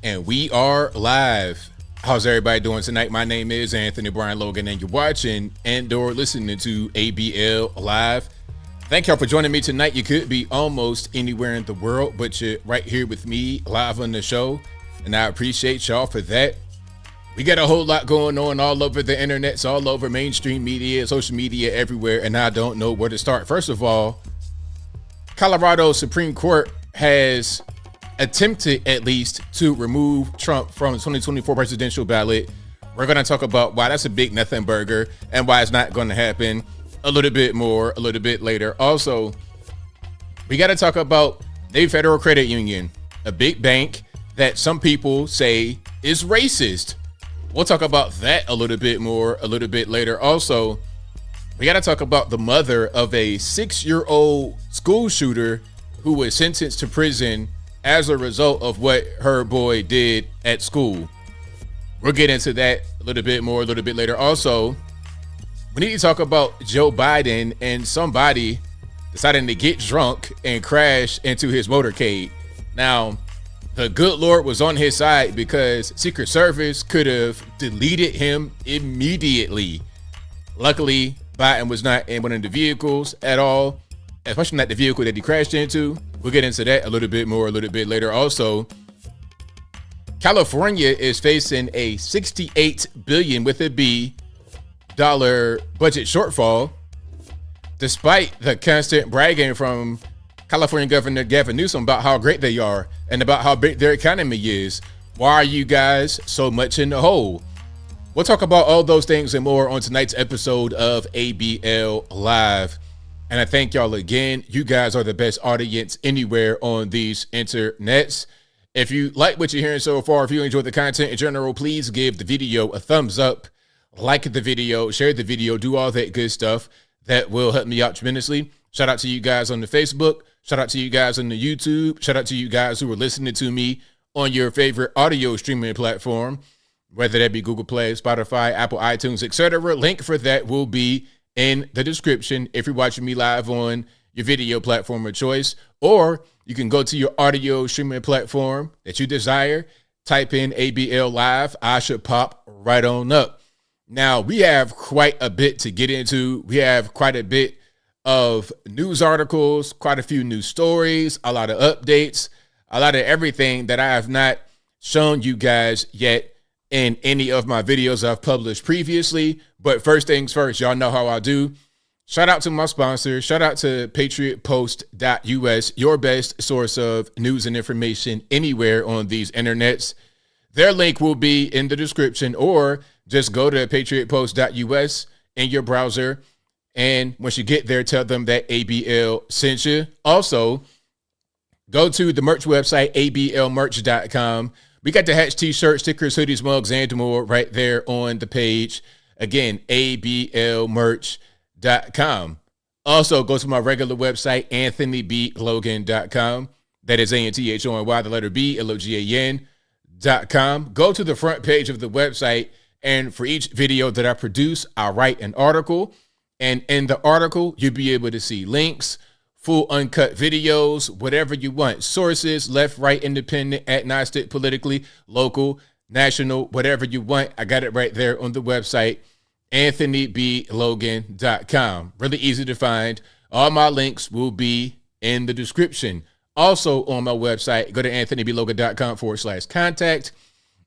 And we are live. How's everybody doing tonight? My name is Anthony Brian Logan, and you're watching and/or listening to ABL Live. Thank y'all for joining me tonight. You could be almost anywhere in the world, but you're right here with me live on the show, and I appreciate y'all for that. We got a whole lot going on all over the internet, all over mainstream media, social media, everywhere, and I don't know where to start. First of all, Colorado Supreme Court has attempted at least to remove Trump from the 2024 presidential ballot. We're going to talk about why that's a big nothing burger and why it's not going to happen a little bit later. Also, we got to talk about the Federal Credit Union, a big bank that some people say is racist. We'll talk about that a little bit later. Also, we got to talk about the mother of a 6-year-old school shooter who was sentenced to prison as a result of what her boy did at school. We'll get into that a little bit later. Also, we need to talk about Joe Biden and somebody deciding to get drunk and crash into his motorcade. Now, the good Lord was on his side because Secret Service could have deleted him immediately. Luckily, Biden was not in one of the vehicles at all, especially not the vehicle that he crashed into. We'll get into that a little bit later. Also, California is facing a $68 billion with a B dollar budget shortfall, despite the constant bragging from California Governor Governor Newsom about how great they are and about how big their economy is. Why are you guys so much in the hole? We'll talk about all those things and more on tonight's episode of ABL Live. And I thank y'all again. You guys are the best audience anywhere on these internets. If you like what you're hearing so far, if you enjoy the content in general, please give the video a thumbs up, like the video, share the video, do all that good stuff. That will help me out tremendously. Shout out to you guys on the Facebook. Shout out to you guys on the YouTube. Shout out to you guys who are listening to me on your favorite audio streaming platform, whether that be Google Play, Spotify, Apple, iTunes, etc. Link for that will be in the description if you're watching me live on your video platform of choice, or you can go to your audio streaming platform that you desire, type in ABL Live. I should pop right on up. Now, we have quite a bit to get into. We have quite a bit of news articles, quite a few news stories, a lot of updates, a lot of everything that I have not shown you guys yet in any of my videos I've published previously. But first things first, y'all know how I do. Shout out to my sponsor. Shout out to patriotpost.us, your best source of news and information anywhere on these internets. Their link will be in the description, or just go to patriotpost.us in your browser. And once you get there, tell them that ABL sent you. Also, go to the merch website, ablmerch.com. We got the hats, t-shirts, stickers, hoodies, mugs, and more right there on the page. Again, ablmerch.com. Also, go to my regular website, anthonyblogan.com. That is ANTHONY, the letter B, LOGAN.com. Go to the front page of the website, and for each video that I produce, I write an article. And in the article, you'll be able to see links, full uncut videos, whatever you want. Sources, left, right, independent, agnostic, politically, local, national, whatever you want. I got it right there on the website, anthonyblogan.com. Really easy to find. All my links will be in the description. Also on my website, go to anthonyblogan.com/contact.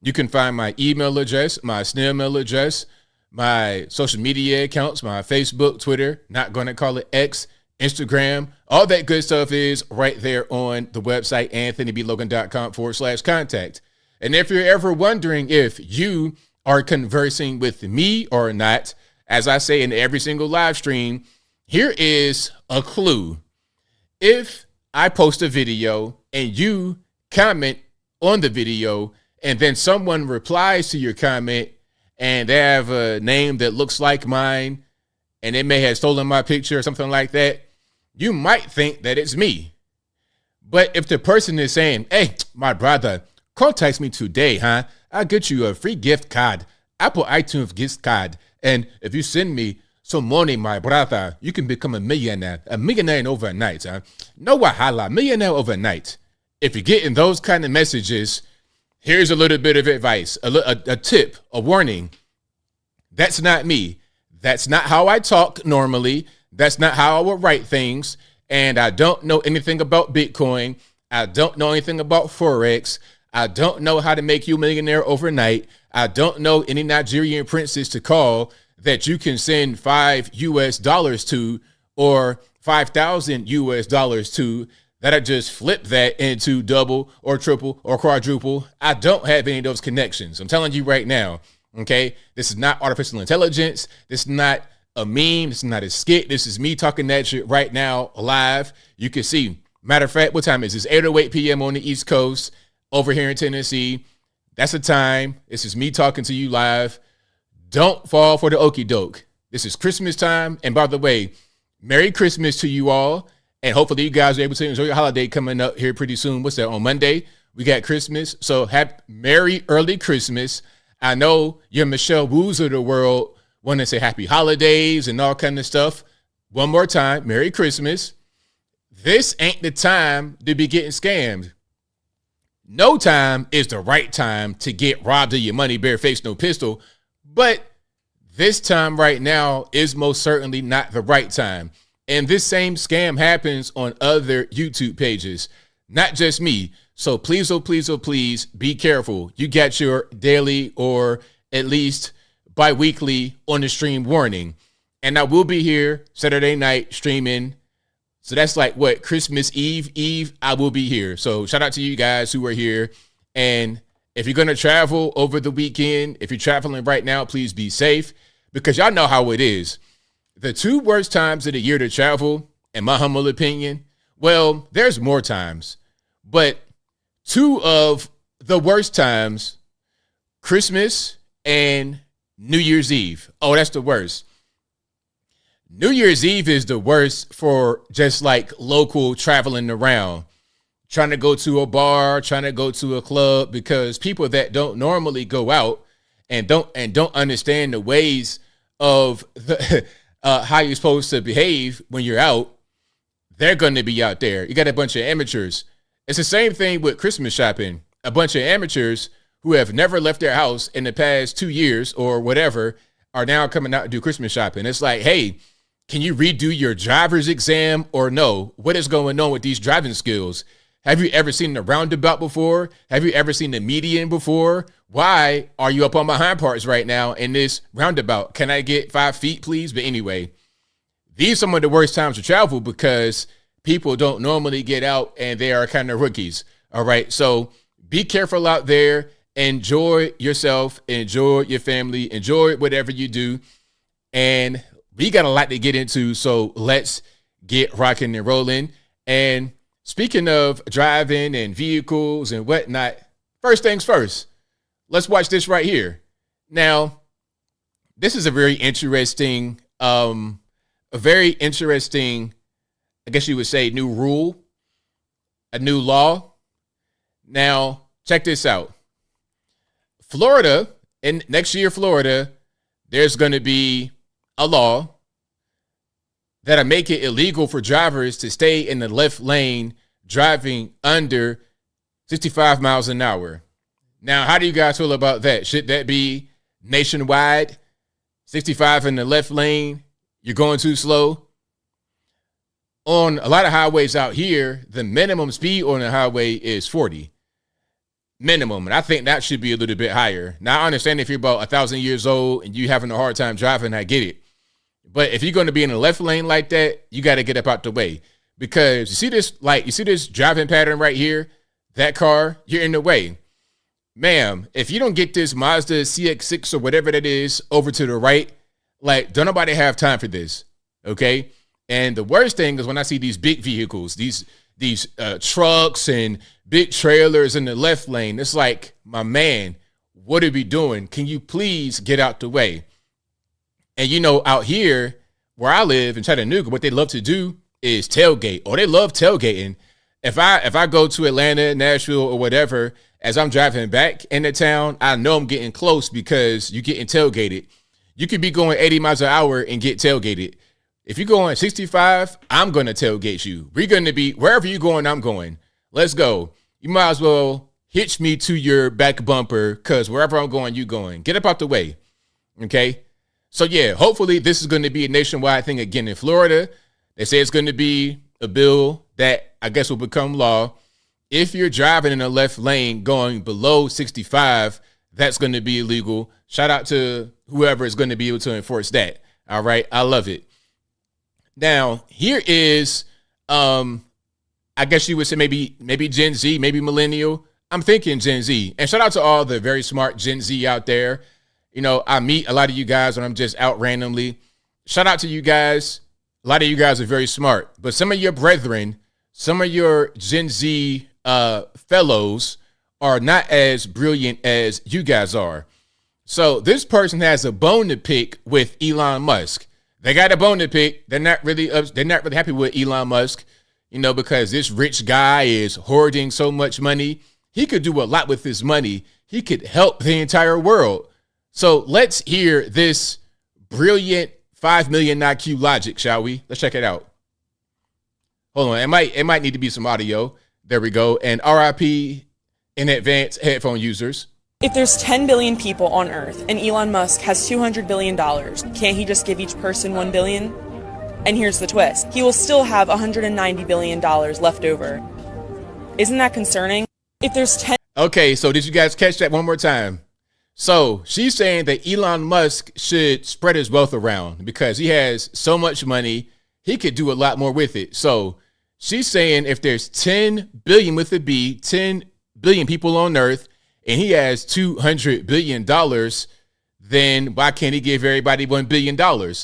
You can find my email address, my snail mail address, my social media accounts, my Facebook, Twitter, not going to call it X, Instagram, all that good stuff is right there on the website, anthonyblogan.com/contact. And if you're ever wondering if you are conversing with me or not, as I say in every single live stream, here is a clue. If I post a video and you comment on the video and then someone replies to your comment and they have a name that looks like mine and they may have stolen my picture or something like that, you might think that it's me. But if the person is saying, hey, my brother, contact me today, huh? I'll get you a free gift card, Apple iTunes gift card. And if you send me some money, my brother, you can become a millionaire in overnight, huh? No wahala, millionaire overnight. If you're getting those kind of messages, Here's a little bit of advice, a tip, a warning. That's not me. That's not how I talk normally. That's not how I would write things. And I don't know anything about Bitcoin. I don't know anything about Forex. I don't know how to make you a millionaire overnight. I don't know any Nigerian princes to call that you can send $5 to or 5,000 US to, that I just flip that into double or triple or quadruple. I don't have any of those connections. I'm telling you right now. Okay, this is not artificial intelligence. This is not a meme. This is not a skit. This is me talking that shit right now live. You can see. Matter of fact, what time is this? 8:08 p.m. on the East Coast over here in Tennessee. That's the time. This is me talking to you live. Don't fall for the okie doke. This is Christmas time. And by the way, Merry Christmas to you all. And hopefully you guys are able to enjoy your holiday coming up here pretty soon. What's that? On Monday, we got Christmas. So Merry early Christmas. I know your Michelle Woos of the world want to say happy holidays and all kind of stuff. One more time, Merry Christmas. This ain't the time to be getting scammed. No time is the right time to get robbed of your money, bare face, no pistol. But this time right now is most certainly not the right time. And this same scam happens on other YouTube pages, not just me. So please, oh, please, oh, please be careful. You got your daily or at least bi-weekly on the stream warning. And I will be here Saturday night streaming. So that's like what, Christmas Eve, I will be here. So shout out to you guys who are here. And if you're going to travel over the weekend, if you're traveling right now, please be safe because y'all know how it is. The two worst times of the year to travel, in my humble opinion, well, there's more times, but two of the worst times, Christmas and New Year's Eve. Oh, that's the worst. New Year's Eve is the worst for just like local traveling around, trying to go to a bar, trying to go to a club, because people that don't normally go out and don't understand the ways of the, how you're supposed to behave when you're out, they're going to be out there. You got a bunch of amateurs. It's the same thing with Christmas shopping. A bunch of amateurs who have never left their house in the past 2 years or whatever are now coming out to do Christmas shopping. It's like, hey, can you redo your driver's exam or no? What is going on with these driving skills? Have you ever seen the roundabout before? Have you ever seen the median before? Why are you up on my hind parts right now in this roundabout? Can I get 5 feet, please? But anyway, these are some of the worst times to travel because people don't normally get out and they are kind of rookies. All right. So be careful out there. Enjoy yourself. Enjoy your family. Enjoy whatever you do. And we got a lot to get into. So let's get rocking and rolling. And speaking of driving and vehicles and whatnot, first things first, let's watch this right here. Now, this is a very interesting, I guess you would say, new rule, a new law. Now, check this out. Florida, and next year, Florida, there's going to be a law that'll make it illegal for drivers to stay in the left lane driving under 65 miles an hour. Now, how do you guys feel about that? Should that be nationwide? 65 in the left lane, you're going too slow? On a lot of highways out here, the minimum speed on the highway is 40. Minimum. And I think that should be a little bit higher. Now, I understand if you're about 1,000 years old and you're having a hard time driving, I get it. But if you're going to be in the left lane like that, you got to get up out the way. Because you see this driving pattern right here, that car, you're in the way. Ma'am, if you don't get this Mazda CX-6 or whatever that is over to the right, like, don't nobody have time for this, okay? And the worst thing is when I see these big vehicles, these trucks and big trailers in the left lane, it's like, my man, what are we doing? Can you please get out the way? And, you know, out here where I live in Chattanooga, what they love to do is tailgate. Or they love tailgating. If I go to Atlanta, Nashville, or whatever, as I'm driving back into town, I know I'm getting close because you're getting tailgated. You could be going 80 miles an hour and get tailgated. If you're going 65, I'm going to tailgate you. We're going to be, wherever you're going, I'm going. Let's go. You might as well hitch me to your back bumper, because wherever I'm going, you going. Get up out the way. Okay? So, yeah, hopefully this is going to be a nationwide thing again in Florida. They say it's going to be a bill that I guess will become law. If you're driving in a left lane going below 65, that's going to be illegal. Shout out to whoever is going to be able to enforce that. All right. I love it. Now, here is, I guess you would say maybe Gen Z, maybe millennial. I'm thinking Gen Z. And shout out to all the very smart Gen Z out there. You know, I meet a lot of you guys when I'm just out randomly. Shout out to you guys. A lot of you guys are very smart. But some of your brethren, some of your Gen Z fellows are not as brilliant as you guys are. So this person has a bone to pick with Elon Musk. They got a bone to pick. They're not really happy with Elon Musk, you know, because this rich guy is hoarding so much money. He could do a lot with his money. He could help the entire world. So let's hear this brilliant 5 million IQ logic, shall we? Let's check it out. Hold on. It might need to be some audio. There we go. And RIP in advance, headphone users. If there's 10 billion people on Earth and Elon Musk has $200 billion, can't he just give each person $1 billion? And here's the twist. He will still have $190 billion left over. Isn't that concerning? If there's 10... Okay, so did you guys catch that one more time? So she's saying that Elon Musk should spread his wealth around because he has so much money. He could do a lot more with it. So she's saying if there's 10 billion with a B, 10 billion people on Earth, and he has $200 billion, then why can't he give everybody $1 billion?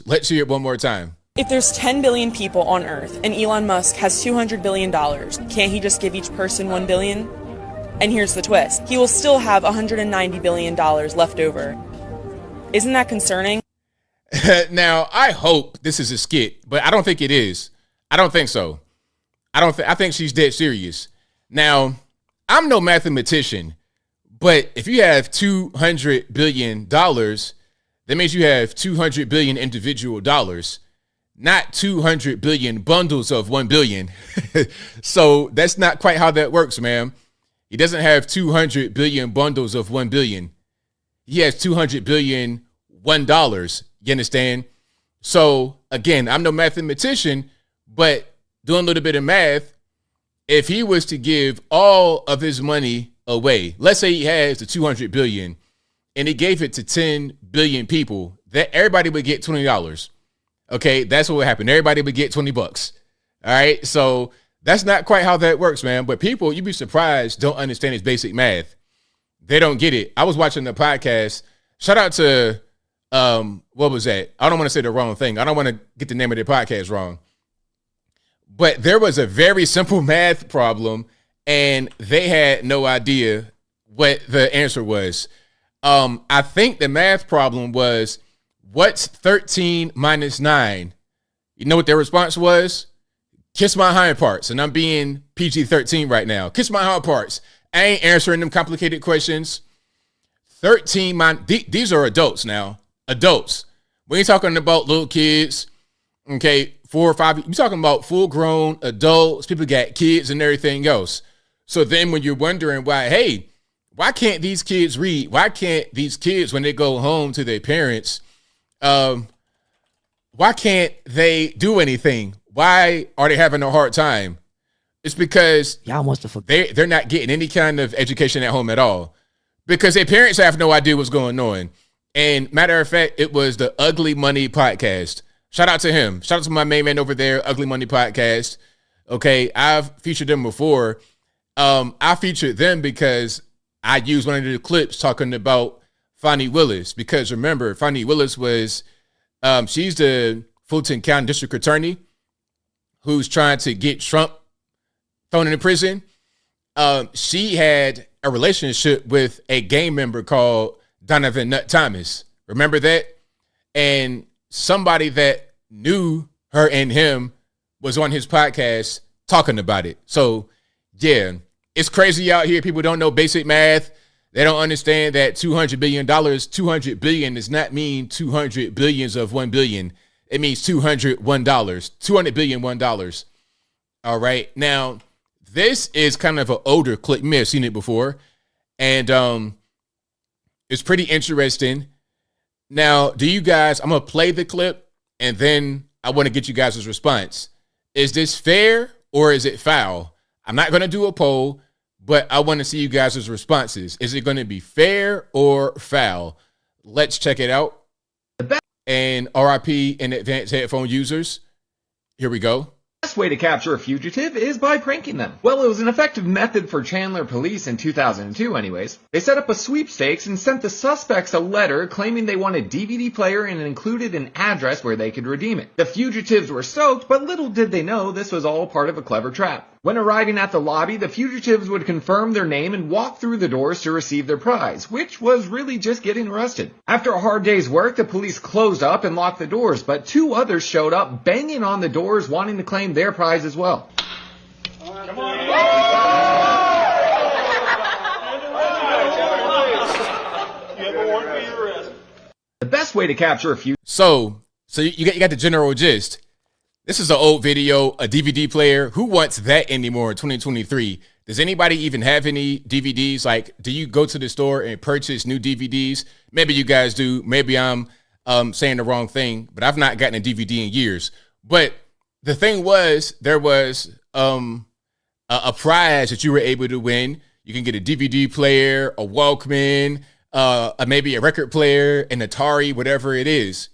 Let's hear it one more time. If there's 10 billion people on Earth and Elon Musk has $200 billion, can't he just give each person $1 billion? And here's the twist. He will still have $190 billion left over. Isn't that concerning? Now, I hope this is a skit, but I don't think it is. I don't think so. I think she's dead serious. Now, I'm no mathematician, but if you have $200 billion, that means you have 200 billion individual dollars, not 200 billion bundles of 1 billion. So that's not quite how that works, ma'am. He doesn't have 200 billion bundles of 1 billion. He has 200 billion $1. You understand? So again, I'm no mathematician, but doing a little bit of math, if he was to give all of his money away, let's say he has the 200 billion and he gave it to 10 billion people, that everybody would get $20. Okay, that's what would happen. Everybody would get $20. All right, so that's not quite how that works, man. But people, you'd be surprised, don't understand his basic math. They don't get it. I was watching the podcast. Shout out to, what was that? I don't want to say the wrong thing. I don't want to get the name of the podcast wrong. But there was a very simple math problem, and they had no idea what the answer was. I think the math problem was, what's 13 minus 9? You know what their response was? Kiss my hind parts. And I'm being PG-13 right now. Kiss my hind parts. I ain't answering them complicated questions. 13 these are adults now. Adults. We ain't talking about little kids. Okay, 4 or 5. You're talking about full-grown adults. People got kids and everything else. So then when you're wondering why can't these kids read? Why can't these kids, when they go home to their parents, why can't they do anything? Why are they having a hard time? It's because y'all must have forgot. They're not getting any kind of education at home at all because their parents have no idea what's going on. And matter of fact, it was the Ugly Money podcast. Shout out to him. Shout out to my main man over there, Ugly Money podcast. Okay, I've featured them before. I featured them because I used one of the clips talking about Fani Willis. Because remember, Fani Willis was, she's the Fulton County District Attorney who's trying to get Trump thrown in prison. She had a relationship with a gang member called Donovan Nut Thomas. Remember that? And somebody that knew her and him was on his podcast talking about it. So, yeah, it's crazy out here. People don't know basic math. They don't understand that $200 billion, 200 billion does not mean 200 billions of 1 billion. It means $201, $200 billion $1. All right. Now, this is kind of an older clip. You may have seen it before. And it's pretty interesting. Now, do you guys, I'm going to play the clip and then I want to get you guys' response. Is this fair or is it foul? I'm not going to do a poll, but I want to see you guys' responses. Is it going to be fair or foul? Let's check it out. And RIP in advanced headphone users. Here we go. The best way to capture a fugitive is by pranking them. Well, it was an effective method for Chandler police in 2002 anyways. They set up a sweepstakes and sent the suspects a letter claiming they wanted a DVD player and included an address where they could redeem it. The fugitives were stoked, but little did they know this was all part of a clever trap. When arriving at the lobby, the fugitives would confirm their name and walk through the doors to receive their prize, which was really just getting arrested. After a hard day's work, the police closed up and locked the doors, but two others showed up banging on the doors wanting to claim their prize as well. Come on. You have a warrant for your arrest. The best way to capture a fugitive. So you got the general gist. This is an old video, a DVD player. Who wants that anymore in 2023? Does anybody even have any DVDs? Like, do you go to the store and purchase new DVDs? Maybe you guys do. Maybe I'm saying the wrong thing, but I've not gotten a DVD in years. But the thing was, there was a prize that you were able to win. You can get a DVD player, a Walkman, maybe a record player, an Atari, whatever it is.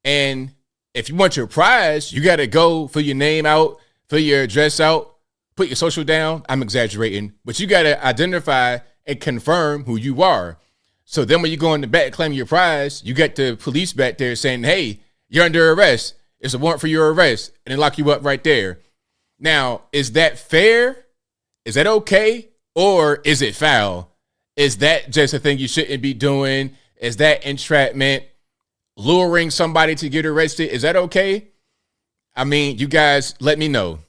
And if you want your prize, you got to go fill your name out, fill your address out, put your social down. I'm exaggerating, but you got to identify and confirm who you are. So then when you go in the back claiming your prize, you get the police back there saying, hey, you're under arrest. It's a warrant for your arrest. And they lock you up right there. Now, is that fair? Is that okay? Or is it foul? Is that just a thing you shouldn't be doing? Is that entrapment? Luring somebody to get arrested? Is that okay? I mean, you guys let me know.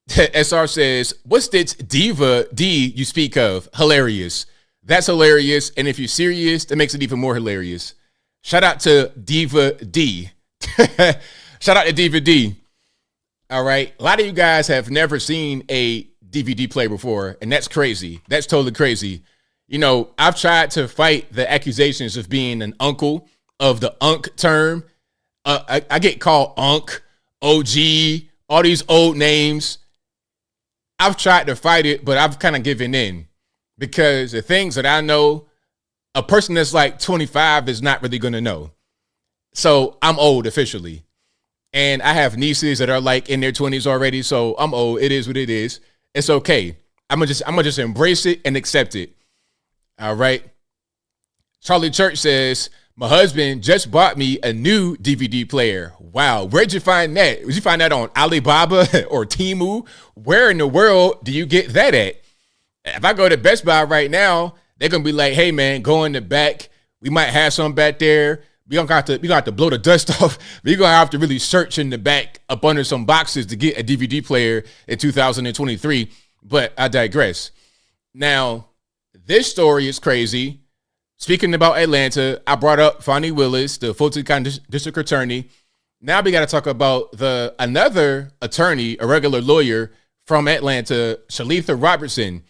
SR says, what's this Diva D you speak of? Hilarious. That's hilarious. And if you're serious, that makes it even more hilarious. Shout out to Diva D. Shout out to Diva D. All right. A lot of you guys have never seen a DVD player before, and that's crazy. That's totally crazy. You know, I've tried to fight the accusations of being an uncle, of the unk term. I get called unk, OG, all these old names. I've tried to fight it, but I've kind of given in because the things that I know, a person that's like 25 is not really going to know. So I'm old officially. And I have nieces that are like in their 20s already. So I'm old. It is what it is. It's okay. I'm gonna just embrace it and accept it. All right. Charlie Church says, my husband just bought me a new DVD player. Wow. Where'd you find that? Did you find that on Alibaba or Temu? Where in the world do you get that at? If I go to Best Buy right now, they're going to be like, hey, man, go in the back. We might have some back there. We don't have to blow the dust off. We're going to have to really search in the back up under some boxes to get a DVD player in 2023. But I digress. Now, this story is crazy. Speaking about Atlanta, I brought up Fonnie Willis, the Fulton County District Attorney. Now we got to talk about another attorney, a regular lawyer from Atlanta, Shalitha Robertson.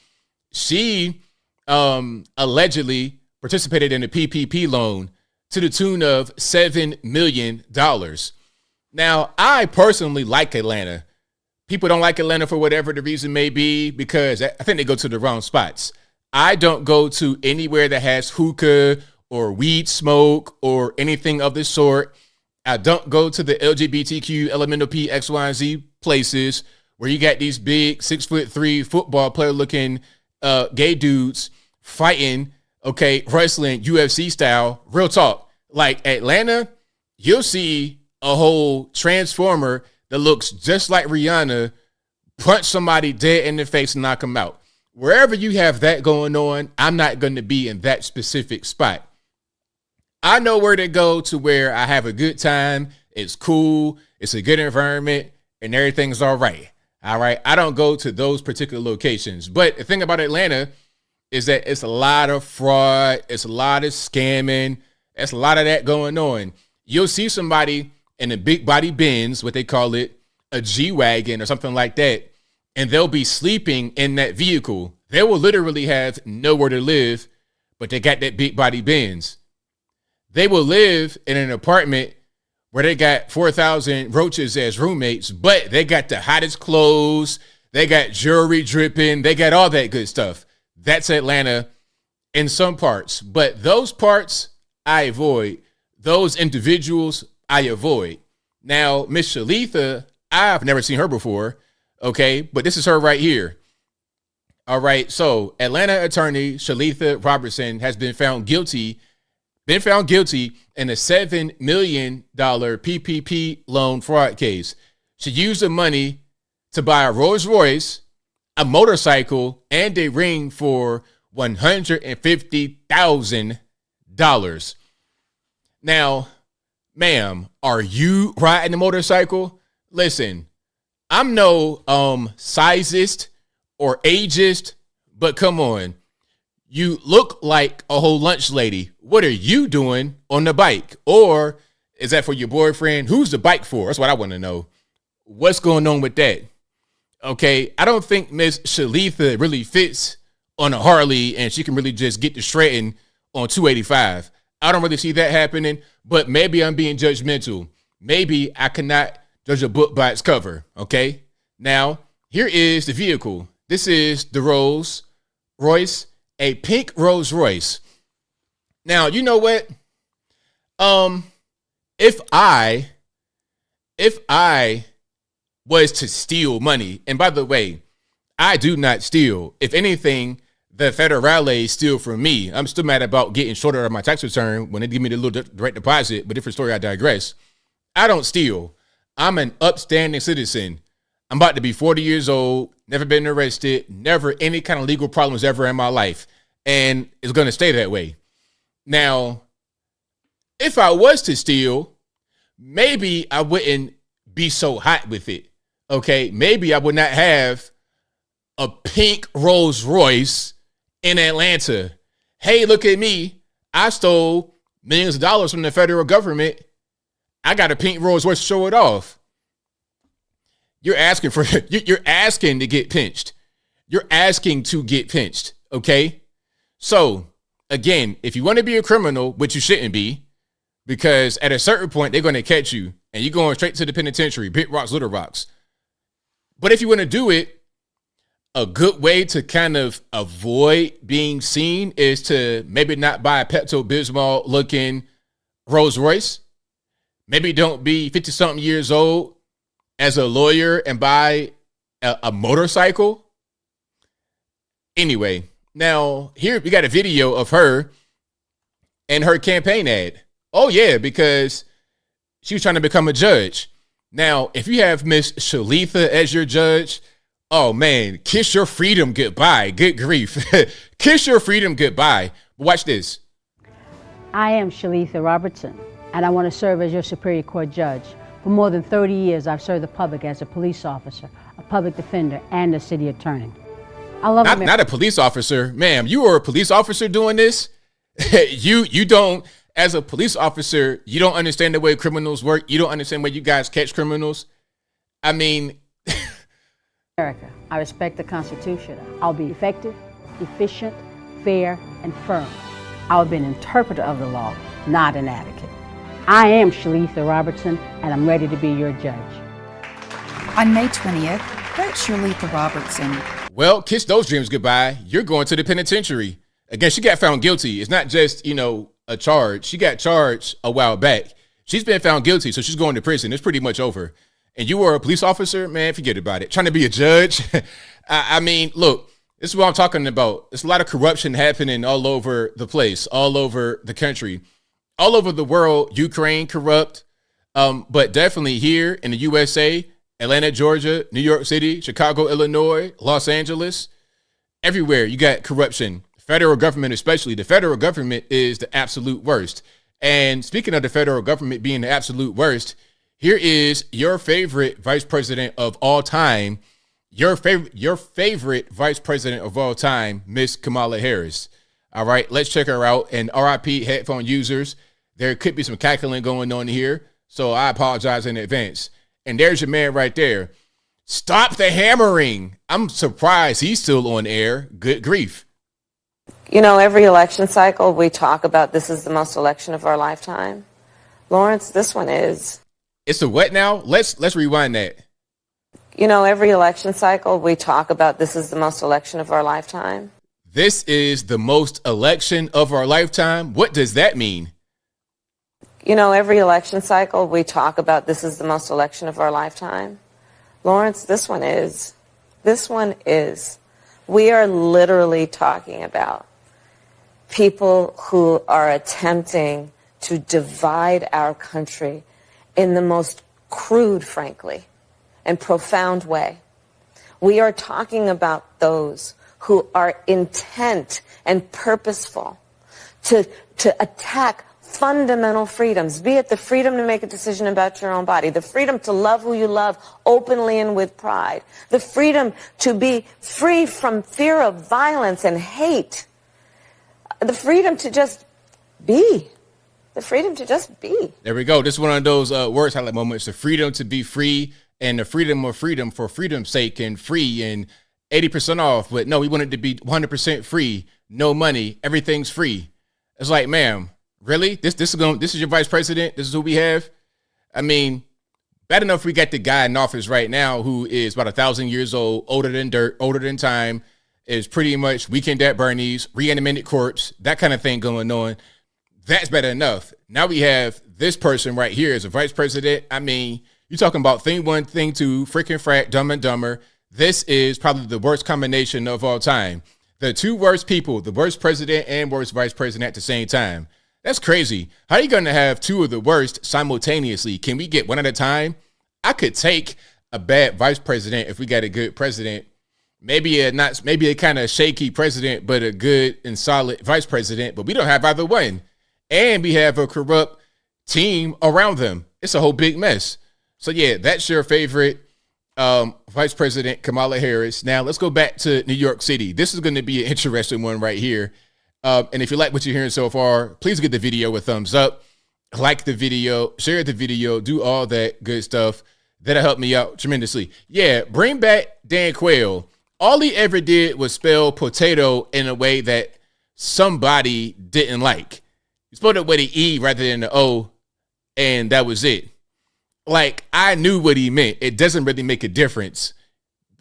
She allegedly participated in a PPP loan to the tune of $7 million. Now, I personally like Atlanta. People don't like Atlanta for whatever the reason may be, because I think they go to the wrong spots. I don't go to anywhere that has hookah or weed smoke or anything of the sort. I don't go to the LGBTQ, elemental P, X, Y, and Z places where you got these big 6'3" football player looking gay dudes fighting, okay, wrestling UFC style. Real talk. Like Atlanta, you'll see a whole transformer that looks just like Rihanna punch somebody dead in the face and knock them out. Wherever you have that going on, I'm not going to be in that specific spot. I know where to go to where I have a good time. It's cool. It's a good environment and everything's all right. All right. I don't go to those particular locations. But the thing about Atlanta is that it's a lot of fraud. It's a lot of scamming. There's a lot of that going on. You'll see somebody in a big body Benz, what they call it, a G-Wagon or something like that, and they'll be sleeping in that vehicle. They will literally have nowhere to live, but they got that big body Benz. They will live in an apartment where they got 4,000 roaches as roommates, but they got the hottest clothes. They got jewelry dripping. They got all that good stuff. That's Atlanta in some parts, but those parts I avoid. Those individuals I avoid. Now, Miss Shalitha, I've never seen her before. Okay, but this is her right here. All right, so Atlanta attorney Shalitha Robertson has been found guilty in a $7 million PPP loan fraud case. She used the money to buy a Rolls Royce, a motorcycle, and a ring for $150,000. Now, ma'am, are you riding a motorcycle? Listen, I'm no sizist or ageist, but come on. You look like a whole lunch lady. What are you doing on the bike? Or is that for your boyfriend? Who's the bike for? That's what I want to know. What's going on with that? Okay, I don't think Miss Shalitha really fits on a Harley and she can really just get to shredding on 285. I don't really see that happening, but maybe I'm being judgmental. Maybe I cannot judge a book by its cover, okay? Now, here is the vehicle. This is the Rolls Royce, a pink Rolls Royce. Now, you know what? If I was to steal money, and by the way, I do not steal. If anything, the federales steal from me. I'm still mad about getting shorted on my tax return when they give me the little direct deposit, but different story, I digress. I don't steal. I'm an upstanding citizen. I'm about to be 40 years old, never been arrested, never any kind of legal problems ever in my life, and it's going to stay that way. Now, if I was to steal, maybe I wouldn't be so hot with it, okay? Maybe I would not have a pink Rolls Royce in Atlanta. Hey, look at me. I stole millions of dollars from the federal government. I got a pink Rolls Royce to show it off. You're asking to get pinched. You're asking to get pinched, okay? So, again, if you want to be a criminal, which you shouldn't be, because at a certain point, they're going to catch you, and you're going straight to the penitentiary, big rocks, little rocks. But if you want to do it, a good way to kind of avoid being seen is to maybe not buy a Pepto-Bismol looking Rolls Royce. Maybe don't be 50-something years old as a lawyer and buy a motorcycle. Anyway, now here we got a video of her and her campaign ad. Oh yeah, because she was trying to become a judge. Now, if you have Miss Shalitha as your judge, oh man, kiss your freedom goodbye. Good grief. Kiss your freedom goodbye. Watch this. I am Shalitha Robertson, and I want to serve as your Superior Court judge. For more than 30 years, I've served the public as a police officer, a public defender, and a city attorney. I love not a police officer. Ma'am, you are a police officer doing this? You don't, as a police officer, you don't understand the way criminals work. You don't understand where you guys catch criminals. I mean... America, I respect the Constitution. I'll be effective, efficient, fair, and firm. I'll be an interpreter of the law, not an advocate. I am Shalitha Robertson, and I'm ready to be your judge. On May 20th, vote Shalitha Robertson. Well, kiss those dreams goodbye. You're going to the penitentiary. Again, she got found guilty. It's not just, a charge. She got charged a while back. She's been found guilty, so she's going to prison. It's pretty much over. And you were a police officer, man, forget about it. Trying to be a judge. I mean, look, this is what I'm talking about. There's a lot of corruption happening all over the place, all over the country, all over the world. Ukraine corrupt, but definitely here in the USA, Atlanta, Georgia, New York City, Chicago, Illinois, Los Angeles, everywhere you got corruption. Federal government especially. The federal government is the absolute worst. And speaking of the federal government being the absolute worst, here is your favorite vice president of all time, your favorite vice president of all time, Miss Kamala Harris. All right, let's check her out. And RIP headphone users, there could be some cackling going on here, so I apologize in advance. And there's your man right there. Stop the hammering. I'm surprised he's still on air. Good grief. You know, every election cycle we talk about this is the most election of our lifetime. Lawrence, this one is. It's the what now? Let's rewind that. You know, every election cycle we talk about this is the most election of our lifetime. This is the most election of our lifetime. What does that mean? You know, every election cycle we talk about this is the most election of our lifetime. Lawrence, this one is. This one is. We are literally talking about people who are attempting to divide our country in the most crude, frankly, and profound way. We are talking about those who are intent and purposeful to attack fundamental freedoms, be it the freedom to make a decision about your own body, the freedom to love who you love openly and with pride, the freedom to be free from fear of violence and hate, the freedom to just be, the freedom to just be. There we go. This is one of those words highlight moments, the freedom to be free and the freedom of freedom for freedom's sake and free and 80% off. But no, we wanted to be 100% free, no money, everything's free. It's like, ma'am, really? This is your vice president? This is who we have? I mean, bad enough we got the guy in office right now who is about 1,000 years old, older than dirt, older than time, is pretty much Weekend at Bernie's, reanimated corpse, that kind of thing going on. That's bad enough. Now we have this person right here as a vice president. I mean, you're talking about thing one, thing two, freaking frack, Dumb and Dumber. This is probably the worst combination of all time. The two worst people, the worst president and worst vice president at the same time. That's crazy. How are you going to have two of the worst simultaneously? Can we get one at a time? I could take a bad vice president if we got a good president. Maybe a kind of shaky president, but a good and solid vice president. But we don't have either one. And we have a corrupt team around them. It's a whole big mess. So, yeah, that's your favorite Vice President Kamala Harris. Now, let's go back to New York City. This is going to be an interesting one right here. And if you like what you're hearing so far, please give the video a thumbs up, like the video, share the video, do all that good stuff. That'll help me out tremendously. Yeah, bring back Dan Quayle. All he ever did was spell potato in a way that somebody didn't like. He spelled it with an E rather than an O, and that was it. Like, I knew what he meant. It doesn't really make a difference.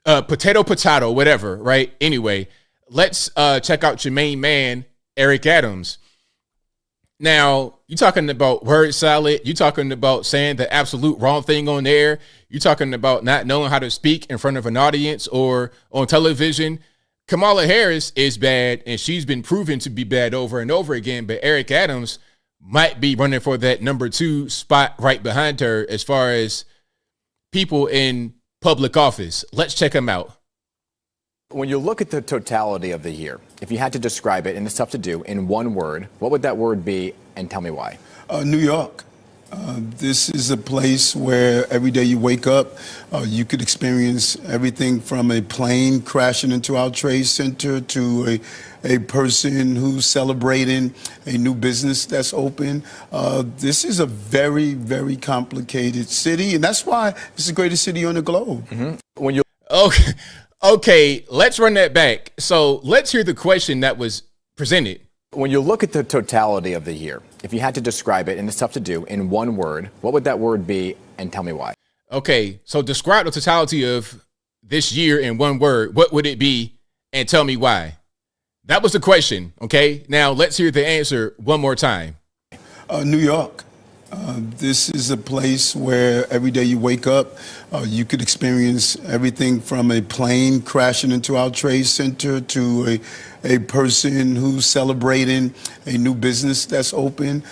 Potato, whatever, right? Anyway, let's check out your main man, Eric Adams. Now, you're talking about word salad. You're talking about saying the absolute wrong thing on air. You're talking about not knowing how to speak in front of an audience or on television. Kamala Harris is bad, and she's been proven to be bad over and over again. But Eric Adams might be running for that number 2 spot right behind her as far as people in public office. Let's check him out. When you look at the totality of the year, if you had to describe it, and it's tough to do, in one word, what would that word be, and tell me why? New York. This is a place where every day you wake up, you could experience everything from a plane crashing into our trade center to a person who's celebrating a new business that's open. This is a very, very complicated city, and that's why it's the greatest city on the globe. Mm-hmm. When you Okay, let's run that back. So let's hear the question that was presented. When you look at the totality of the year, if you had to describe it, and it's tough to do, in one word, what would that word be, and tell me why? Okay, so describe the totality of this year in one word. What would it be, and tell me why? That was the question, okay? Now let's hear the answer one more time. New York. This is a place where every day you wake up, you could experience everything from a plane crashing into our trade center to a person who's celebrating a new business that's open.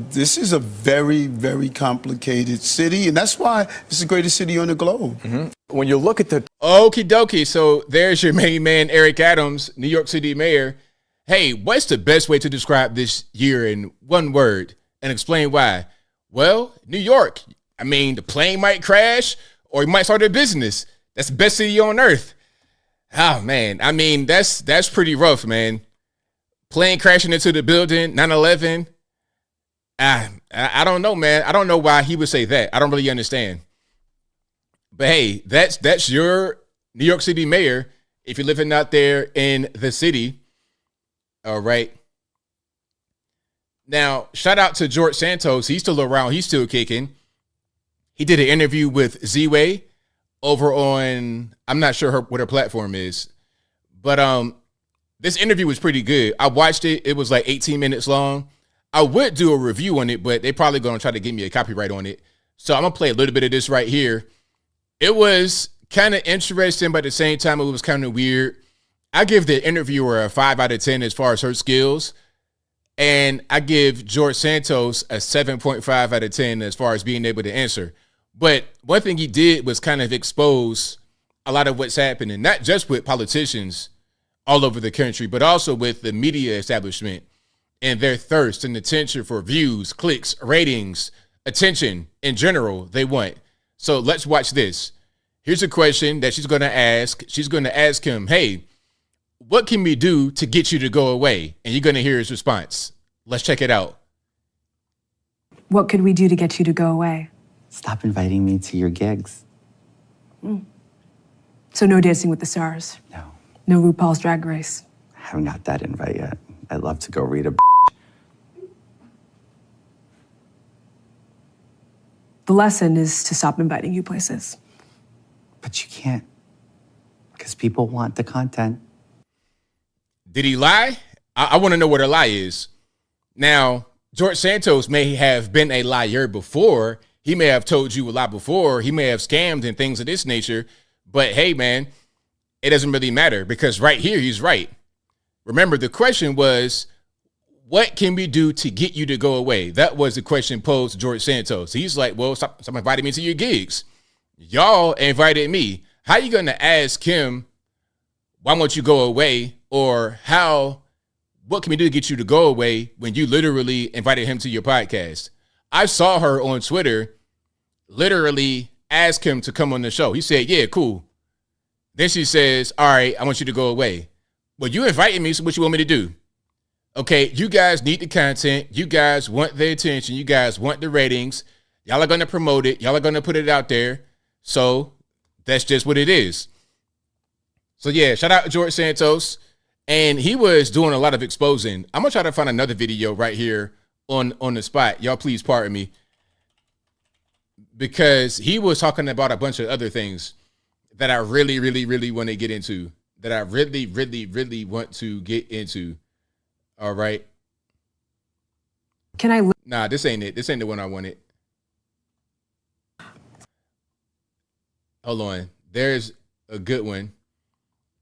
This is a very, very complicated city, and that's why it's the greatest city on the globe. Mm-hmm. When you look at the... Okie dokie, so there's your main man, Eric Adams, New York City mayor. Hey, what's the best way to describe this year in one word? And explain why. Well, New York. I mean, the plane might crash or you might start a business. That's the best city on earth. Oh, man. I mean, that's pretty rough, man. Plane crashing into the building, 9/11. I don't know, man. I don't know why he would say that. I don't really understand. But hey, that's your New York City mayor. If you're living out there in the city, all right. Now, shout out to George Santos. He's still around. He's still kicking. He did an interview with Z-Way over on, I'm not sure what her platform is, but this interview was pretty good. I watched it. It was like 18 minutes long. I would do a review on it, but they probably going to try to give me a copyright on it. So I'm going to play a little bit of this right here. It was kind of interesting, but at the same time, it was kind of weird. I give the interviewer a 5 out of 10 as far as her skills. And I give George Santos a 7.5 out of 10 as far as being able to answer. But one thing he did was kind of expose a lot of what's happening, not just with politicians all over the country, but also with the media establishment and their thirst and attention for views, clicks, ratings, attention in general they want. So let's watch this. Here's a question that she's going to ask. She's going to ask him, hey, what can we do to get you to go away? And you're going to hear his response. Let's check it out. What could we do to get you to go away? Stop inviting me to your gigs. So no Dancing with the Stars? No. No RuPaul's Drag Race? I haven't got that invite yet. I'd love to go read a The lesson is to stop inviting you places. But you can't, because people want the content. Did he lie? I want to know what a lie is. Now, George Santos may have been a liar before. He may have told you a lie before. He may have scammed and things of this nature. But hey, man, it doesn't really matter because right here, he's right. Remember, the question was, what can we do to get you to go away? That was the question posed to George Santos. He's like, well, stop inviting me to your gigs. Y'all invited me. How you going to ask him, why won't you go away? Or what can we do to get you to go away when you literally invited him to your podcast? I saw her on Twitter literally ask him to come on the show. He said, yeah, cool. Then she says, all right, I want you to go away. Well, you invited me, so what you want me to do? Okay, you guys need the content. You guys want the attention. You guys want the ratings. Y'all are going to promote it. Y'all are going to put it out there. So that's just what it is. So yeah, shout out to George Santos. And he was doing a lot of exposing. I'm going to try to find another video right here on the spot. Y'all please pardon me. Because he was talking about a bunch of other things that I really, really, really want to get into. That I really, really, really want to get into. All right. Can I? Nah, this ain't it. This ain't the one I wanted. Hold on. There's a good one.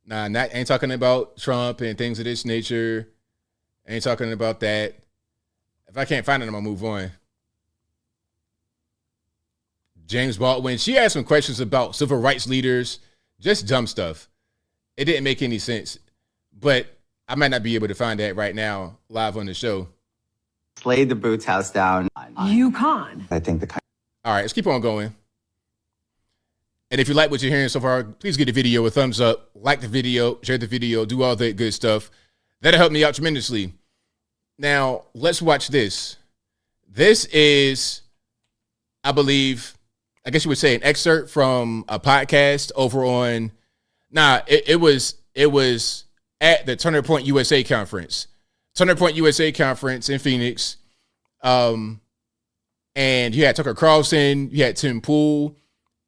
Nah, ain't talking about Trump and things of this nature. Ain't talking about that. If I can't find it, I'm going to move on. James Baldwin. She asked some questions about civil rights leaders. Just dumb stuff. It didn't make any sense. But I might not be able to find that right now live on the show. Laid the Boots house down. UConn. I think All right, let's keep on going. And if you like what you're hearing so far, please give the video a thumbs up, like the video, share the video, do all that good stuff. That'll help me out tremendously. Now, let's watch this. This is, I believe, I guess you would say an excerpt from a podcast over on, it was at the Turner Point USA conference. Turner Point USA conference in Phoenix. And you had Tucker Carlson, you had Tim Pool,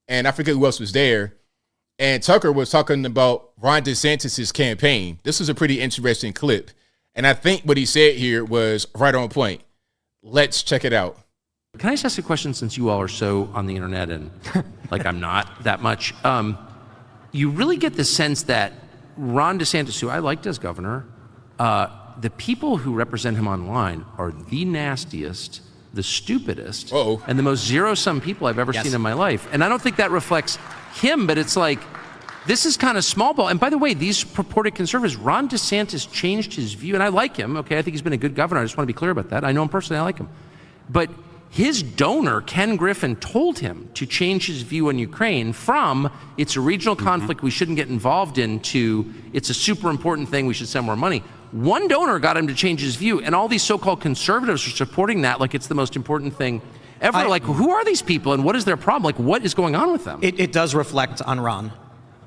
and I forget who else was there. And Tucker was talking about Ron DeSantis' campaign. This was a pretty interesting clip. And I think what he said here was right on point. Let's check it out. Can I just ask a question, since you all are so on the internet and like I'm not that much? You really get the sense that Ron DeSantis, who I liked as governor, the people who represent him online are the nastiest, the stupidest, and the most zero-sum people I've ever seen in my life. And I don't think that reflects him, but it's like, this is kind of small ball. And by the way, these purported conservatives, Ron DeSantis changed his view, and I like him, okay? I think he's been a good governor. I just want to be clear about that. I know him personally, I like him. But his donor, Ken Griffin, told him to change his view on Ukraine from it's a regional conflict we shouldn't get involved in to it's a super important thing, we should send more money. One donor got him to change his view, and all these so-called conservatives are supporting that like it's the most important thing ever? Like, who are these people and what is their problem? Like, what is going on with them? It does reflect on Ron,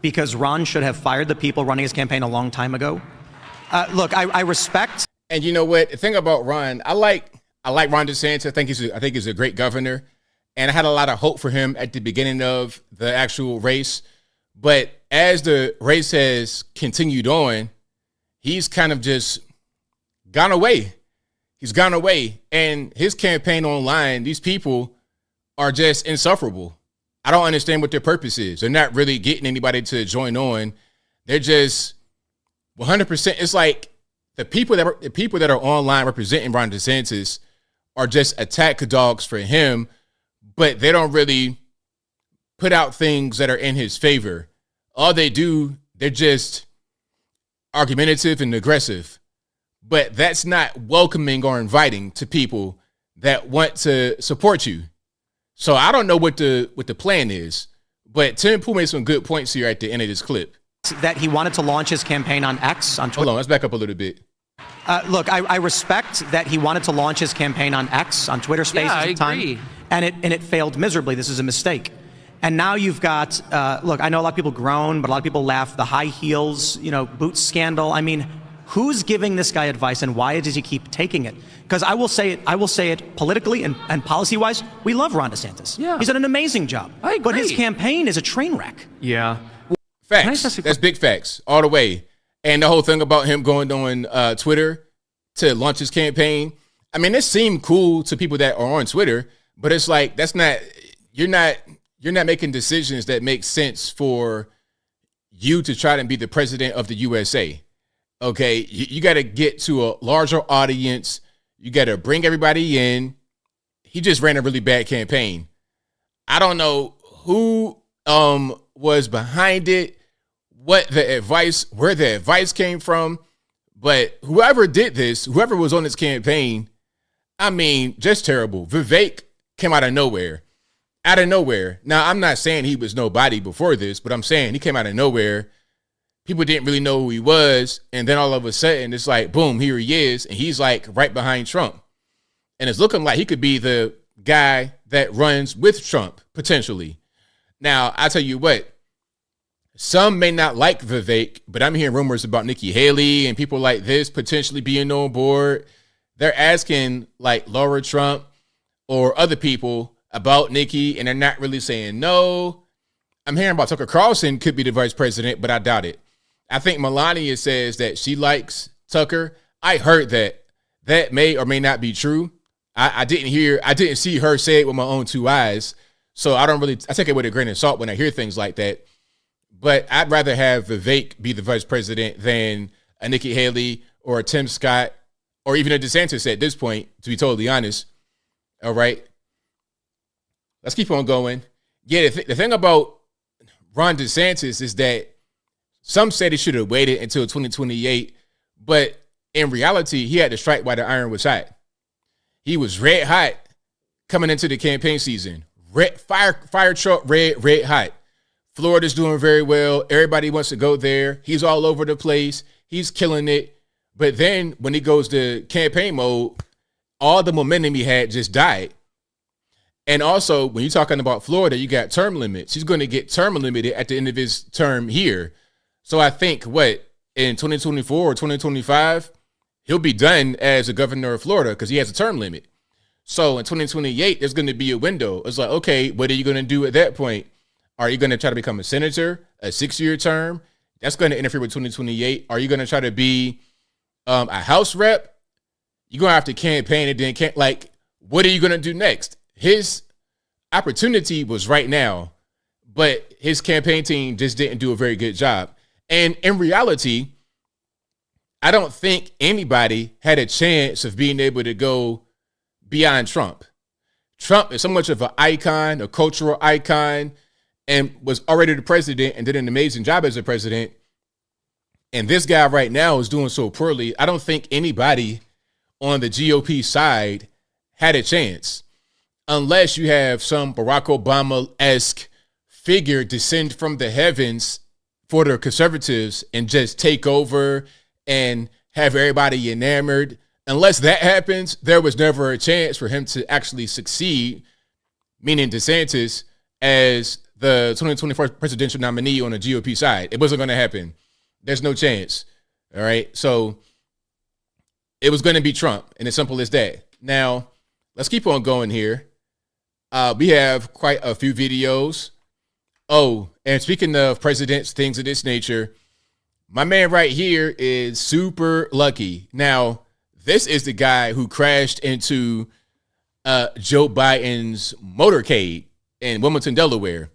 because Ron should have fired the people running his campaign a long time ago. Look, I respect. And you know what? The thing about Ron, I like Ron DeSantis. I think he's a great governor. And I had a lot of hope for him at the beginning of the actual race. But as the race has continued on, he's kind of just gone away. He's gone away. And his campaign online, these people are just insufferable. I don't understand what their purpose is. They're not really getting anybody to join on. They're just 100%. It's like the people that are online representing Ron DeSantis are just attack dogs for him, but they don't really put out things that are in his favor. All they do, they're just argumentative and aggressive, but that's not welcoming or inviting to people that want to support you. So I don't know what the plan is, but Tim Pool made some good points here at the end of this clip. That he wanted to launch his campaign on X, on Twitter. Hold on, let's back up a little bit. Look, I respect that he wanted to launch his campaign on X, on Twitter Spaces at the time. Agree. And it failed miserably. This is a mistake. And now you've got, look, I know a lot of people groan, but a lot of people laugh. The high heels, boots scandal. I mean, who's giving this guy advice and why does he keep taking it? Because I will say it politically and policy-wise, we love Ron DeSantis. Yeah. He's done an amazing job. I agree. But his campaign is a train wreck. Yeah. Facts. That's big facts all the way. And the whole thing about him going on Twitter to launch his campaign, I mean, it seemed cool to people that are on Twitter, but it's like, you're not making decisions that make sense for you to try to be the president of the USA. Okay, you got to get to a larger audience. You got to bring everybody in. He just ran a really bad campaign. I don't know who was behind it, where the advice came from, but whoever did this, whoever was on this campaign, I mean, just terrible. Vivek came out of nowhere. Now, I'm not saying he was nobody before this, but I'm saying he came out of nowhere. People didn't really know who he was. And then all of a sudden, it's like, boom, here he is. And he's like right behind Trump. And it's looking like he could be the guy that runs with Trump, potentially. Now, I tell you what, some may not like Vivek, but I'm hearing rumors about Nikki Haley and people like this potentially being on board. They're asking like Laura Trump or other people about Nikki, and they're not really saying no. I'm hearing about Tucker Carlson could be the vice president, but I doubt it. I think Melania says that she likes Tucker. I heard that. That may or may not be true. I didn't see her say it with my own two eyes. So I take it with a grain of salt when I hear things like that. But I'd rather have Vivek be the vice president than a Nikki Haley or a Tim Scott or even a DeSantis at this point, to be totally honest. All right. Let's keep on going. Yeah, the thing about Ron DeSantis is that some said he should have waited until 2028, but in reality, he had to strike while the iron was hot. He was red hot coming into the campaign season. Fire truck, red hot. Florida's doing very well. Everybody wants to go there. He's all over the place. He's killing it. But then when he goes to campaign mode, all the momentum he had just died. And also, when you're talking about Florida, you got term limits. He's going to get term limited at the end of his term here. So I think, in 2024 or 2025, he'll be done as a governor of Florida because he has a term limit. So in 2028, there's going to be a window. It's like, okay, what are you going to do at that point? Are you going to try to become a senator, a 6-year term? That's going to interfere with 2028. Are you going to try to be a House rep? You're going to have to campaign and then what are you going to do next? His opportunity was right now, but his campaign team just didn't do a very good job. And in reality, I don't think anybody had a chance of being able to go beyond Trump. Trump is so much of an icon, a cultural icon, and was already the president and did an amazing job as a president. And this guy right now is doing so poorly. I don't think anybody on the GOP side had a chance. Unless you have some Barack Obama-esque figure descend from the heavens for the conservatives and just take over and have everybody enamored. Unless that happens, there was never a chance for him to actually succeed meaning DeSantis, as the 2024 presidential nominee on the GOP side. It wasn't going to happen. There's no chance. All right. So it was going to be Trump, and as simple as that. Now, let's keep on going here. We have quite a few videos. Oh, and speaking of presidents, things of this nature, my man right here is super lucky. Now, this is the guy who crashed into Joe Biden's motorcade in Wilmington, Delaware.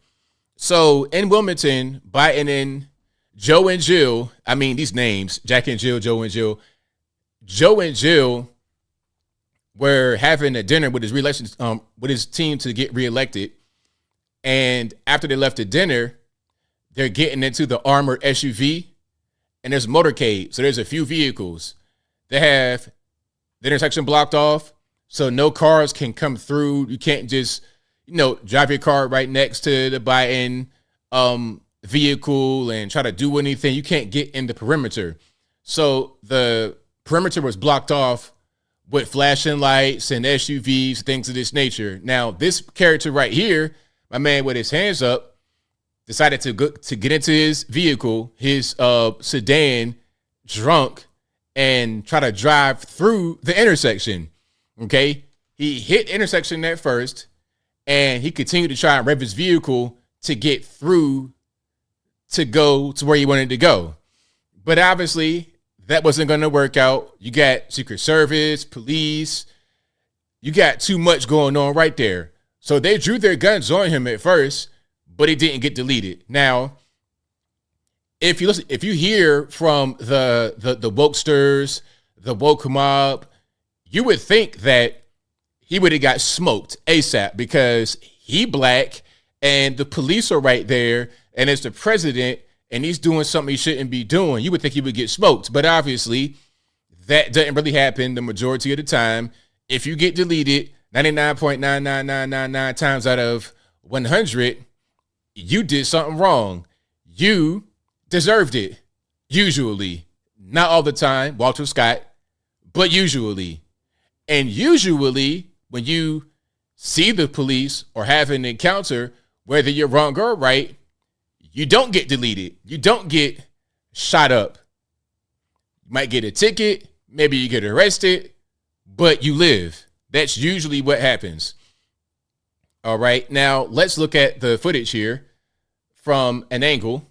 So in Wilmington, Biden and Joe and Jill, I mean, these names, Jack and Jill, Joe and Jill. Joe and Jill were having a dinner with his team to get reelected. And after they left the dinner, they're getting into the armored SUV, and there's a motorcade. So there's a few vehicles. They have the intersection blocked off, so no cars can come through. You can't just, drive your car right next to the Biden vehicle and try to do anything. You can't get in the perimeter. So the perimeter was blocked off with flashing lights and SUVs, things of this nature. Now, this character right here, my man with his hands up, decided to get into his vehicle, his sedan, drunk, and try to drive through the intersection. Okay? He hit the intersection at first, and he continued to try and rev his vehicle to get through to go to where he wanted to go. But obviously, that wasn't going to work out. You got Secret Service, police. You got too much going on right there. So they drew their guns on him at first, but he didn't get deleted. Now, if you hear from the wokesters, the woke mob, you would think that he would have got smoked ASAP because he black and the police are right there and it's the president and he's doing something he shouldn't be doing. You would think he would get smoked, but obviously that doesn't really happen the majority of the time. If you get deleted 99.99999 times out of 100, you did something wrong. You deserved it. Usually. Not all the time, Walter Scott, but usually. And usually, when you see the police or have an encounter, whether you're wrong or right, you don't get deleted. You don't get shot up. You might get a ticket. Maybe you get arrested, but you live. That's usually what happens. All right. Now, let's look at the footage here from an angle.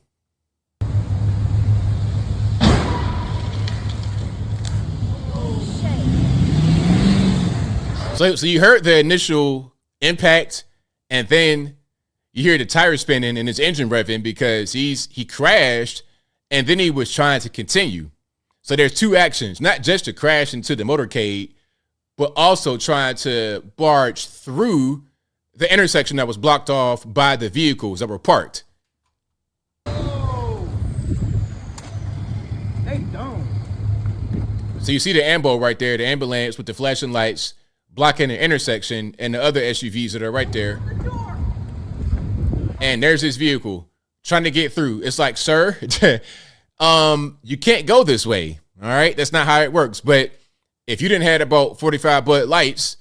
So you heard the initial impact, and then you hear the tire spinning and his engine revving because he crashed, and then he was trying to continue. So there's two actions, not just to crash into the motorcade, but also trying to barge through the intersection that was blocked off by the vehicles that were parked. They don't. So you see the ambo right there, the ambulance with the flashing lights blocking the intersection and the other SUVs that are right there. And there's his vehicle trying to get through. It's like, sir, you can't go this way. All right. That's not how it works. But if you didn't have about 45 Bud Lights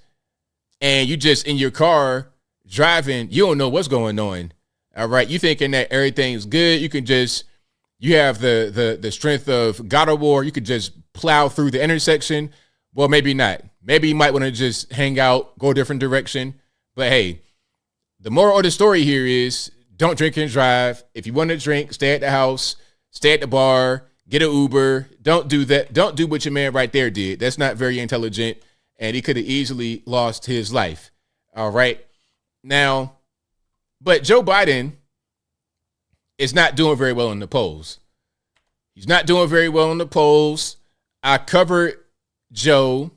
and you just in your car driving, you don't know what's going on. All right. You thinking that everything's good. You can just, you have the strength of God of War. You could just plow through the intersection. Well, maybe not. Maybe you might want to just hang out, go a different direction. But hey, the moral of the story here is don't drink and drive. If you want to drink, stay at the house, stay at the bar, get an Uber. Don't do that. Don't do what your man right there did. That's not very intelligent. And he could have easily lost his life. All right. Now, but Joe Biden is not doing very well in the polls. He's not doing very well in the polls. I covered Joe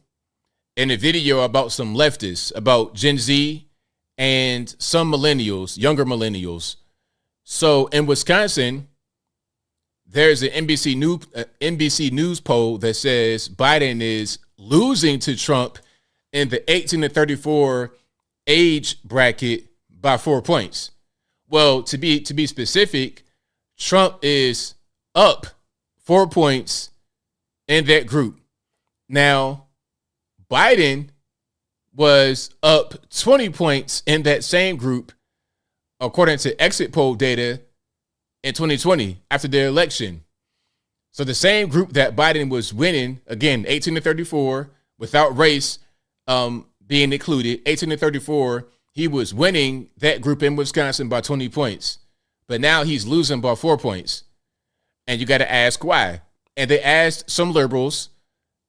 in a video about some leftists, about Gen Z and some millennials, younger millennials. So in Wisconsin, there's an NBC News poll that says Biden is losing to Trump in the 18 to 34 age bracket by 4 points. Well, to be specific, Trump is up 4 points in that group. Now, Biden was up 20 points in that same group, according to exit poll data in 2020 after the election. So the same group that Biden was winning, again, 18 to 34, without race being included, 18 to 34, he was winning that group in Wisconsin by 20 points. But now he's losing by 4 points. And you got to ask why. And they asked some liberals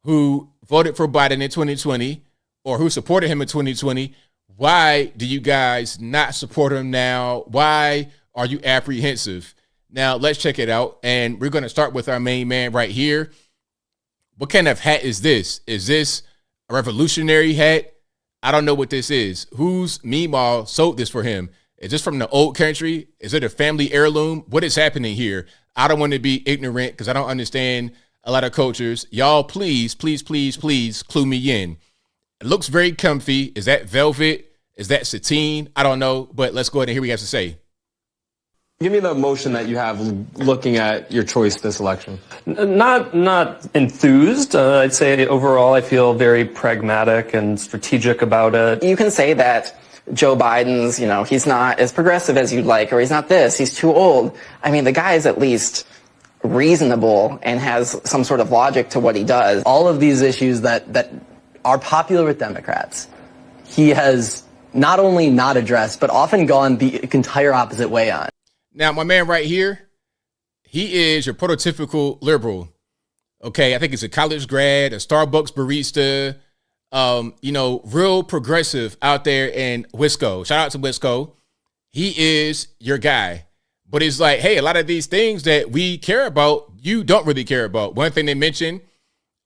who voted for Biden in 2020 or who supported him in 2020, why do you guys not support him now? Why are you apprehensive? Now, let's check it out. And we're going to start with our main man right here. What kind of hat is this? Is this a revolutionary hat? I don't know what this is. Whose Meemaw sold this for him? Is this from the old country? Is it a family heirloom? What is happening here? I don't want to be ignorant because I don't understand a lot of cultures. Y'all, please, please, please, please clue me in. It looks very comfy. Is that velvet? Is that sateen? I don't know, but let's go ahead and hear what he has to say. Give me the emotion that you have looking at your choice this election. Not enthused. I'd say overall I feel very pragmatic and strategic about it. You can say that Joe Biden's, he's not as progressive as you'd like, or he's not this, he's too old. I mean, the guy is at least reasonable and has some sort of logic to what he does. All of these issues that are popular with Democrats, he has not only not addressed, but often gone the entire opposite way on. Now, my man right here, he is your prototypical liberal. Okay, I think he's a college grad, a Starbucks barista, real progressive out there in Wisco. Shout out to Wisco. He is your guy. But it's like, hey, a lot of these things that we care about, you don't really care about. One thing they mentioned,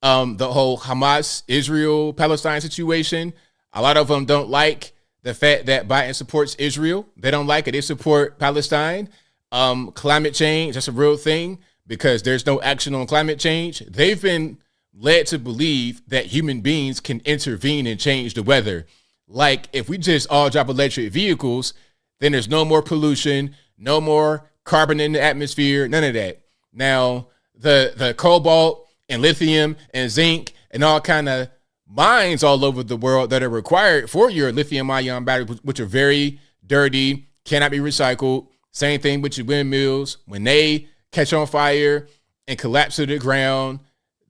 the whole Hamas, Israel, Palestine situation. A lot of them don't like the fact that Biden supports Israel. They don't like it. They support Palestine. Climate change, that's a real thing because there's no action on climate change. They've been led to believe that human beings can intervene and change the weather. Like if we just all drop electric vehicles, then there's no more pollution, no more carbon in the atmosphere, none of that. Now, the cobalt and lithium and zinc and all kind of mines all over the world that are required for your lithium ion batteries, which are very dirty, cannot be recycled. Same thing with your windmills. When they catch on fire and collapse to the ground,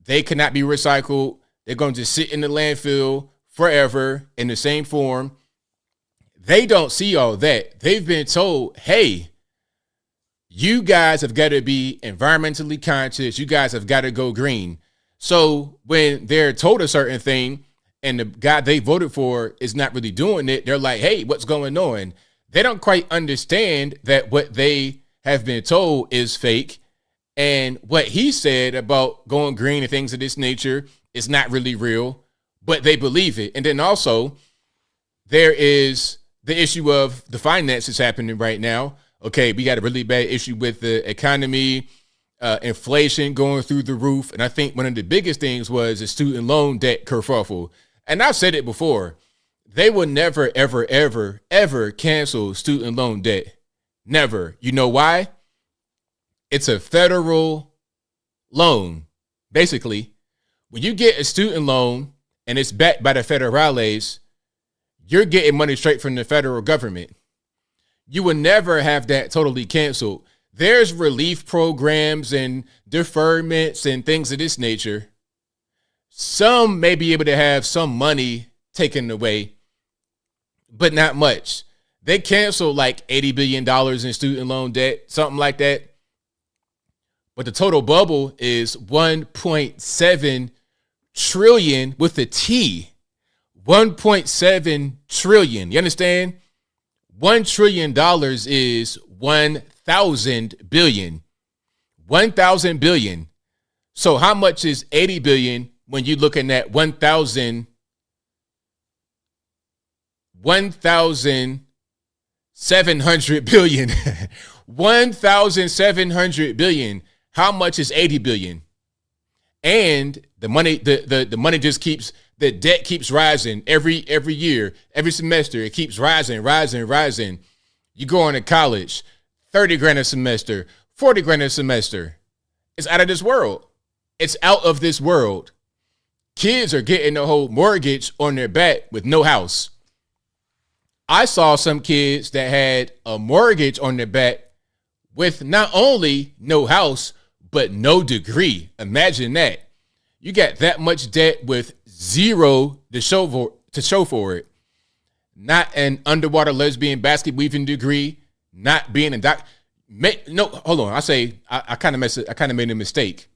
they cannot be recycled. They're going to just sit in the landfill forever in the same form. They don't see all that. They've been told, hey, you guys have got to be environmentally conscious. You guys have got to go green. So when they're told a certain thing and the guy they voted for is not really doing it, they're like, hey, what's going on? They don't quite understand that what they have been told is fake. And what he said about going green and things of this nature is not really real, but they believe it. And then also there is the issue of the finances happening right now. Okay, we got a really bad issue with the economy, inflation going through the roof. And I think one of the biggest things was the student loan debt kerfuffle. And I've said it before. They will never, ever, ever, ever cancel student loan debt. Never. You know why? It's a federal loan. Basically, when you get a student loan and it's backed by the federales, you're getting money straight from the federal government. You will never have that totally canceled. There's relief programs and deferments and things of this nature. Some may be able to have some money taken away, but not much. They canceled like $80 billion in student loan debt, something like that. But the total bubble is 1.7 trillion with a T. 1.7 trillion. You understand? $1 trillion is 1,000 billion. 1,000 billion. So how much is 80 billion when you're looking at 1,700 billion? 1,700 billion. How much is 80 billion? And the money, the money just keeps, the debt keeps rising every year, every semester. It keeps rising. You go on to college, 30 grand a semester, 40 grand a semester. It's out of this world. It's out of this world. kids are getting a whole mortgage on their back with no house. I saw some kids that had a mortgage on their back with not only no house, but no degree. Imagine that. You got that much debt with zero to show for it. Not an underwater lesbian basket weaving degree, not being a doc. No, hold on. I kind of made a mistake.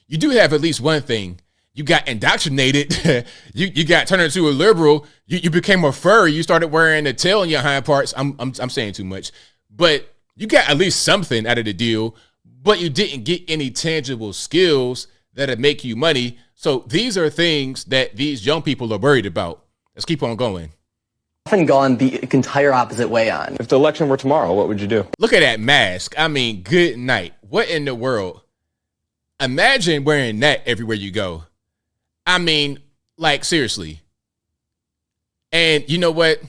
You do have at least one thing. You got indoctrinated. you got turned into a liberal. You became a furry. You started wearing a tail in your hind parts. I'm saying too much, but you got at least something out of the deal. But you didn't get any tangible skills that'll make you money. So these are things that these young people are worried about. Let's keep on going. Often gone the entire opposite way on. If the election were tomorrow, what would you do? Look at that mask. I mean, good night. What in the world? Imagine wearing that everywhere you go. I mean, like, seriously. And you know what?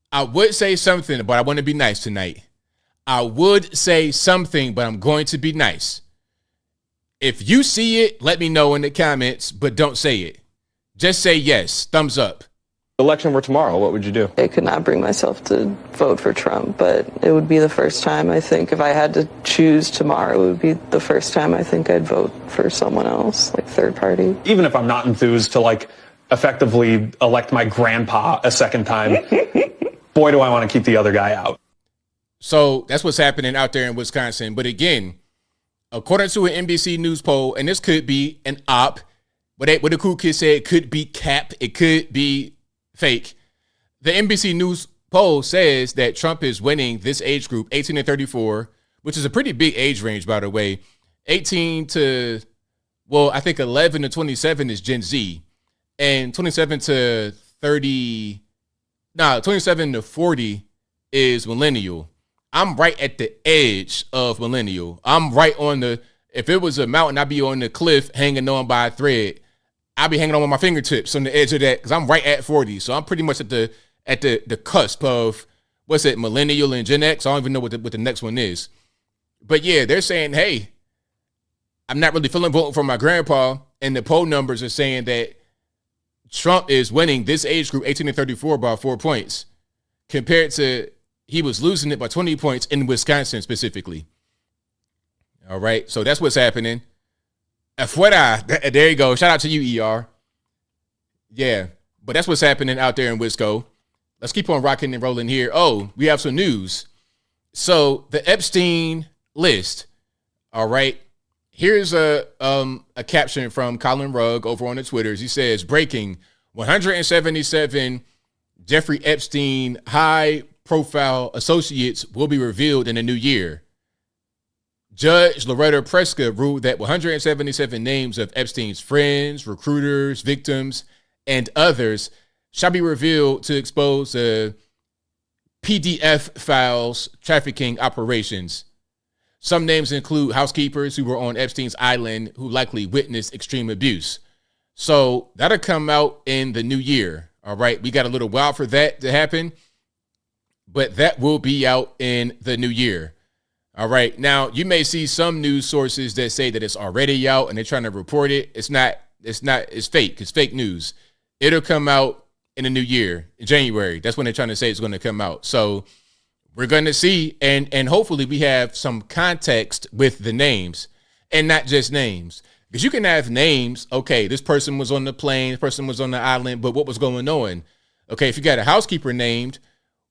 I would say something, but I want to be nice tonight. I would say something, but I'm going to be nice. If you see it, let me know in the comments, but don't say it. Just say yes, thumbs up. If the election were tomorrow, what would you do? I could not bring myself to vote for Trump, but it would be the first time, I think, if I had to choose tomorrow, it would be the first time I think I'd vote for someone else, like third party. Even if I'm not enthused to, like, effectively elect my grandpa a second time, boy, do I want to keep the other guy out. So that's what's happening out there in Wisconsin. But again, according to an NBC News poll, and this could be an op, what the cool kids said, it could be cap, it could be fake. The NBC News poll says that Trump is winning this age group, 18 to 34, which is a pretty big age range, by the way. 18 to, well, I think 11 to 27 is Gen Z. And 27 to 40 is millennial. I'm right at the edge of millennial. I'm right on if it was a mountain, I'd be on the cliff hanging on by a thread. I'd be hanging on with my fingertips on the edge of that because I'm right at 40. So I'm pretty much at the cusp of, what's it, millennial and Gen X. I don't even know what the next one is. But yeah, they're saying, hey, I'm not really feeling voting for my grandpa. And the poll numbers are saying that Trump is winning this age group, 18 to 34, by 4 points, compared to he was losing it by 20 points in Wisconsin specifically. All right, so that's what's happening. Afuera, there you go. Shout out to you, ER. Yeah, but that's what's happening out there in Wisco. Let's keep on rocking and rolling here. Oh, we have some news. So the Epstein list. All right. Here's a caption from Colin Rugg over on the Twitters. He says, breaking 177 Jeffrey Epstein high-profile associates will be revealed in the new year. Judge Loretta Preska ruled that 177 names of Epstein's friends, recruiters, victims, and others shall be revealed to expose the PDF files trafficking operations. Some names include housekeepers who were on Epstein's island who likely witnessed extreme abuse. So that'll come out in the new year. All right. We got a little while for that to happen, but that will be out in the new year. All right. Now, you may see some news sources that say that it's already out and they're trying to report it. It's fake. It's fake news. It'll come out in the new year, in January. That's when they're trying to say it's going to come out. So we're going to see, and hopefully we have some context with the names and not just names. Because you can have names, okay, this person was on the plane, this person was on the island, but what was going on? Okay, if you got a housekeeper named,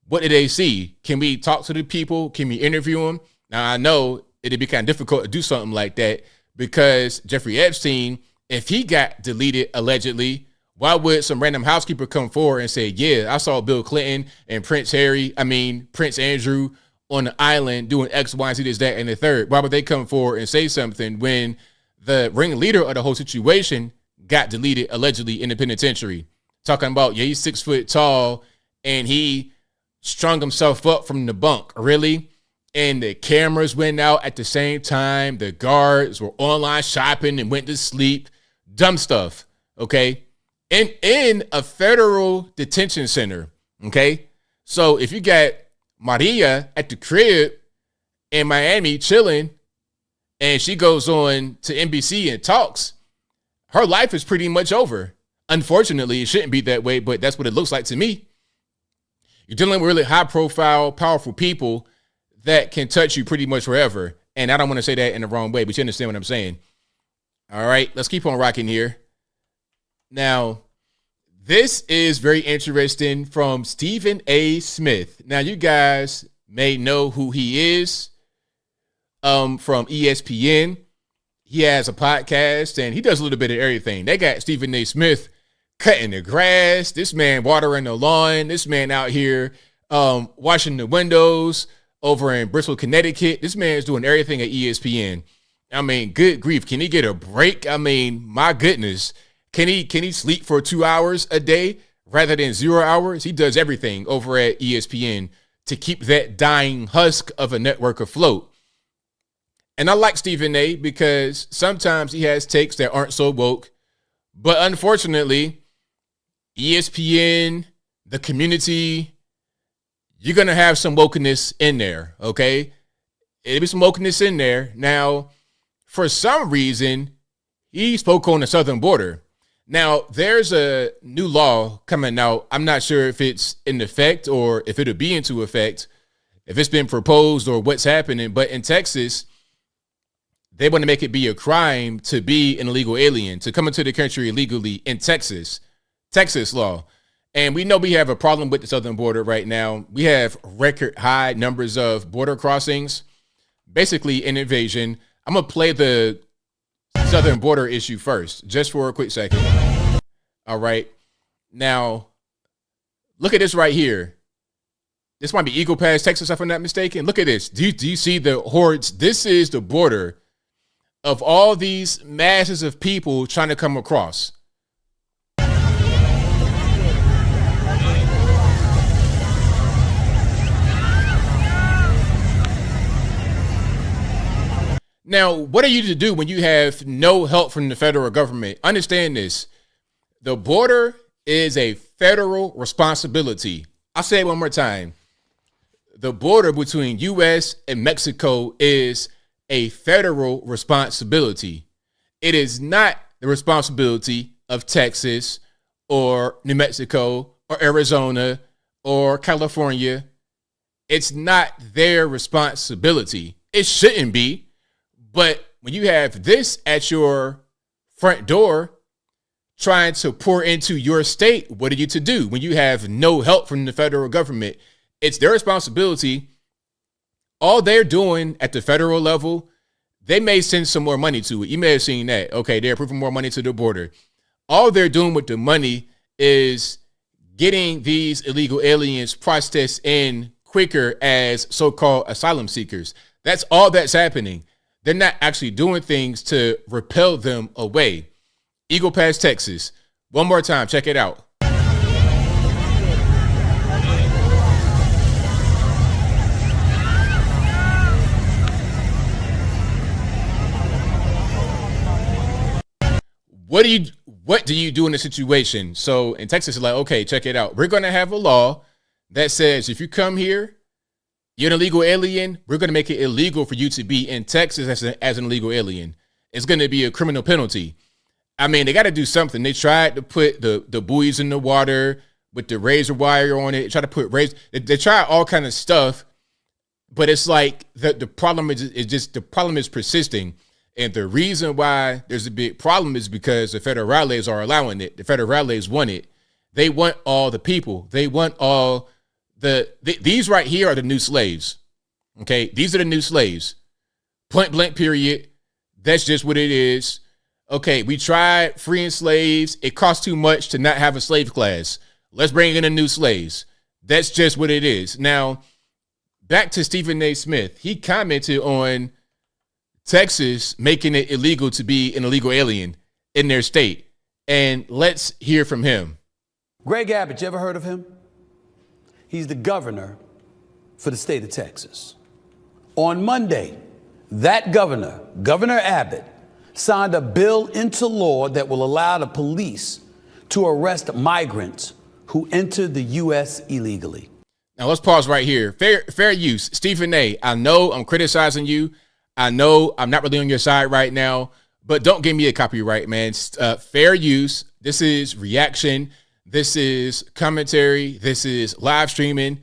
what did they see? Can we talk to the people? Can we interview them? Now, I know it'd be kind of difficult to do something like that because Jeffrey Epstein, if he got deleted allegedly, why would some random housekeeper come forward and say, yeah, I saw Bill Clinton and Prince Andrew on the island doing X, Y, and Z, this, that, and the third? Why would they come forward and say something when the ringleader of the whole situation got deleted allegedly in the penitentiary? Talking about, yeah, he's 6 foot tall and he strung himself up from the bunk. Really? And the cameras went out at the same time. The guards were online shopping and went to sleep. Dumb stuff. Okay. In a federal detention center. Okay. So if you got Maria at the crib in Miami chilling and she goes on to NBC and talks, her life is pretty much over. Unfortunately, it shouldn't be that way, but that's what it looks like to me. You're dealing with really high profile, powerful people that can touch you pretty much wherever. And I don't want to say that in the wrong way, but you understand what I'm saying. All right, let's keep on rocking here. Now, this is very interesting from Stephen A. Smith. Now, you guys may know who he is from ESPN. He has a podcast, and he does a little bit of everything. They got Stephen A. Smith cutting the grass, this man watering the lawn, this man out here washing the windows over in Bristol, Connecticut. This man's doing everything at ESPN. I mean, good grief. Can he get a break? I mean, my goodness. Can he sleep for 2 hours a day rather than 0 hours? He does everything over at ESPN to keep that dying husk of a network afloat. And I like Stephen A. because sometimes he has takes that aren't so woke. But unfortunately, ESPN, the community, you're going to have some wokeness in there, okay? It'll be some wokeness in there. Now, for some reason, he spoke on the southern border. Now, there's a new law coming out. I'm not sure if it's in effect or if it'll be into effect, if it's been proposed or what's happening. But in Texas, they want to make it be a crime to be an illegal alien, to come into the country illegally in Texas law. And we know we have a problem with the southern border right now. We have record high numbers of border crossings, basically an invasion. I'm going to play the southern border issue first, just for a quick second. All right. Now, look at this right here. This might be Eagle Pass, Texas, if I'm not mistaken. Look at this. Do you see the hordes? This is the border of all these masses of people trying to come across. Now, what are you to do when you have no help from the federal government? Understand this. The border is a federal responsibility. I'll say it one more time. The border between U.S. and Mexico is a federal responsibility. It is not the responsibility of Texas or New Mexico or Arizona or California. It's not their responsibility. It shouldn't be. But when you have this at your front door trying to pour into your state, what are you to do? When you have no help from the federal government, it's their responsibility. All they're doing at the federal level, they may send some more money to it. You may have seen that. Okay, they're approving more money to the border. All they're doing with the money is getting these illegal aliens processed in quicker as so-called asylum seekers. That's all that's happening. They're not actually doing things to repel them away. Eagle Pass, Texas. One more time, check it out. What do you do in a situation? So in Texas, it's like, okay, check it out. We're going to have a law that says if you come here, you're an illegal alien, we're going to make it illegal for you to be in Texas as an illegal alien. It's going to be a criminal penalty. I mean, they got to do something. They tried to put the buoys in the water with the razor wire on it. They try to put they try all kind of stuff, but it's like the problem the problem is persisting. And the reason why there's a big problem is because the federales are allowing it. The federales want it. They want all the people. They want all these right here are the new slaves. Okay, these are the new slaves. Point blank, period. That's just what it is. Okay, we tried freeing slaves. It costs too much to not have a slave class. Let's bring in the new slaves. That's just what it is. Now, back to Stephen A. Smith. He commented on Texas making it illegal to be an illegal alien in their state. And let's hear from him. Greg Abbott, you ever heard of him? He's the governor for the state of Texas. On Monday, that governor, Governor Abbott, signed a bill into law that will allow the police to arrest migrants who enter the U.S. illegally. Now, let's pause right here. Fair use. Stephen A., I know I'm criticizing you. I know I'm not really on your side right now, but don't give me a copyright, man. Fair use. This is reaction. This is commentary. This is live streaming.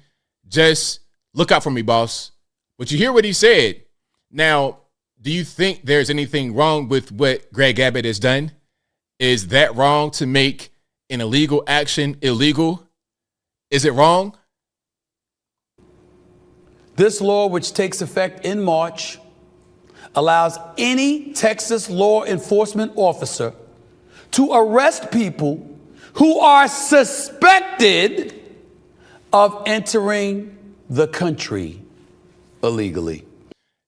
Just look out for me, boss. But you hear what he said. Now, do you think there's anything wrong with what Greg Abbott has done? Is that wrong to make an illegal action illegal? Is it wrong? This law, which takes effect in March, allows any Texas law enforcement officer to arrest people who are suspected of entering the country illegally.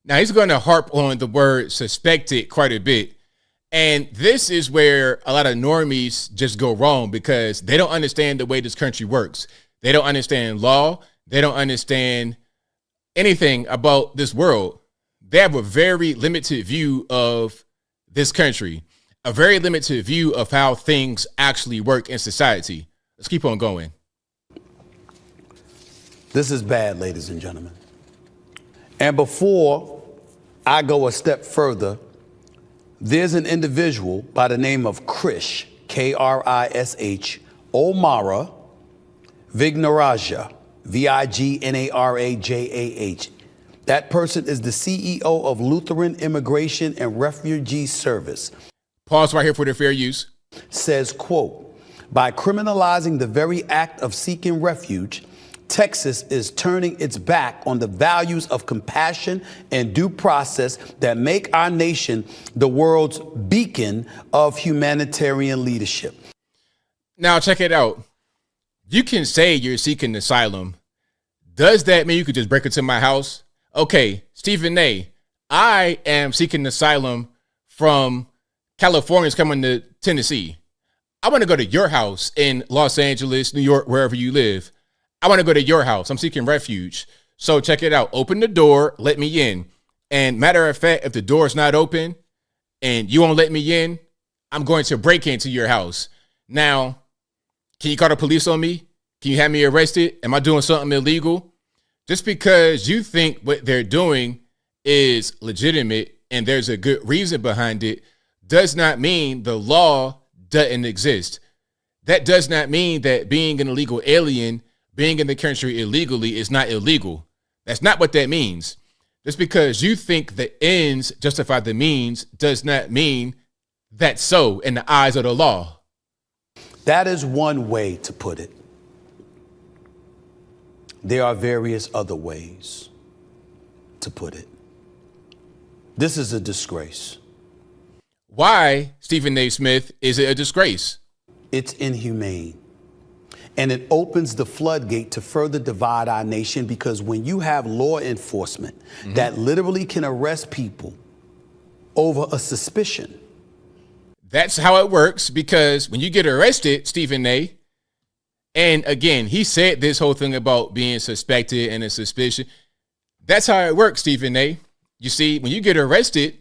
Now, he's going to harp on the word suspected quite a bit. And this is where a lot of normies just go wrong because they don't understand the way this country works. They don't understand law. They don't understand anything about this world. They have a very limited view of this country, a very limited view of how things actually work in society. Let's keep on going. This is bad, ladies and gentlemen. And before I go a step further, there's an individual by the name of Krish, Krish, Omara Vignarajah, Vignarajah. That person is the CEO of Lutheran Immigration and Refugee Service. Pause right here for the fair use. Says, quote, by criminalizing the very act of seeking refuge, Texas is turning its back on the values of compassion and due process that make our nation the world's beacon of humanitarian leadership. Now, check it out. You can say you're seeking asylum. Does that mean you could just break into my house? Okay, Stephen A., I am seeking asylum from Californians coming to Tennessee. I want to go to your house in Los Angeles, New York, wherever you live. I want to go to your house. I'm seeking refuge. So check it out. Open the door. Let me in. And matter of fact, if the door is not open and you won't let me in, I'm going to break into your house. Now, can you call the police on me? Can you have me arrested? Am I doing something illegal? Just because you think what they're doing is legitimate and there's a good reason behind it does not mean the law doesn't exist. That does not mean that being an illegal alien, being in the country illegally is not illegal. That's not what that means. Just because you think the ends justify the means does not mean that's so in the eyes of the law. That is one way to put it. There are various other ways to put it. This is a disgrace. Why, Stephen A. Smith, is it a disgrace? It's inhumane. And it opens the floodgate to further divide our nation because when you have law enforcement that literally can arrest people over a suspicion. That's how it works, because when you get arrested, Stephen A., and again, he said this whole thing about being suspected and a suspicion. That's how it works, Stephen A. You see, when you get arrested,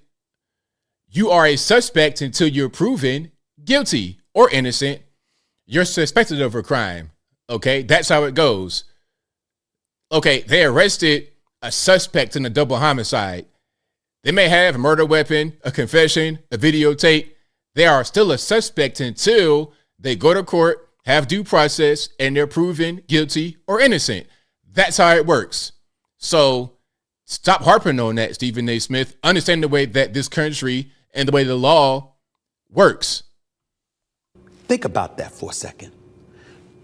you are a suspect until you're proven guilty or innocent. You're suspected of a crime. Okay, that's how it goes. Okay, they arrested a suspect in a double homicide. They may have a murder weapon, a confession, a videotape. They are still a suspect until they go to court, have due process, and they're proven guilty or innocent. That's how it works. So stop harping on that, Stephen A. Smith. Understand the way that this country and the way the law works. Think about that for a second.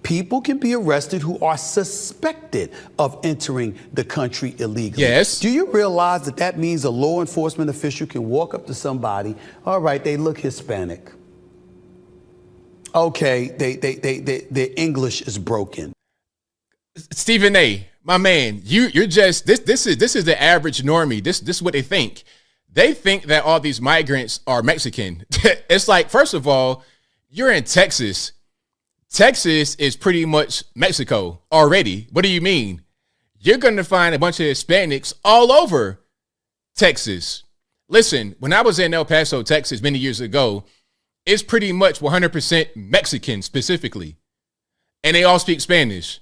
People can be arrested who are suspected of entering the country illegally. Yes. Do you realize that that means a law enforcement official can walk up to somebody, all right, they look Hispanic. Okay, their English is broken. Stephen A., my man, you're just this is the average normie. This is what they think. They think that all these migrants are Mexican. It's like, first of all, you're in Texas. Texas is pretty much Mexico already. What do you mean? You're going to find a bunch of Hispanics all over Texas. Listen, when I was in El Paso, Texas, many years ago, it's pretty much 100% Mexican specifically. And they all speak Spanish.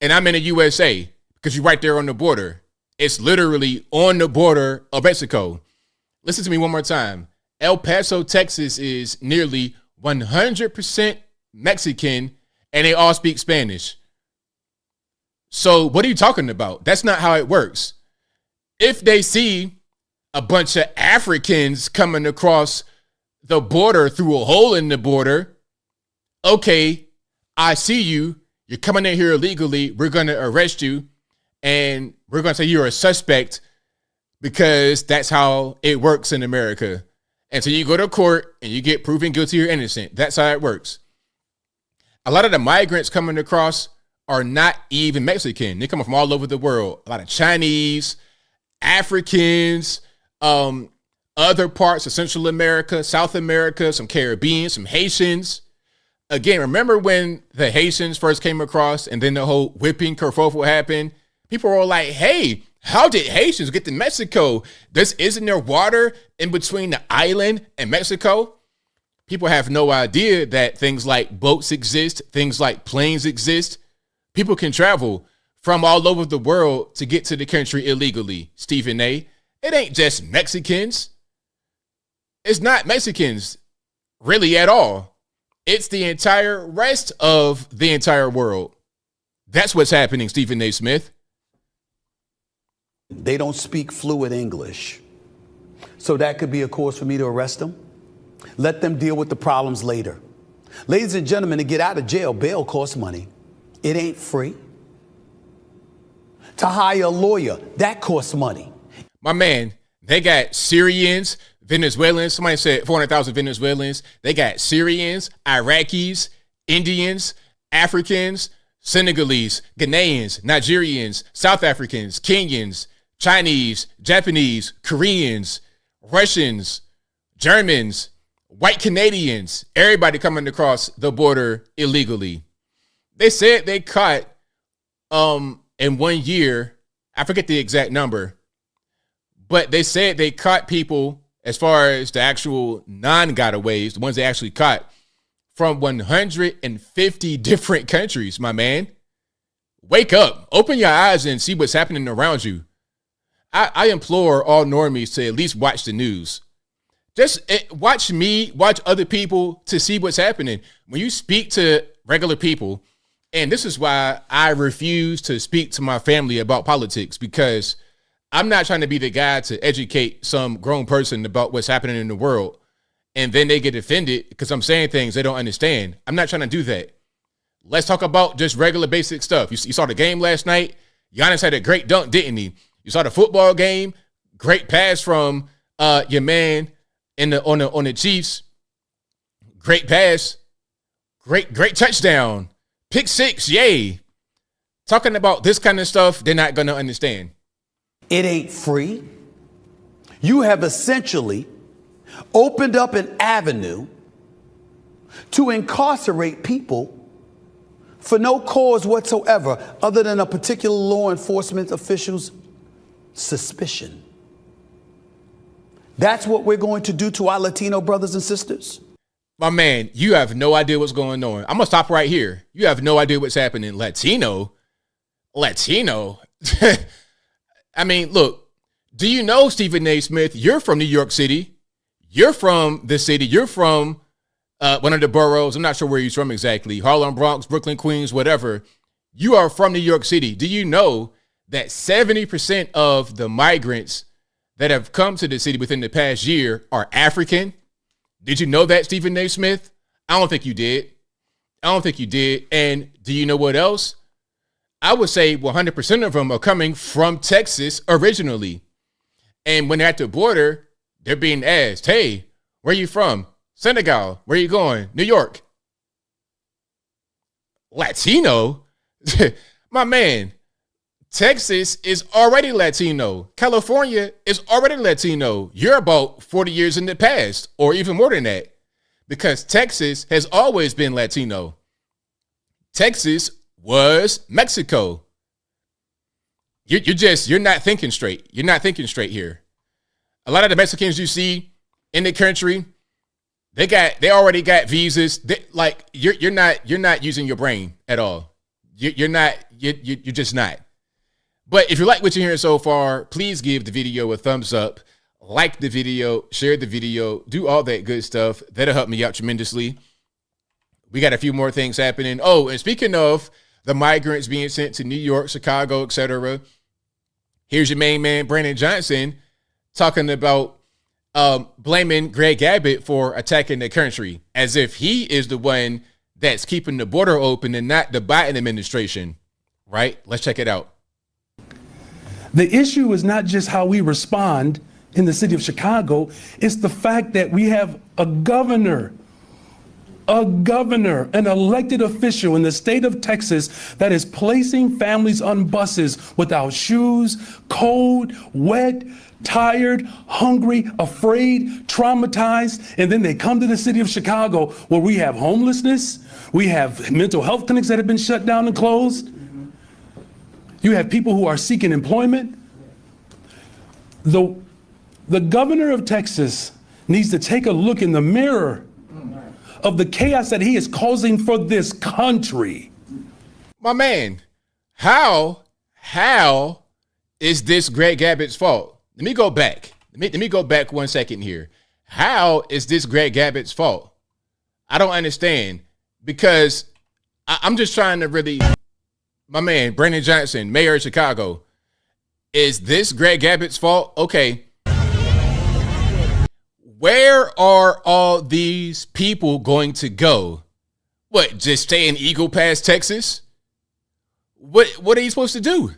And I'm in the USA because you're right there on the border. It's literally on the border of Mexico. Listen to me one more time. El Paso, Texas is nearly 100% Mexican, and they all speak Spanish. So what are you talking about? That's not how it works. If they see a bunch of Africans coming across the border through a hole in the border, okay, I see you. You're coming in here illegally. We're going to arrest you, and we're going to say you're a suspect because that's how it works in America. And so you go to court and you get proven guilty or innocent. That's how it works. A lot of the migrants coming across are not even Mexican. They're coming from all over the world. A lot of Chinese, Africans, other parts of Central America, South America, some Caribbean, some Haitians. Again, remember when the Haitians first came across and then the whole whipping kerfuffle happened? People were like, hey, how did Haitians get to Mexico? Isn't there water in between the island and Mexico? People have no idea that things like boats exist, things like planes exist. People can travel from all over the world to get to the country illegally, Stephen A. It ain't just Mexicans. It's not Mexicans really at all. It's the entire rest of the entire world. That's what's happening, Stephen A. Smith. They don't speak fluid English. So that could be a cause for me to arrest them. Let them deal with the problems later. Ladies and gentlemen, to get out of jail, bail costs money. It ain't free. To hire a lawyer, that costs money. My man, they got Syrians, Venezuelans. Somebody said 400,000 Venezuelans. They got Syrians, Iraqis, Indians, Africans, Senegalese, Ghanaians, Nigerians, South Africans, Kenyans, Chinese, Japanese, Koreans, Russians, Germans, white Canadians, everybody coming across the border illegally. They said they caught in 1 year, I forget the exact number, but they said they caught people as far as the actual non-gotaways, the ones they actually caught, from 150 different countries, my man. Wake up, open your eyes and see what's happening around you. I implore all normies to at least watch the news. Just watch me, watch other people to see what's happening. When you speak to regular people, and this is why I refuse to speak to my family about politics, because I'm not trying to be the guy to educate some grown person about what's happening in the world, and then they get offended because I'm saying things they don't understand. I'm not trying to do that. Let's talk about just regular basic stuff. You saw the game last night. Giannis had a great dunk, didn't he? You saw the football game. Great pass from your man on the Chiefs. Great pass. Great touchdown. Pick six, yay. Talking about this kind of stuff, they're not going to understand. It ain't free. You have essentially opened up an avenue to incarcerate people for no cause whatsoever other than a particular law enforcement official's suspicion. That's what we're going to do to our Latino brothers and sisters. My man, you have no idea what's going on. I'm going to stop right here. You have no idea what's happening. Latino? I mean, look, do you know, Stephen A. Smith, you're from New York City. You're from the city. You're from one of the boroughs. I'm not sure where he's from exactly. Harlem, Bronx, Brooklyn, Queens, whatever. You are from New York City. Do you know that 70% of the migrants that have come to the city within the past year are African? Did you know that, Stephen A. Smith? I don't think you did. And do you know what else? I would say 100% of them are coming from Texas originally. And when they're at the border, they're being asked, hey, where are you from? Senegal. Where are you going? New York. Latino? My man, Texas is already Latino. California is already Latino. You're about 40 years in the past, or even more than that, because Texas has always been Latino. Texas was Mexico. You're not thinking straight. You're not thinking straight here. A lot of the Mexicans you see in the country, they already got visas. You're not using your brain at all. You're just not. But if you like what you're hearing so far, please give the video a thumbs up. like the video, share the video, do all that good stuff. That'll help me out tremendously. We got a few more things happening. Oh, and speaking of the migrants being sent to New York, Chicago, etc., here's your main man, Brandon Johnson, talking about blaming Greg Abbott for attacking the country, as if he is the one that's keeping the border open and not the Biden administration, right? Let's check it out. The issue is not just how we respond in the city of Chicago, it's the fact that we have a governor, an elected official in the state of Texas that is placing families on buses without shoes, cold, wet, tired, hungry, afraid, traumatized, and then they come to the city of Chicago where we have homelessness, we have mental health clinics that have been shut down and closed. You have people who are seeking employment. The governor of Texas needs to take a look in the mirror of the chaos that he is causing for this country. My man, how is this Greg Abbott's fault? Let me go back. Let me go back 1 second here. How is this Greg Abbott's fault? I don't understand, because I'm just trying to really, my man, Brandon Johnson, mayor of Chicago, is this Greg Abbott's fault? Okay. Where are all these people going to go? What, just stay in Eagle Pass, Texas? What are you supposed to do?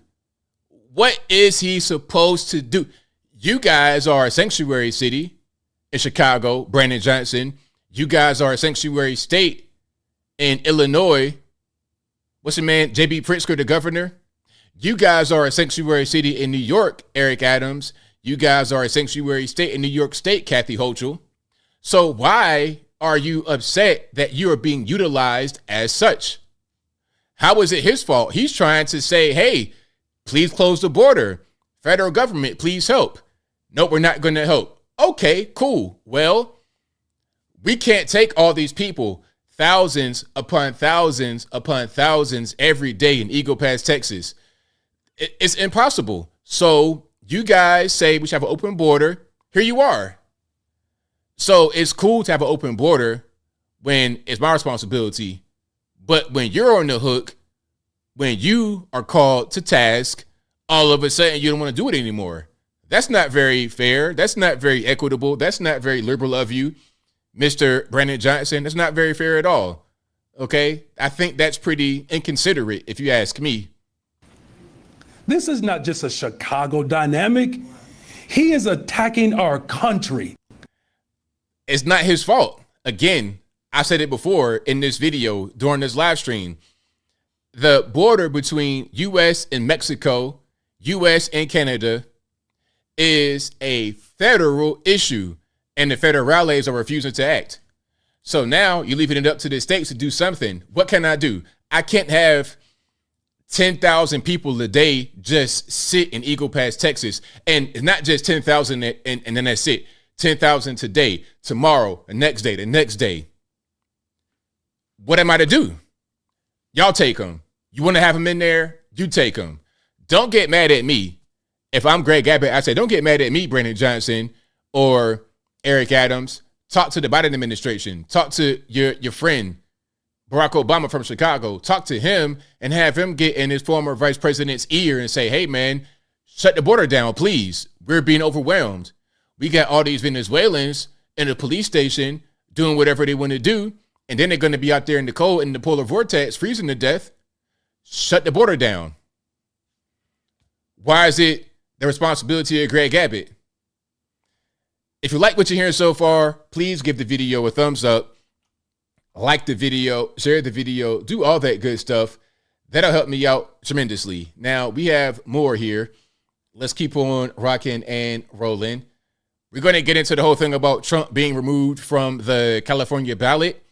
What is he supposed to do? You guys are a sanctuary city in Chicago, Brandon Johnson. You guys are a sanctuary state in Illinois. What's the man, J.B. Pritzker, the governor? You guys are a sanctuary city in New York, Eric Adams. You guys are a sanctuary state in New York State, Kathy Hochul. So why are you upset that you are being utilized as such? How is it his fault? He's trying to say, hey, please close the border. Federal government, please help. No, we're not going to help. Okay, cool. Well, we can't take all these people, thousands upon thousands upon thousands every day in Eagle Pass, Texas. It's impossible. So you guys say we should have an open border. Here you are. So it's cool to have an open border when it's my responsibility. But when you're on the hook, when you are called to task, all of a sudden you don't want to do it anymore. That's not very fair. That's not very equitable. That's not very liberal of you, Mr. Brandon Johnson. That's not very fair at all. Okay? I think that's pretty inconsiderate, if you ask me. This is not just a Chicago dynamic. He is attacking our country. It's not his fault. Again, I said it before in this video during this live stream. The border between U.S. and Mexico, U.S. and Canada, is a federal issue, and the federales are refusing to act. So now you're leaving it up to the states to do something. What can I do? I can't have 10,000 people a day just sit in Eagle Pass, Texas. And it's not just 10,000 and then that's it. 10,000 today, tomorrow, the next day, the next day. What am I to do? Y'all take them. You want to have them in there? You take them. Don't get mad at me. If I'm Greg Abbott, I say, don't get mad at me, Brandon Johnson or Eric Adams. Talk to the Biden administration. Talk to your friend, Barack Obama from Chicago. Talk to him and have him get in his former vice president's ear and say, hey, man, shut the border down, please. We're being overwhelmed. We got all these Venezuelans in a police station doing whatever they want to do, and then they're going to be out there in the cold in the polar vortex, freezing to death. Shut the border down. Why is it the responsibility of Greg Abbott? If you like what you're hearing so far, please give the video a thumbs up. Like the video, share the video, do all that good stuff. That'll help me out tremendously. Now, we have more here. Let's keep on rocking and rolling. We're going to get into the whole thing about Trump being removed from the California ballot.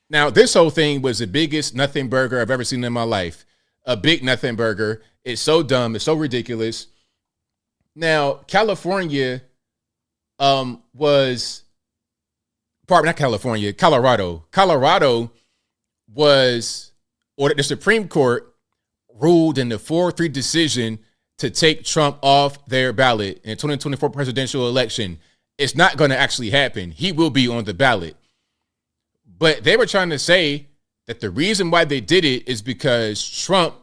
Now, this whole thing was the biggest nothing burger I've ever seen in my life. A big nothing burger. It's so dumb. It's so ridiculous. Now, California Colorado. Colorado was, or the Supreme Court ruled in the 4-3 decision to take Trump off their ballot in 2024 presidential election. It's not going to actually happen. He will be on the ballot. But they were trying to say that the reason why they did it is because Trump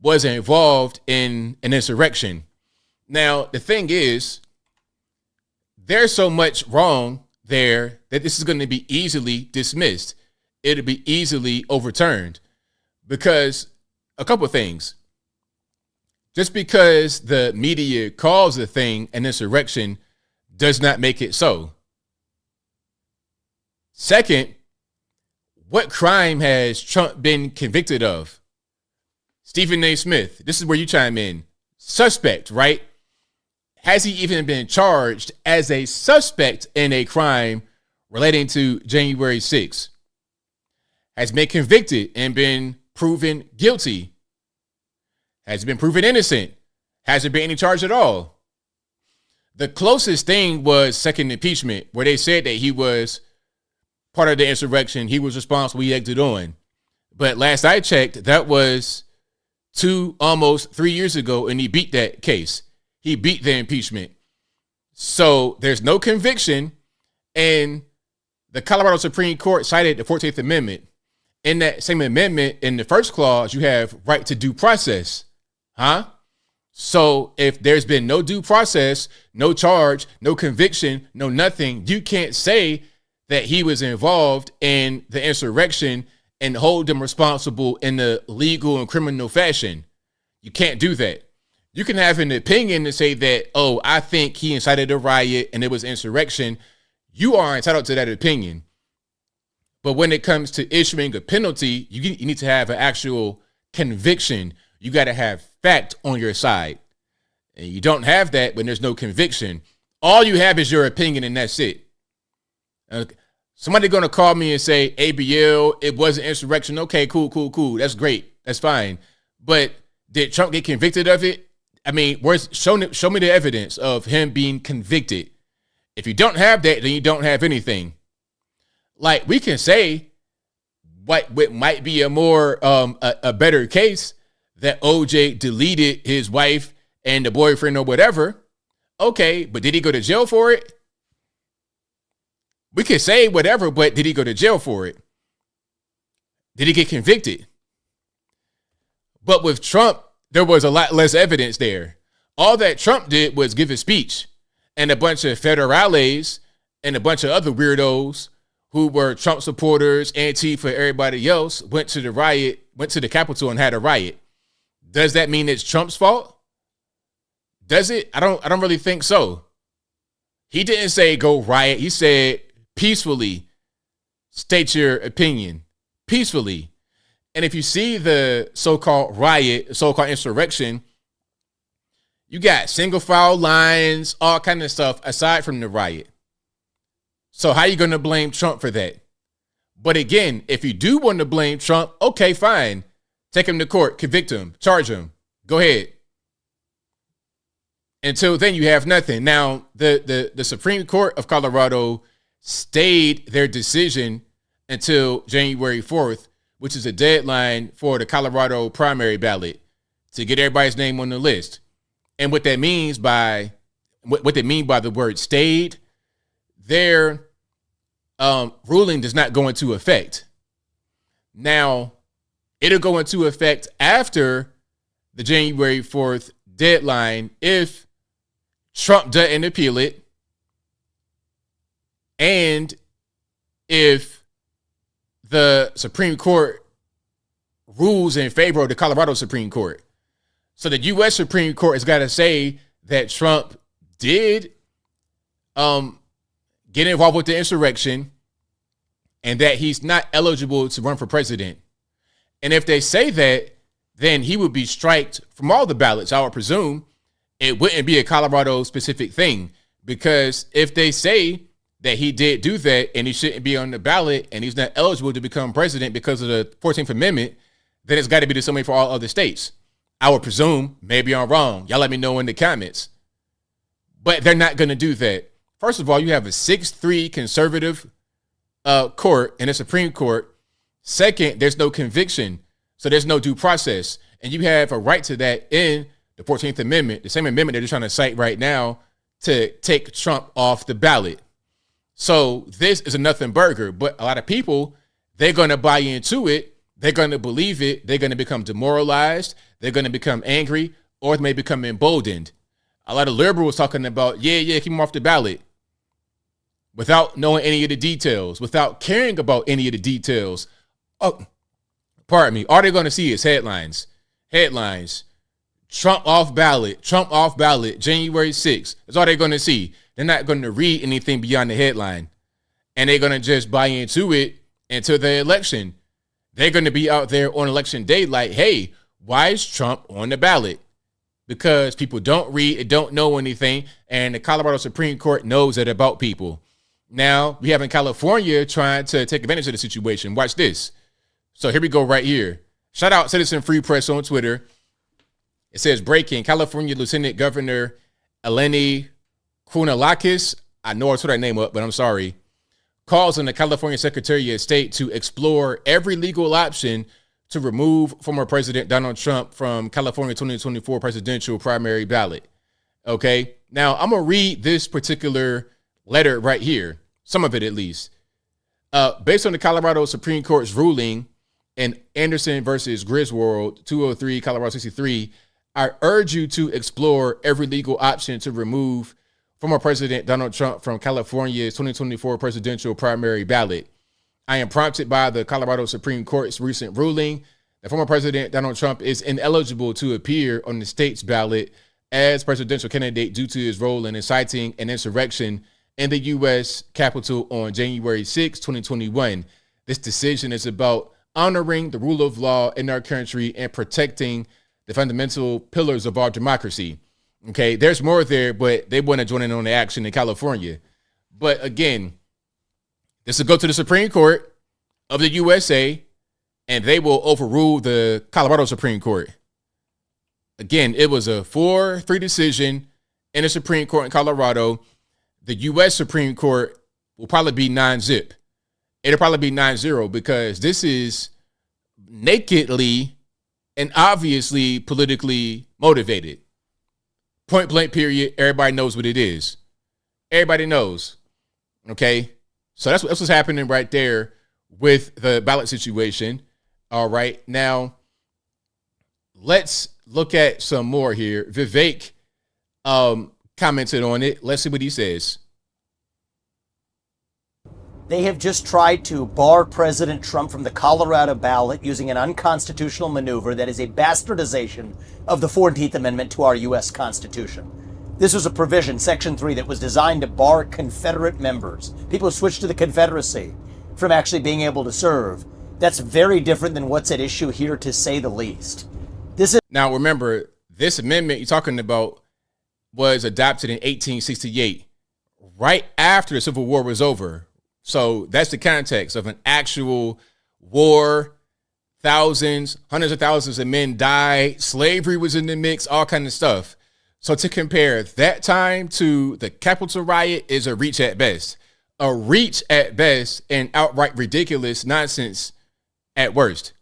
was involved in an insurrection. Now, the thing is, there's so much wrong there that this is going to be easily dismissed. It'll be easily overturned because a couple of things. Just because the media calls a thing an insurrection does not make it so. Second, what crime has Trump been convicted of? Stephen A. Smith, this is where you chime in. Suspect, right? Has he even been charged as a suspect in a crime relating to January 6th? Has been convicted and been proven guilty? Has been proven innocent? Hasn't been any charge at all. The closest thing was second impeachment, where they said that he was part of the insurrection. He was responsible. He acted on. But last I checked, that was almost 3 years ago, and he beat that case. He beat the impeachment. So there's no conviction, and the Colorado Supreme Court cited the 14th Amendment. In that same amendment, in the first clause, you have right to due process. So if there's been no due process, no charge, no conviction, no nothing, you can't say that he was involved in the insurrection and hold them responsible in the legal and criminal fashion. You can't do that. You can have an opinion to say that, oh, I think he incited a riot and it was insurrection. You are entitled to that opinion. But when it comes to issuing a penalty, you need to have an actual conviction. You got to have fact on your side. And you don't have that when there's no conviction. All you have is your opinion, and that's it. Somebody going to call me and say, ABL, it wasn't insurrection. Okay, cool. That's great. That's fine. But did Trump get convicted of it? I mean, show me the evidence of him being convicted. If you don't have that, then you don't have anything. Like, we can say what might be a more a better case that OJ deleted his wife and the boyfriend or whatever. Okay, but did he go to jail for it? We could say whatever, but did he go to jail for it? Did he get convicted? But with Trump, there was a lot less evidence there. All that Trump did was give a speech, and a bunch of federales and a bunch of other weirdos who were Trump supporters, Antifa, everybody else, went to the Capitol and had a riot. Does that mean it's Trump's fault? Does it? I don't really think so. He didn't say go riot. He said peacefully state your opinion. Peacefully. And if you see the so-called riot, so-called insurrection, you got single file lines, all kind of stuff aside from the riot. So how are you going to blame Trump for that? But again, if you do want to blame Trump, okay, fine. Take him to court, convict him, charge him. Go ahead. Until then, you have nothing. Now, the Supreme Court of Colorado stayed their decision until January 4th, which is a deadline for the Colorado primary ballot to get everybody's name on the list. And what that means by what they mean by the word stayed, their ruling does not go into effect. Now, it'll go into effect after the January 4th deadline if Trump doesn't appeal it and if the Supreme Court rules in favor of the Colorado Supreme Court. So the U.S. Supreme Court has got to say that Trump did get involved with the insurrection and that he's not eligible to run for president. And if they say that, then he would be striked from all the ballots, I would presume. It wouldn't be a Colorado specific thing, because if they say that he did do that and he shouldn't be on the ballot and he's not eligible to become president because of the 14th Amendment, then it's got to be the same way for all other states. I would presume. Maybe I'm wrong. Y'all let me know in the comments. But they're not going to do that. First of all, you have a 6-3 conservative court and a Supreme Court. Second, there's no conviction, so there's no due process. And you have a right to that in the 14th Amendment, the same amendment they're trying to cite right now to take Trump off the ballot. So this is a nothing burger, but a lot of people, they're going to buy into it. They're going to believe it. They're going to become demoralized. They're going to become angry, or they may become emboldened. A lot of liberals talking about, keep him off the ballot without knowing any of the details, without caring about any of the details. Oh, pardon me. All they're going to see is headlines. Trump off ballot, January 6th. That's all they're going to see. They're not going to read anything beyond the headline. And they're going to just buy into it until the election. They're going to be out there on election day like, hey, why is Trump on the ballot? Because people don't read and don't know anything, and the Colorado Supreme Court knows that about people. Now, we have in California trying to take advantage of the situation. Watch this. So here we go right here. Shout out Citizen Free Press on Twitter. It says, breaking, California Lieutenant Governor Eleni Kounalakis, I know I tore that name up, but I'm sorry, calls on the California Secretary of State to explore every legal option to remove former President Donald Trump from California 2024 presidential primary ballot. Okay, now I'm going to read this particular letter right here, some of it at least. Based on the Colorado Supreme Court's ruling in Anderson versus Griswold, 203, Colorado 63, I urge you to explore every legal option to remove former President Donald Trump from California's 2024 presidential primary ballot. I am prompted by the Colorado Supreme Court's recent ruling that former President Donald Trump is ineligible to appear on the state's ballot as presidential candidate due to his role in inciting an insurrection in the U.S. Capitol on January 6, 2021. This decision is about honoring the rule of law in our country and protecting the fundamental pillars of our democracy. Okay, there's more there, but they want to join in on the action in California. But again, this will go to the Supreme Court of the USA, and they will overrule the Colorado Supreme Court. Again, it was a 4-3 decision in the Supreme Court in Colorado. The U.S. Supreme Court will probably be 9-zip. It'll probably be 9-0 because this is nakedly and obviously politically motivated. Point blank period. Everybody knows what it is. Everybody knows. Okay. So that's what's happening right there with the ballot situation. All right. Now, let's look at some more here. Vivek commented on it. Let's see what he says. They have just tried to bar President Trump from the Colorado ballot using an unconstitutional maneuver that is a bastardization of the 14th Amendment to our U.S. Constitution. This was a provision, Section 3, that was designed to bar Confederate members, people who switched to the Confederacy, from actually being able to serve. That's very different than what's at issue here, to say the least. Now, remember, this amendment you're talking about was adopted in 1868, right after the Civil War was over. So that's the context of an actual war. Thousands, hundreds of thousands of men died. Slavery was in the mix, all kind of stuff. So to compare that time to the Capitol riot is a reach at best. A reach at best and outright ridiculous nonsense at worst.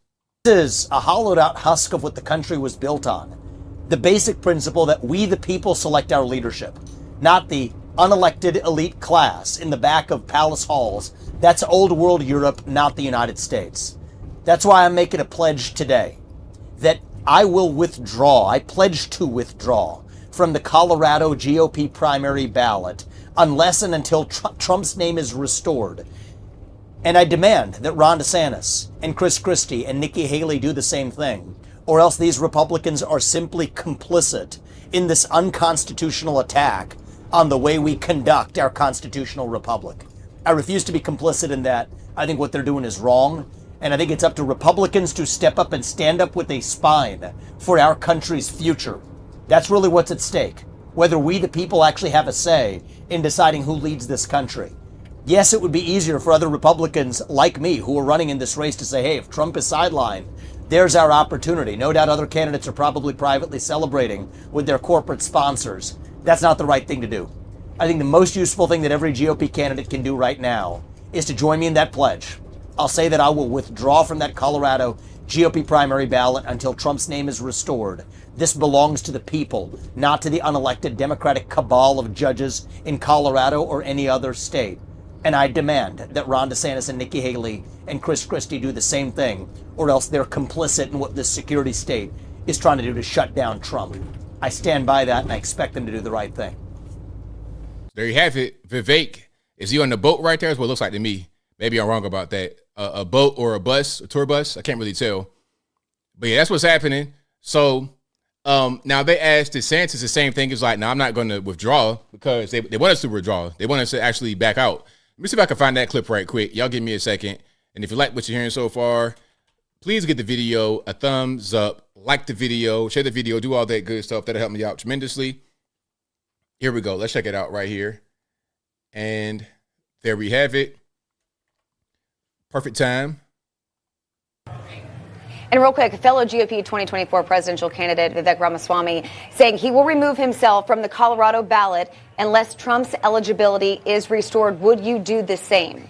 This is a hollowed out husk of what the country was built on. The basic principle that we the people select our leadership, not the unelected elite class in the back of palace halls. That's old world Europe, not the United States. That's why I'm making a pledge today that I will withdraw. I pledge to withdraw from the Colorado GOP primary ballot unless and until Trump's name is restored. And I demand that Ron DeSantis and Chris Christie and Nikki Haley do the same thing, or else these Republicans are simply complicit in this unconstitutional attack on the way we conduct our constitutional republic. I refuse to be complicit in that. I think what they're doing is wrong, and I think it's up to Republicans to step up and stand up with a spine for our country's future. That's really what's at stake, whether we the people actually have a say in deciding who leads this country. Yes, it would be easier for other Republicans like me who are running in this race to say, hey, if Trump is sidelined, there's our opportunity. No doubt other candidates are probably privately celebrating with their corporate sponsors. That's not the right thing to do. I think the most useful thing that every GOP candidate can do right now is to join me in that pledge I'll say that I will withdraw from that Colorado GOP primary ballot until Trump's name is restored. This belongs to the people, not to the unelected Democratic cabal of judges in Colorado or any other state. And I demand that Ron DeSantis and Nikki Haley and Chris Christie do the same thing, or else they're complicit in what this security state is trying to do to shut down Trump. I stand by that, and I expect them to do the right thing. There you have it. Vivek, is he on the boat right there? Is what it looks like to me. Maybe I'm wrong about that. A boat or a bus, a tour bus. I can't really tell. But yeah, that's what's happening. So now they asked DeSantis the same thing. It's like, no, I'm not going to withdraw because they want us to withdraw. They want us to actually back out. Let me see if I can find that clip right quick. Y'all give me a second. And if you like what you're hearing so far, please give the video a thumbs up, like the video, share the video, do all that good stuff. That'll help me out tremendously. Here we go. Let's check it out right here. And there we have it. Perfect time. And real quick, fellow GOP 2024 presidential candidate Vivek Ramaswamy saying he will remove himself from the Colorado ballot unless Trump's eligibility is restored. Would you do the same?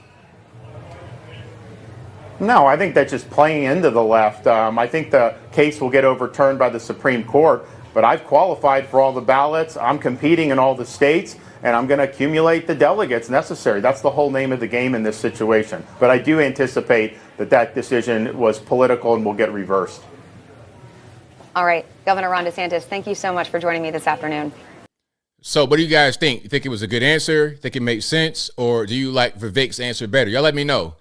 No, I think that's just playing into the left. I think the case will get overturned by the Supreme Court, but I've qualified for all the ballots. I'm competing in all the states, and I'm going to accumulate the delegates necessary. That's the whole name of the game in this situation. But I do anticipate that decision was political and will get reversed. All right, Governor Ron DeSantis, thank you so much for joining me this afternoon. So what do you guys think? You think it was a good answer? Think it makes sense? Or do you like Vivek's answer better? Y'all let me know.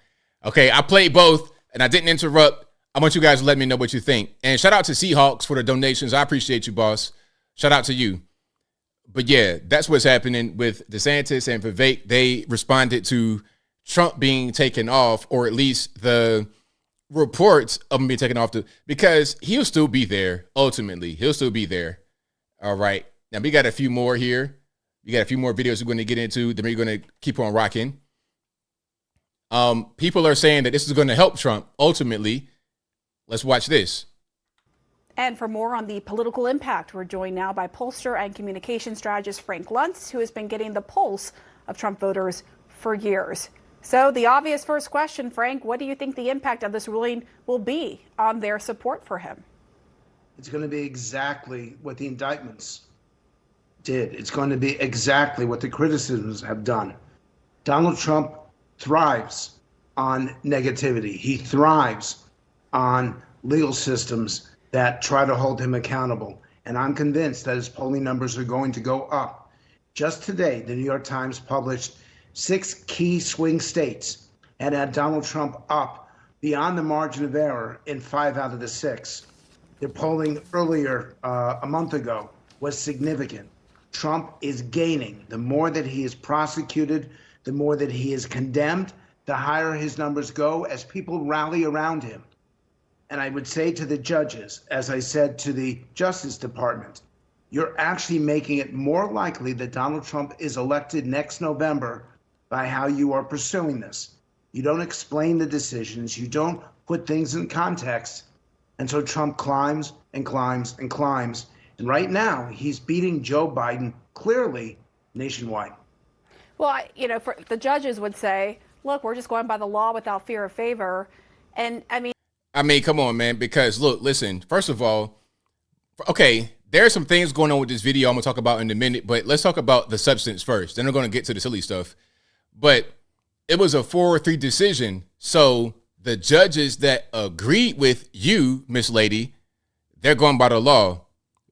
Okay, I played both, and I didn't interrupt. I want you guys to let me know what you think. And shout out to Seahawks for the donations. I appreciate you, boss. Shout out to you. But yeah, that's what's happening with DeSantis and Vivek. They responded to Trump being taken off, or at least the reports of him being taken off, because he'll still be there. Ultimately, he'll still be there. All right. Now, we got a few more here. We got a few more videos we're going to get into. Then we're going to keep on rocking. People are saying that this is going to help Trump. Ultimately, let's watch this. And for more on the political impact, we're joined now by pollster and communication strategist Frank Luntz, who has been getting the pulse of Trump voters for years. So the obvious first question, Frank, what do you think the impact of this ruling will be on their support for him? It's going to be exactly what the indictments did. It's going to be exactly what the criticisms have done. Donald Trump thrives on negativity. He thrives on legal systems that try to hold him accountable. And I'm convinced that his polling numbers are going to go up. Just today, the New York Times published 6 key swing states and had Donald Trump up beyond the margin of error in 5 out of the 6. Their polling earlier, a month ago, was significant. Trump is gaining. The more that he is prosecuted, the more that he is condemned, the higher his numbers go as people rally around him. And I would say to the judges, as I said to the Justice Department, you're actually making it more likely that Donald Trump is elected next November by how you are pursuing this. You don't explain the decisions. You don't put things in context. And so Trump climbs and climbs and climbs. And right now, he's beating Joe Biden clearly nationwide. Well, for the judges would say, look, we're just going by the law without fear of favor. And I mean, come on, man, because look, listen, first of all, okay, there are some things going on with this video I'm going to talk about in a minute, but let's talk about the substance first. Then we're going to get to the silly stuff. But it was a 4-3 decision. So the judges that agreed with you, Miss Lady, they're going by the law.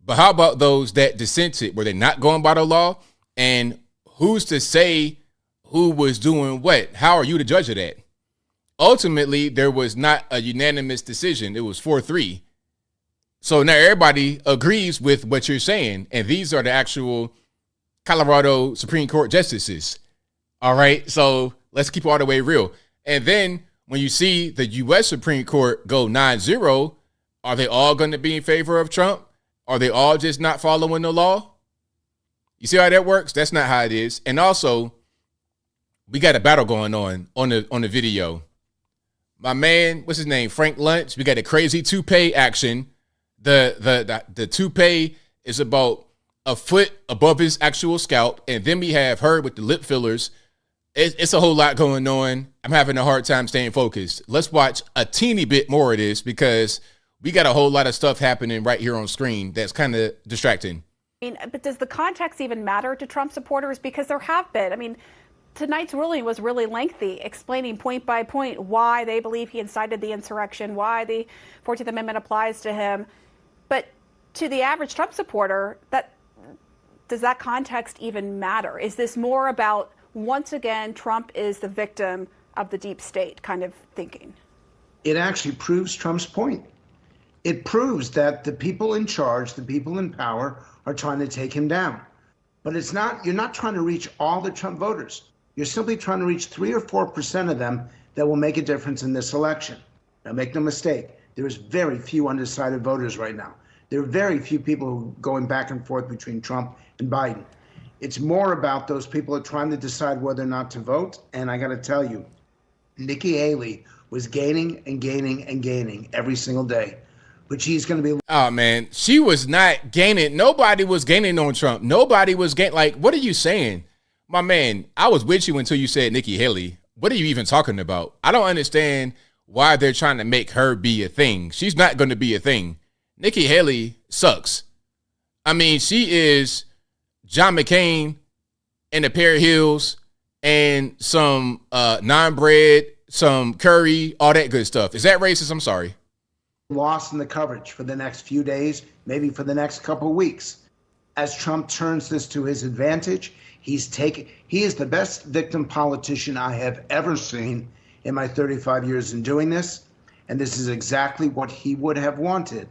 But how about those that dissented? Were they not going by the law? And who's to say who was doing what? How are you to judge of that? Ultimately, there was not a unanimous decision. It was 4-3. So now everybody agrees with what you're saying. And these are the actual Colorado Supreme Court justices. All right. So let's keep all the way real. And then when you see the U.S. Supreme Court go 9-0, are they all going to be in favor of Trump? Are they all just not following the law? You see how that works? That's not how it is. And also, we got a battle going on the video. My man, what's his name? Frank Luntz. We got a crazy toupee action. The toupee is about a foot above his actual scalp. And then we have her with the lip fillers It's a whole lot going on. I'm having a hard time staying focused. Let's watch a teeny bit more of this because we got a whole lot of stuff happening right here on screen that's kind of distracting. I mean, but does the context even matter to Trump supporters? Because there have been. I mean, tonight's ruling was really lengthy, explaining point by point why they believe he incited the insurrection, why the 14th Amendment applies to him. But to the average Trump supporter, does that context even matter? Is this more about, once again, Trump is the victim of the deep state kind of thinking? It actually proves Trump's point. It proves that the people in charge, the people in power, are trying to take him down. But it's not, you're not trying to reach all the Trump voters. You're simply trying to reach 3 or 4% of them that will make a difference in this election. Now, make no mistake, there's very few undecided voters right now. There are very few people who are going back and forth between Trump and Biden. It's more about those people who are trying to decide whether or not to vote. And I got to tell you, Nikki Haley was gaining and gaining and gaining every single day. But she's going to be... Oh, man, she was not gaining. Nobody was gaining on Trump. Nobody was gaining. Like, what are you saying? My man, I was with you until you said Nikki Haley. What are you even talking about? I don't understand why they're trying to make her be a thing. She's not going to be a thing. Nikki Haley sucks. I mean, she is John McCain in a pair of heels and some naan bread, some curry, all that good stuff. Is that racist? I'm sorry. Lost in the coverage for the next few days, maybe for the next couple of weeks. As Trump turns this to his advantage, he is the best victim politician I have ever seen in my 35 years in doing this. And this is exactly what he would have wanted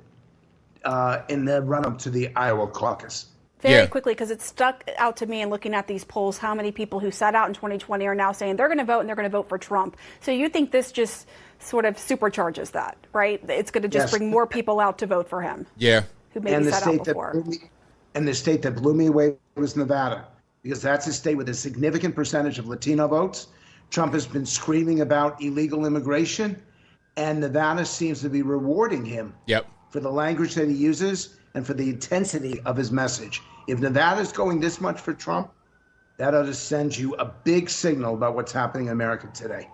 in the run-up to the Iowa caucus. Very quickly, because it stuck out to me in looking at these polls, how many people who sat out in 2020 are now saying they're going to vote and they're going to vote for Trump. So you think this just sort of supercharges that, right? It's going to just bring more people out to vote for him. Yeah. Who maybe sat out before. And the state that blew me away was Nevada, because that's a state with a significant percentage of Latino votes. Trump has been screaming about illegal immigration, and Nevada seems to be rewarding him for the language that he uses and for the intensity of his message. If Nevada's going this much for Trump, that ought to send you a big signal about what's happening in America today.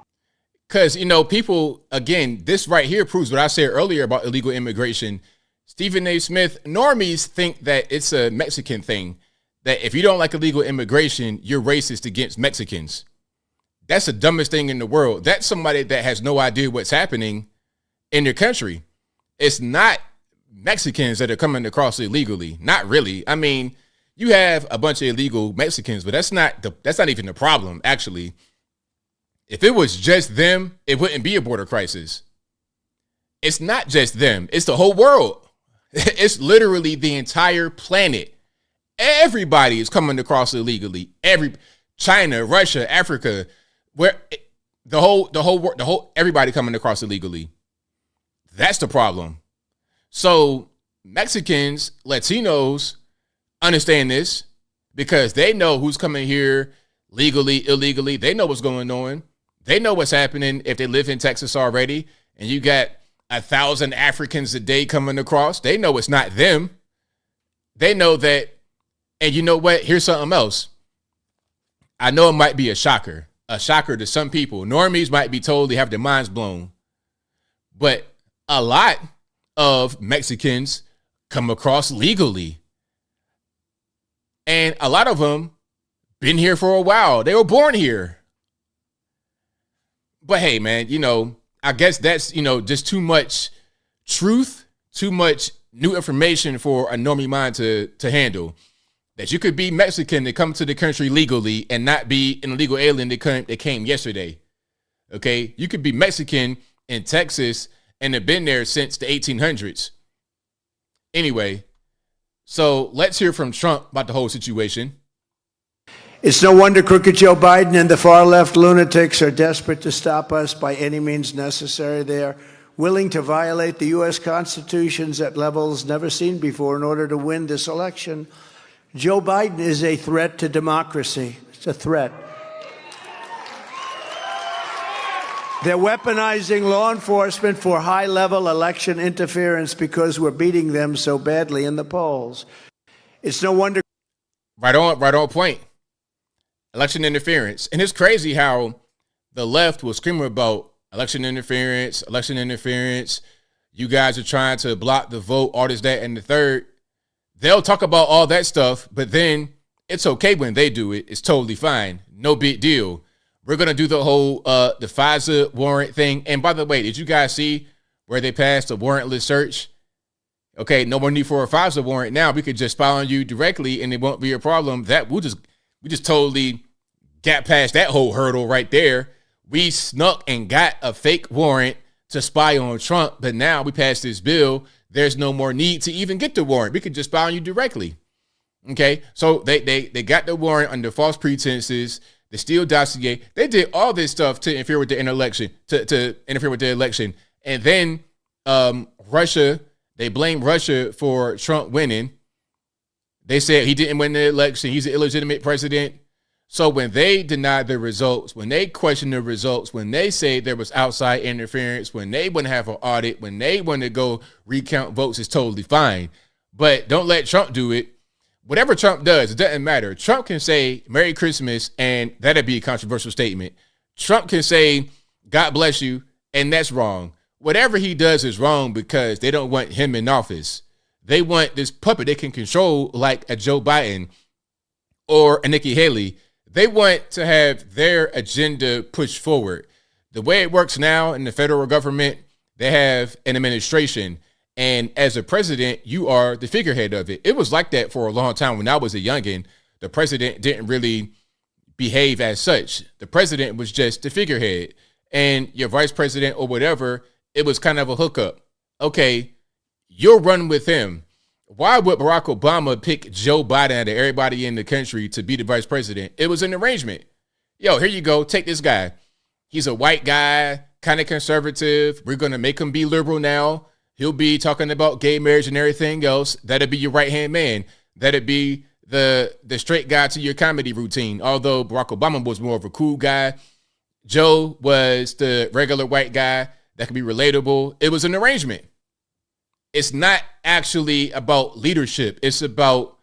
Because, you know, people, again, this right here proves what I said earlier about illegal immigration. Stephen A. Smith, normies think that it's a Mexican thing, that if you don't like illegal immigration, you're racist against Mexicans. That's the dumbest thing in the world. That's somebody that has no idea what's happening in their country. It's not Mexicans that are coming across illegally. Not really. I mean, you have a bunch of illegal Mexicans, but that's not even the problem, actually. If it was just them, it wouldn't be a border crisis. It's not just them. It's the whole world. It's literally the entire planet. Everybody is coming across illegally. China, Russia, Africa, where the whole everybody coming across illegally. That's the problem. So Mexicans, Latinos understand this because they know who's coming here legally, illegally. They know what's going on. They know what's happening if they live in Texas already. And you got 1,000 Africans a day coming across. They know it's not them. They know that. And you know what? Here's something else. I know it might be a shocker to some people. Normies might be told they have their minds blown. But a lot of Mexicans come across legally. And a lot of them been here for a while. They were born here. But hey, man, you know, I guess that's, you know, just too much truth, too much new information for a normie mind to handle. That you could be Mexican to come to the country legally and not be an illegal alien that came yesterday. Okay? You could be Mexican in Texas and have been there since the 1800s. Anyway, so let's hear from Trump about the whole situation. It's no wonder crooked Joe Biden and the far-left lunatics are desperate to stop us by any means necessary. They are willing to violate the U.S. Constitution at levels never seen before in order to win this election. Joe Biden is a threat to democracy. It's a threat. They're weaponizing law enforcement for high-level election interference because we're beating them so badly in the polls. It's no wonder. Right on point. election interference. And it's crazy how the left will scream about election interference. You guys are trying to block the vote, all this, that, and the third. They'll talk about all that stuff, but then it's okay when they do it. It's totally fine. No big deal. We're going to do the whole the FISA warrant thing. And by the way, did you guys see where they passed a warrantless search? Okay, no more need for a FISA warrant now. We could just spy on you directly and it won't be a problem. That we just totally got past that whole hurdle right there. We snuck and got a fake warrant to spy on Trump, but now we passed this bill. There's no more need to even get the warrant. We could just spy on you directly. Okay, so they got the warrant under false pretenses. The Steele dossier. They did all this stuff to interfere with the election, to interfere with the election. And then Russia, they blamed Russia for Trump winning. They said he didn't win the election. He's an illegitimate president. So when they denied the results, when they questioned the results, when they say there was outside interference, when they want to have an audit, when they want to go recount votes, it's totally fine. But don't let Trump do it. Whatever Trump does, it doesn't matter. Trump can say Merry Christmas, and that'd be a controversial statement. Trump can say God bless you, and that's wrong. Whatever he does is wrong because they don't want him in office. They want this puppet they can control like a Joe Biden or a Nikki Haley. They want to have their agenda pushed forward. The way it works now in the federal government, they have an administration. And as a president, you are the figurehead of it. It was like that for a long time. When I was a youngin', the president didn't really behave as such. The president was just the figurehead. And your vice president or whatever, it was kind of a hookup. Okay, you'll run with him. Why would Barack Obama pick Joe Biden out of everybody in the country to be the vice president? It was an arrangement. Yo, here you go. Take this guy. He's a white guy, kind of conservative. We're going to make him be liberal now. He'll be talking about gay marriage and everything else. That'd be your right-hand man. That'd be the straight guy to your comedy routine. Although Barack Obama was more of a cool guy, Joe was the regular white guy that could be relatable. It was an arrangement. It's not actually about leadership. It's about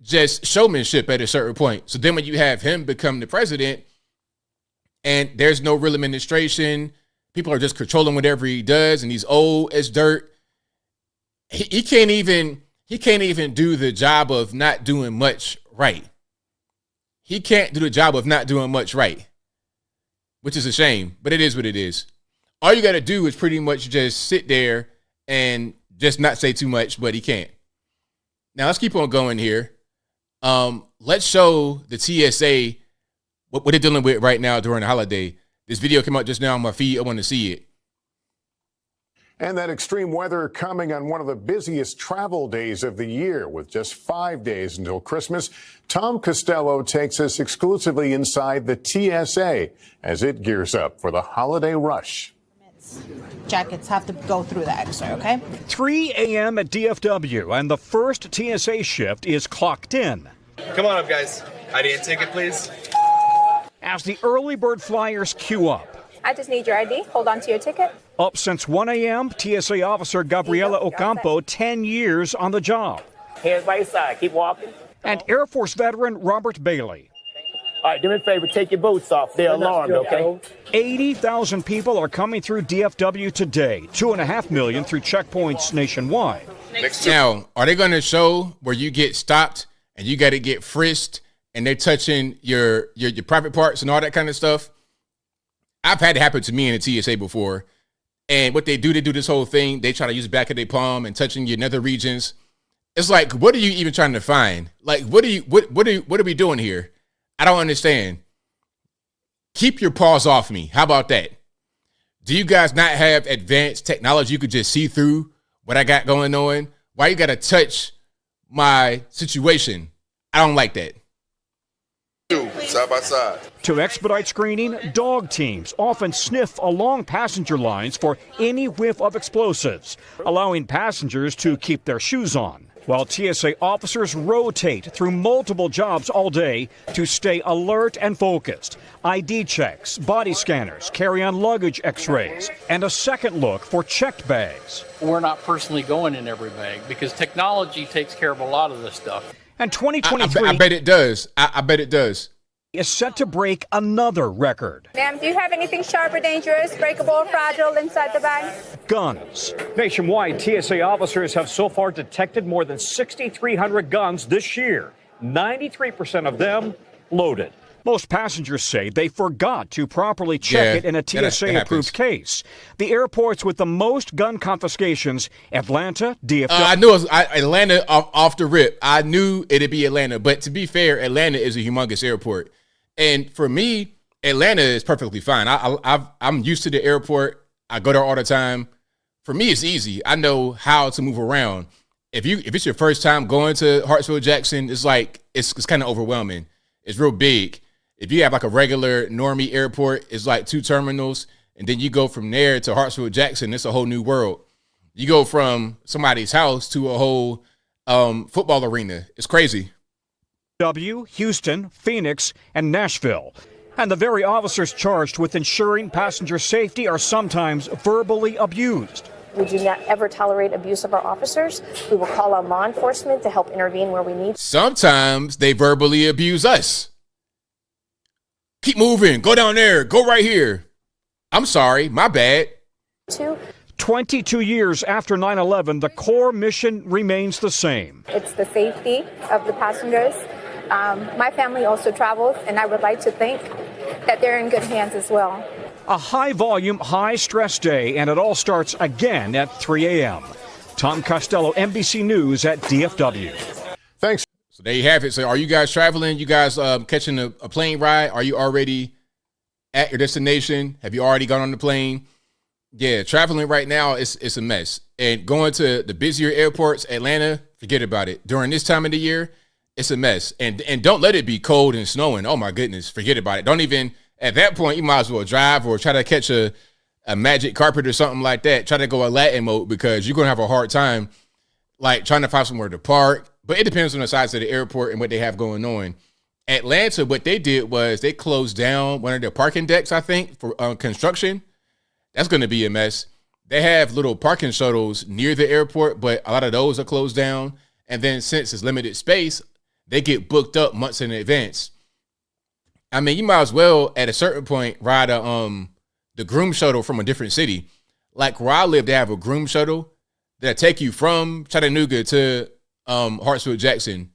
just showmanship at a certain point. So then when you have him become the president and there's no real administration, people are just controlling whatever he does, and he's old as dirt. He can't even do the job of not doing much right. He can't do the job of not doing much right, which is a shame, but it is what it is. All you got to do is pretty much just sit there and just not say too much, but he can't. Now let's keep on going here. Let's show the TSA what they're dealing with right now during the holiday. This video came out just now on my feed. I want to see it. And that extreme weather coming on one of the busiest travel days of the year. With just 5 days until Christmas, Tom Costello takes us exclusively inside the TSA as it gears up for the holiday rush. Jackets have to go through the X-ray, okay? 3 a.m. at DFW, and the first TSA shift is clocked in. Come on up, guys. ID and ticket, please. As the early bird flyers queue up. I just need your ID. Hold on to your ticket. Up since 1 a.m., TSA officer Gabriela Ocampo, 10 years on the job. Hands by your side. Keep walking. And Air Force veteran Robert Bailey. All right, do me a favor. Take your boots off. They're alarmed, okay? 80,000 people are coming through DFW today. 2.5 million through checkpoints nationwide. Now, are they going to show where you get stopped and you got to get frisked and they're touching your private parts and all that kind of stuff? I've had it happen to me in the TSA before. And what they do this whole thing. They try to use the back of their palm and touching your nether regions. It's like, what are you even trying to find? Like, what are we doing here? I don't understand. Keep your paws off me. How about that? Do you guys not have advanced technology? You could just see through what I got going on. Why you got to touch my situation? I don't like that. Side by side. To expedite screening, dog teams often sniff along passenger lines for any whiff of explosives, allowing passengers to keep their shoes on, while TSA officers rotate through multiple jobs all day to stay alert and focused. ID checks, body scanners, carry-on luggage x-rays, and a second look for checked bags. We're not personally going in every bag because technology takes care of a lot of this stuff. And 2023... I bet it does. I bet it does. is set to break another record. Ma'am, do you have anything sharp or dangerous, breakable or fragile inside the bag? Guns. Nationwide, TSA officers have so far detected more than 6,300 guns this year, 93% of them loaded. Most passengers say they forgot to properly check it in a TSA-approved case. The airports with the most gun confiscations, Atlanta, DFW. I knew it was Atlanta off the rip. I knew it'd be Atlanta. But to be fair, Atlanta is a humongous airport. And for me, Atlanta is perfectly fine. I'm used to the airport. I go there all the time. For me, it's easy. I know how to move around. If it's your first time going to Hartsfield-Jackson, it's like it's kind of overwhelming. It's real big. If you have like a regular normie airport, it's like 2 terminals, and then you go from there to Hartsfield-Jackson, it's a whole new world. You go from somebody's house to a whole football arena. It's crazy. Houston, Phoenix, and Nashville. And the very officers charged with ensuring passenger safety are sometimes verbally abused. We do not ever tolerate abuse of our officers. We will call on law enforcement to help intervene where we need. Sometimes they verbally abuse us. Keep moving. Go down there. Go right here. I'm sorry. My bad. 22 years after 9/11, the core mission remains the same. It's the safety of the passengers. My family also travels, and I would like to think that they're in good hands as well. A high-volume, high-stress day, and it all starts again at 3 a.m. Tom Costello, NBC News at DFW. Thanks. So there you have it. So are you guys traveling? You guys catching a plane ride? Are you already at your destination? Have you already gone on the plane? Yeah, traveling right now, it's a mess. And going to the busier airports, Atlanta, forget about it. During this time of the year, it's a mess. And don't let it be cold and snowing. Oh, my goodness, forget about it. Don't even, at that point, you might as well drive or try to catch a magic carpet or something like that. Try to go Latin mode because you're going to have a hard time, like, trying to find somewhere to park. But it depends on the size of the airport and what they have going on. Atlanta, what they did was they closed down one of their parking decks, I think, for construction. That's going to be a mess. They have little parking shuttles near the airport, but a lot of those are closed down. And then since it's limited space, they get booked up months in advance. I mean, you might as well, at a certain point, ride the groom shuttle from a different city. Like where I live, they have a groom shuttle that take you from Chattanooga to Hartsfield-Jackson,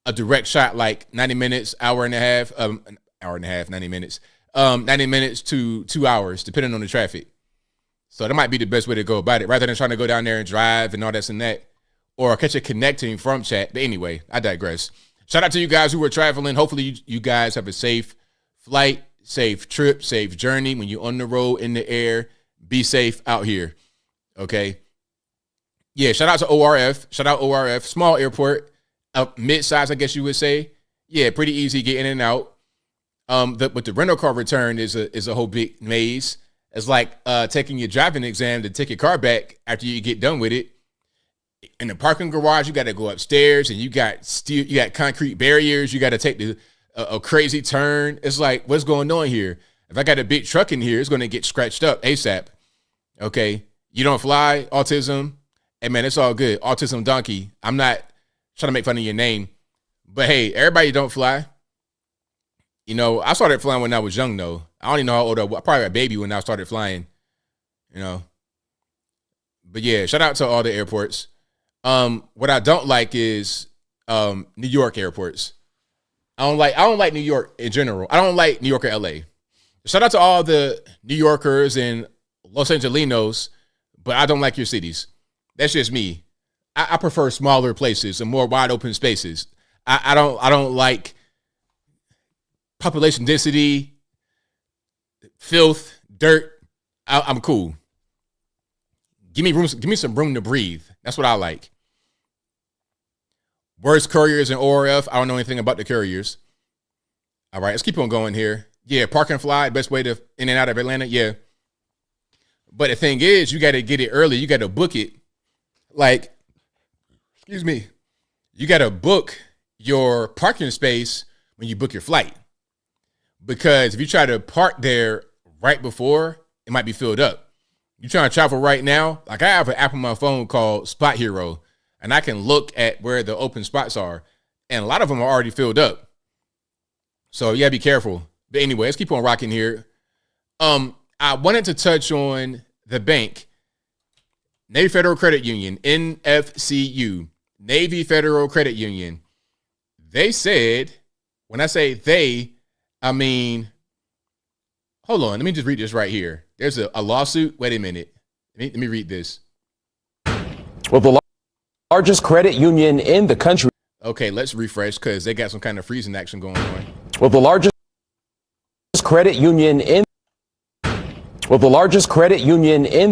a direct shot, like 90 minutes, hour and a half, 90 minutes, 90 minutes to 2 hours, depending on the traffic. So that might be the best way to go about it, rather than trying to go down there and drive and all this and that, or catch a connecting from Chat. But anyway, I digress. Shout out to you guys who are traveling. Hopefully you guys have a safe flight, safe trip, safe journey. When you're on the road, in the air, be safe out here. Okay. Yeah, shout out to ORF. Shout out ORF. Small airport, mid-size, I guess you would say. Yeah, pretty easy to get in and out. But the rental car return is a whole big maze. It's like taking your driving exam to take your car back after you get done with it. In the parking garage, you got to go upstairs, and you got concrete barriers. You got to take a crazy turn. It's like, what's going on here? If I got a big truck in here, it's going to get scratched up ASAP. Okay, you don't fly, autism. Hey man, it's all good. Autism donkey. I'm not trying to make fun of your name, but hey, everybody don't fly. You know, I started flying when I was young, though. I don't even know how old I was. Probably a baby when I started flying, you know. But yeah, shout out to all the airports. What I don't like is New York airports. I don't like New York in general. I don't like New York or LA. Shout out to all the New Yorkers and Los Angelinos, but I don't like your cities. That's just me. I prefer smaller places and more wide open spaces. I don't like population density, filth, dirt. I'm cool. Give me some room to breathe. That's what I like. Worst couriers in ORF. I don't know anything about the couriers. All right, let's keep on going here. Yeah, park and fly, best way to in and out of Atlanta. Yeah. But the thing is, you got to get it early. You got to book it. Like, excuse me, you got to book your parking space when you book your flight. Because if you try to park there right before, it might be filled up. You're trying to travel right now. Like I have an app on my phone called Spot Hero, and I can look at where the open spots are. And a lot of them are already filled up. So you gotta be careful. But anyway, let's keep on rocking here. I wanted to touch on the bank, Navy Federal Credit Union, NFCU, Navy Federal Credit Union. They said, when I say they, I mean, hold on, let me just read this right here. There's a lawsuit. Wait a minute. Let me read this. Well, the largest credit union in the country. Okay, let's refresh because they got some kind of freezing action going on. Well, the largest credit union in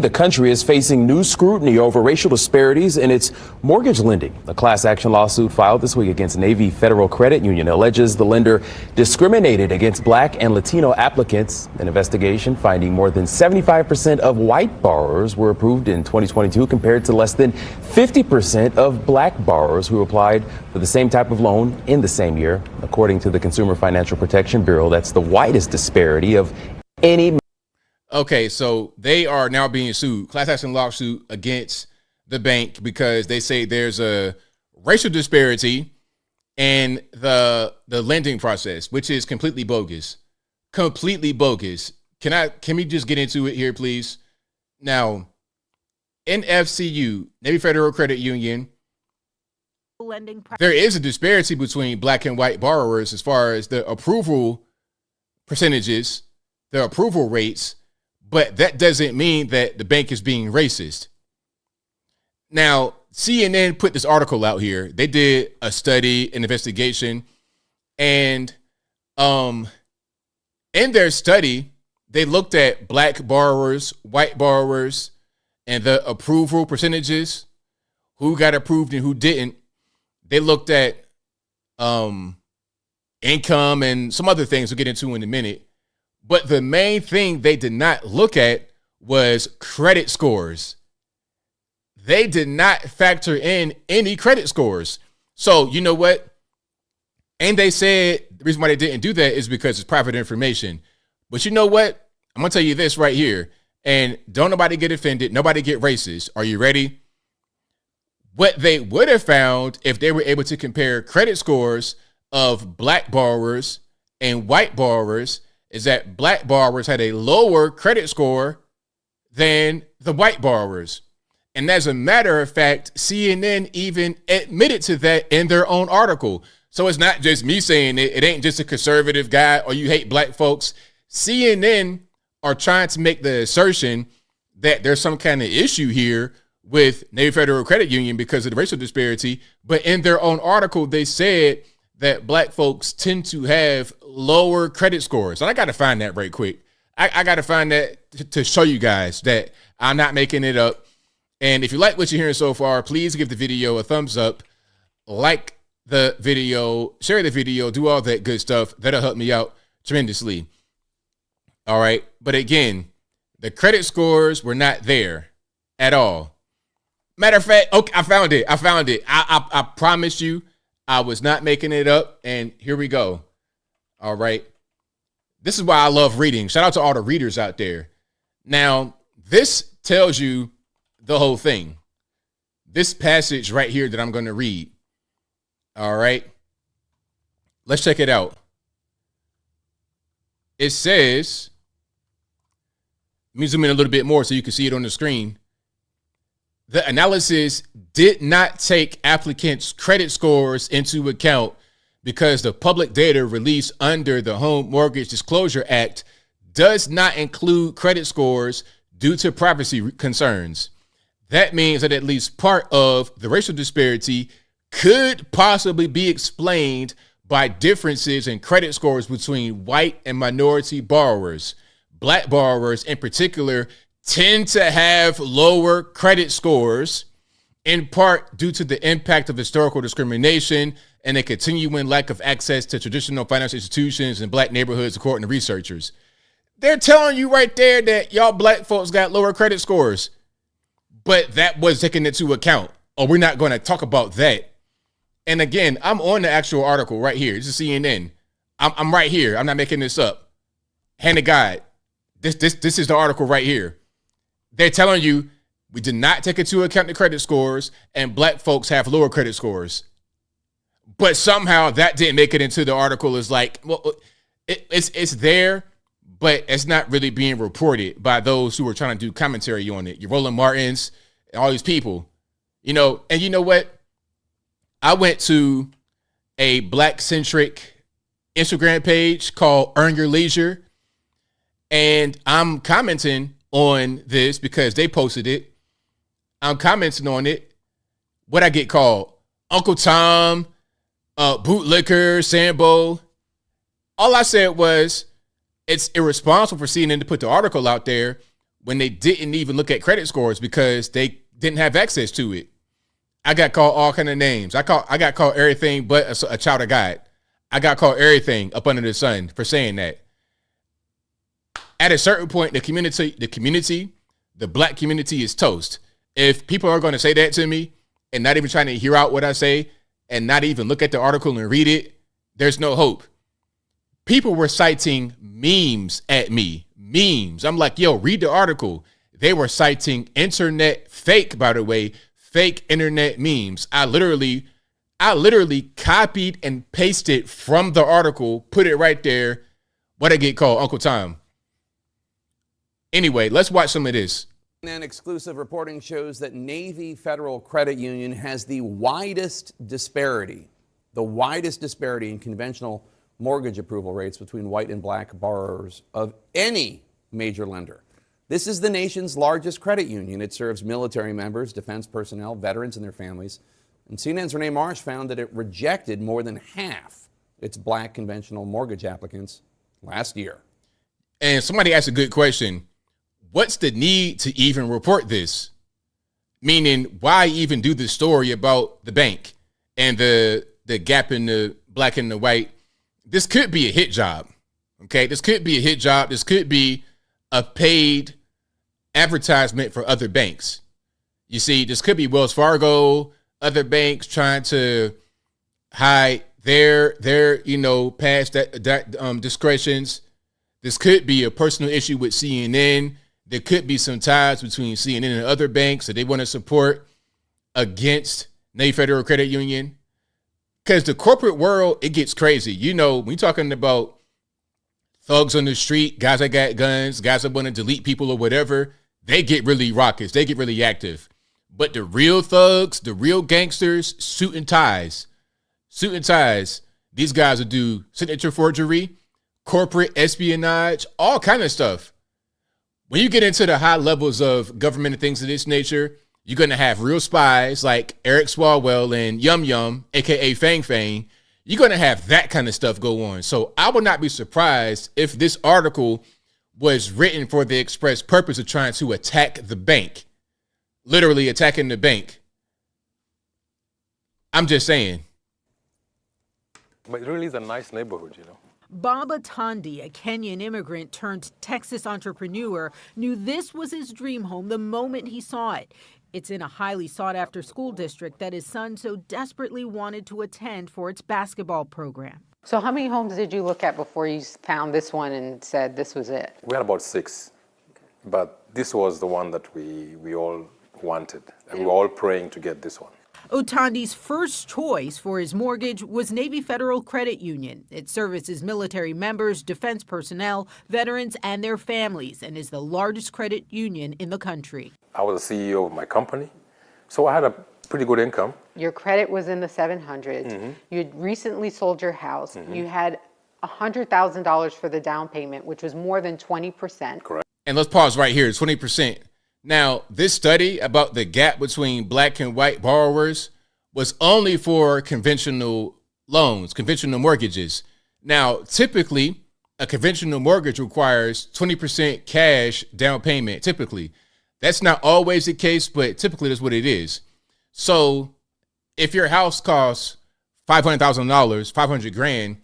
the country is facing new scrutiny over racial disparities in its mortgage lending. A class action lawsuit filed this week against Navy Federal Credit Union alleges the lender discriminated against Black and Latino applicants. An investigation finding more than 75% of white borrowers were approved in 2022 compared to less than 50% of Black borrowers who applied for the same type of loan in the same year. According to the Consumer Financial Protection Bureau, that's the widest disparity of any. Okay, so they are now being sued, class action lawsuit against the bank because they say there's a racial disparity in the lending process, which is completely bogus. Completely bogus. Can we just get into it here, please? Now, NFCU, Navy Federal Credit Union, there is a disparity between Black and white borrowers as far as the approval percentages, the approval rates. But that doesn't mean that the bank is being racist. Now, CNN put this article out here. They did a study, an investigation, and in their study, they looked at Black borrowers, white borrowers, and the approval percentages, who got approved and who didn't. They looked at income and some other things we'll get into in a minute. But the main thing they did not look at was credit scores. They did not factor in any credit scores. So you know what? And they said the reason why they didn't do that is because it's private information. But you know what? I'm going to tell you this right here. And don't nobody get offended. Nobody get racist. Are you ready? What they would have found if they were able to compare credit scores of Black borrowers and white borrowers is that Black borrowers had a lower credit score than the white borrowers. And as a matter of fact, CNN even admitted to that in their own article. So it's not just me saying it. It ain't just a conservative guy or you hate Black folks. CNN are trying to make the assertion that there's some kind of issue here with Navy Federal Credit Union because of the racial disparity. But in their own article, they said that Black folks tend to have lower credit scores. And I got to find that right quick. I got to find that to show you guys that I'm not making it up. And if you like what you're hearing so far, please give the video a thumbs up, like the video, share the video, do all that good stuff. That'll help me out tremendously. All right. But again, the credit scores were not there at all. Matter of fact, okay, I found it. I promise you, I was not making it up, and here we go. All right. This is why I love reading. Shout out to all the readers out there. Now, this tells you the whole thing. This passage right here that I'm going to read. All right. Let's check it out. It says, let me zoom in a little bit more so you can see it on the screen. The analysis did not take applicants' credit scores into account because the public data released under the Home Mortgage Disclosure Act does not include credit scores due to privacy concerns. That means that at least part of the racial disparity could possibly be explained by differences in credit scores between white and minority borrowers. Black borrowers in particular tend to have lower credit scores, in part due to the impact of historical discrimination and a continuing lack of access to traditional financial institutions in Black neighborhoods, according to researchers. They're telling you right there that y'all Black folks got lower credit scores, but that was taken into account. Oh, we're not going to talk about that. And again, I'm on the actual article right here. This is CNN. I'm right here. I'm not making this up. Hand of God. This is the article right here. They're telling you we did not take into account the credit scores and Black folks have lower credit scores. But somehow that didn't make it into the article. It's like, well, it's there, but it's not really being reported by those who are trying to do commentary on it. Your Roland Martins and all these people, you know. And you know what? I went to a Black-centric Instagram page called Earn Your Leisure, and I'm commenting on this because they posted it. I'm commenting on it. What I get called? Uncle Tom, bootlicker, Sambo. All I said was it's irresponsible for CNN to put the article out there when they didn't even look at credit scores because they didn't have access to it. I got called all kind of names. I got called everything but a child of God. I got called everything up under the sun for saying that. At a certain point, the Black community is toast. If people are going to say that to me and not even trying to hear out what I say and not even look at the article and read it, there's no hope. People were citing memes at me. Memes. I'm like, yo, read the article. They were citing internet fake, by the way, fake internet memes. I literally copied and pasted from the article, put it right there. What I get called? Uncle Tom. Anyway, let's watch some of this. And exclusive reporting shows that Navy Federal Credit Union has the widest disparity in conventional mortgage approval rates between white and black borrowers of any major lender. This is the nation's largest credit union. It serves military members, defense personnel, veterans, and their families. And CNN's Renee Marsh found that it rejected more than half its black conventional mortgage applicants last year. And somebody asked a good question. What's the need to even report this? Meaning, why even do the story about the bank and the gap in the black and the white? This could be a hit job, okay? This could be a hit job. This could be a paid advertisement for other banks. You see, this could be Wells Fargo, other banks trying to hide their past discretions. This could be a personal issue with CNN. There could be some ties between CNN and other banks that they want to support against Navy Federal Credit Union. Because the corporate world, it gets crazy. You know, when you're talking about thugs on the street, guys that got guns, guys that want to delete people or whatever, they get really raucous. They get really active. But the real thugs, the real gangsters, suit and ties. These guys will do signature forgery, corporate espionage, all kind of stuff. When you get into the high levels of government and things of this nature, you're going to have real spies like Eric Swalwell and Yum Yum, a.k.a. Fang Fang. You're going to have that kind of stuff go on. So I would not be surprised if this article was written for the express purpose of trying to attack the bank. Literally attacking the bank. I'm just saying. But it really is a nice neighborhood, you know. Baba Tandi, a Kenyan immigrant turned Texas entrepreneur, knew this was his dream home the moment he saw it. It's in a highly sought-after school district that his son so desperately wanted to attend for its basketball program. So how many homes did you look at before you found this one and said this was it? We had about 6, but this was the one that we all wanted, and we were all praying to get this one. Otandi's first choice for his mortgage was Navy Federal Credit Union. It services military members, defense personnel, veterans, and their families, and is the largest credit union in the country. I was the CEO of my company, so I had a pretty good income. Your credit was in the 700s. Mm-hmm. You had recently sold your house. Mm-hmm. You had $100,000 for the down payment, which was more than 20%. Correct. And let's pause right here, 20%. Now, this study about the gap between black and white borrowers was only for conventional loans, conventional mortgages. Now, typically, a conventional mortgage requires 20% cash down payment, typically. That's not always the case, but typically that's what it is. So if your house costs $500,000, $500,000,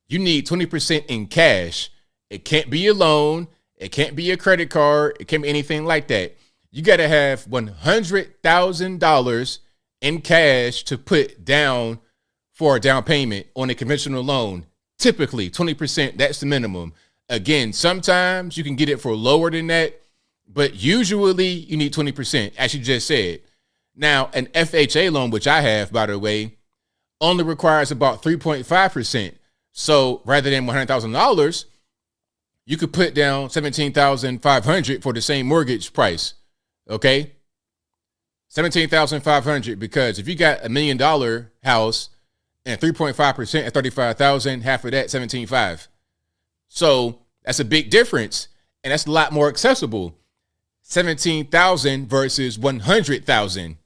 you need 20% in cash. It can't be a loan. It can't be a credit card. It can't be anything like that. You got to have $100,000 in cash to put down for a down payment on a conventional loan. Typically, 20%, that's the minimum. Again, sometimes you can get it for lower than that, but usually you need 20%, as you just said. Now, an FHA loan, which I have, by the way, only requires about 3.5%. So rather than $100,000, you could put down $17,500 for the same mortgage price. Okay. $17,500, because if you got $1 million house and 3.5% at $35,000, half of that $17,500. So that's a big difference, and that's a lot more accessible. $17,000 versus $100,000.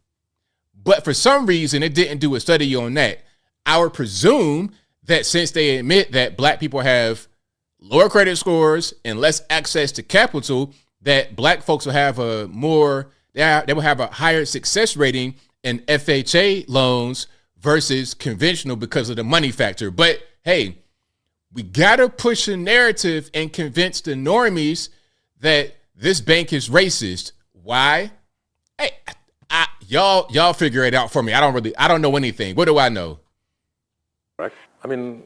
But for some reason, it didn't do a study on that. I would presume that since they admit that black people have lower credit scores and less access to capital, that black folks will have they will have a higher success rating in FHA loans versus conventional because of the money factor. But hey, we gotta push a narrative and convince the normies that this bank is racist. Why? Hey, y'all figure it out for me. I don't know anything. What do I know? Right. I mean,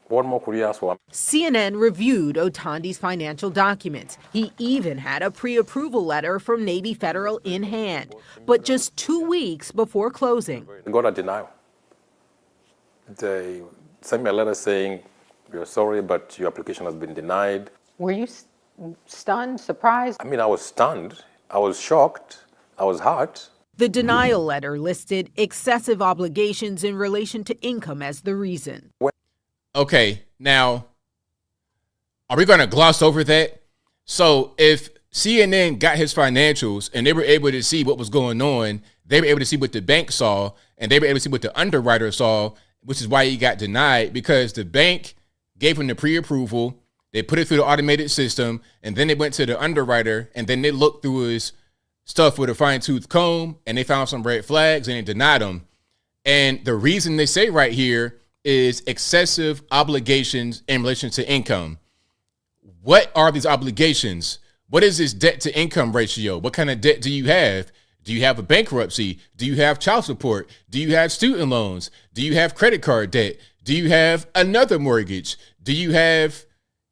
what more could you ask for? CNN reviewed Otandi's financial documents. He even had a pre-approval letter from Navy Federal in hand. But just 2 weeks before closing, They got a denial. They sent me a letter saying, "We're sorry, but your application has been denied." Were you stunned, surprised? I mean, I was stunned. I was shocked. I was hurt. the denial letter listed excessive obligations in relation to income as the reason. Okay, now, are we going to gloss over that? So if CNN got his financials and they were able to see what was going on, they were able to see what the bank saw, and they were able to see what the underwriter saw, which is why he got denied, because the bank gave him the pre-approval. They put it through the automated system, and then they went to the underwriter, and then they looked through his stuff with a fine-tooth comb, and they found some red flags, and they denied him. And the reason they say right here is excessive obligations in relation to income. What are these obligations? What is this debt to income ratio? What kind of debt do you have? Do you have a bankruptcy? Do you have child support? Do you have student loans? Do you have credit card debt? Do you have another mortgage? Do you have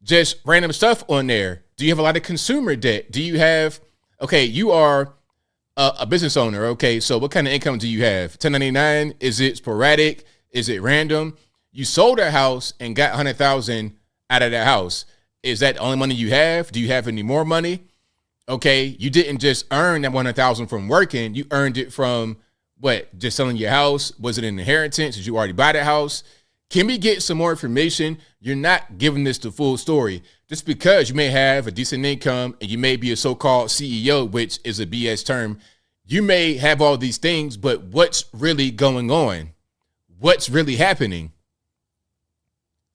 just random stuff on there? Do you have a lot of consumer debt? Do you have, okay, you are a business owner. Okay, so what kind of income do you have? 1099? Is it sporadic? Is it random? You sold a house and got $100,000 out of that house. Is that the only money you have? Do you have any more money? Okay, you didn't just earn that $100,000 from working. You earned it from what? Just selling your house? Was it an inheritance? Did you already buy the house? Can we get some more information? You're not giving this the full story. Just because you may have a decent income and you may be a so-called CEO, which is a BS term, you may have all these things, but what's really going on? What's really happening?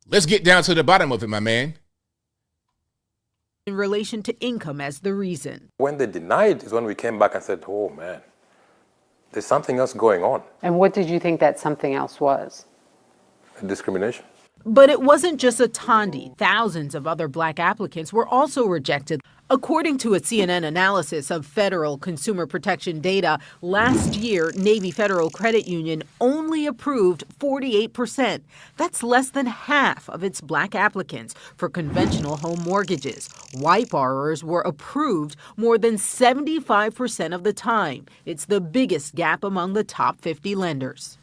Let's get down to the bottom of it, my man. In relation to income as the reason. When they denied is when we came back and said, oh man, there's something else going on. And what did you think that something else was? Discrimination. But it wasn't just Otondi. Thousands of other black applicants were also rejected. According to a CNN analysis of federal consumer protection data, last year, Navy Federal Credit Union only approved 48%. That's less than half of its black applicants for conventional home mortgages. White borrowers were approved more than 75% of the time. It's the biggest gap among the top 50 lenders.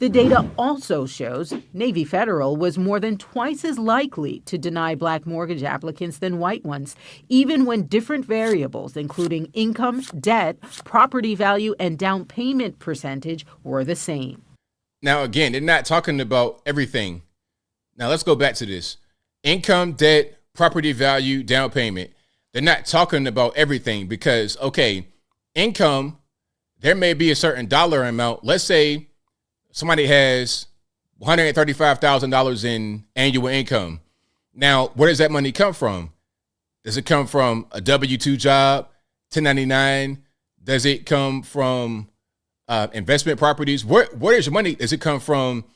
The data also shows Navy Federal was more than twice as likely to deny black mortgage applicants than white ones, even when different variables, including income, debt, property value, and down payment percentage, were the same. Now, again, they're not talking about everything. Now, let's go back to this. Income, debt, property value, down payment. They're not talking about everything because, okay, income, there may be a certain dollar amount. Let's say somebody has $135,000 in annual income. Now, where does that money come from? Does it come from a W-2 job, 1099? Does it come from investment properties? Where is your money? Does it come from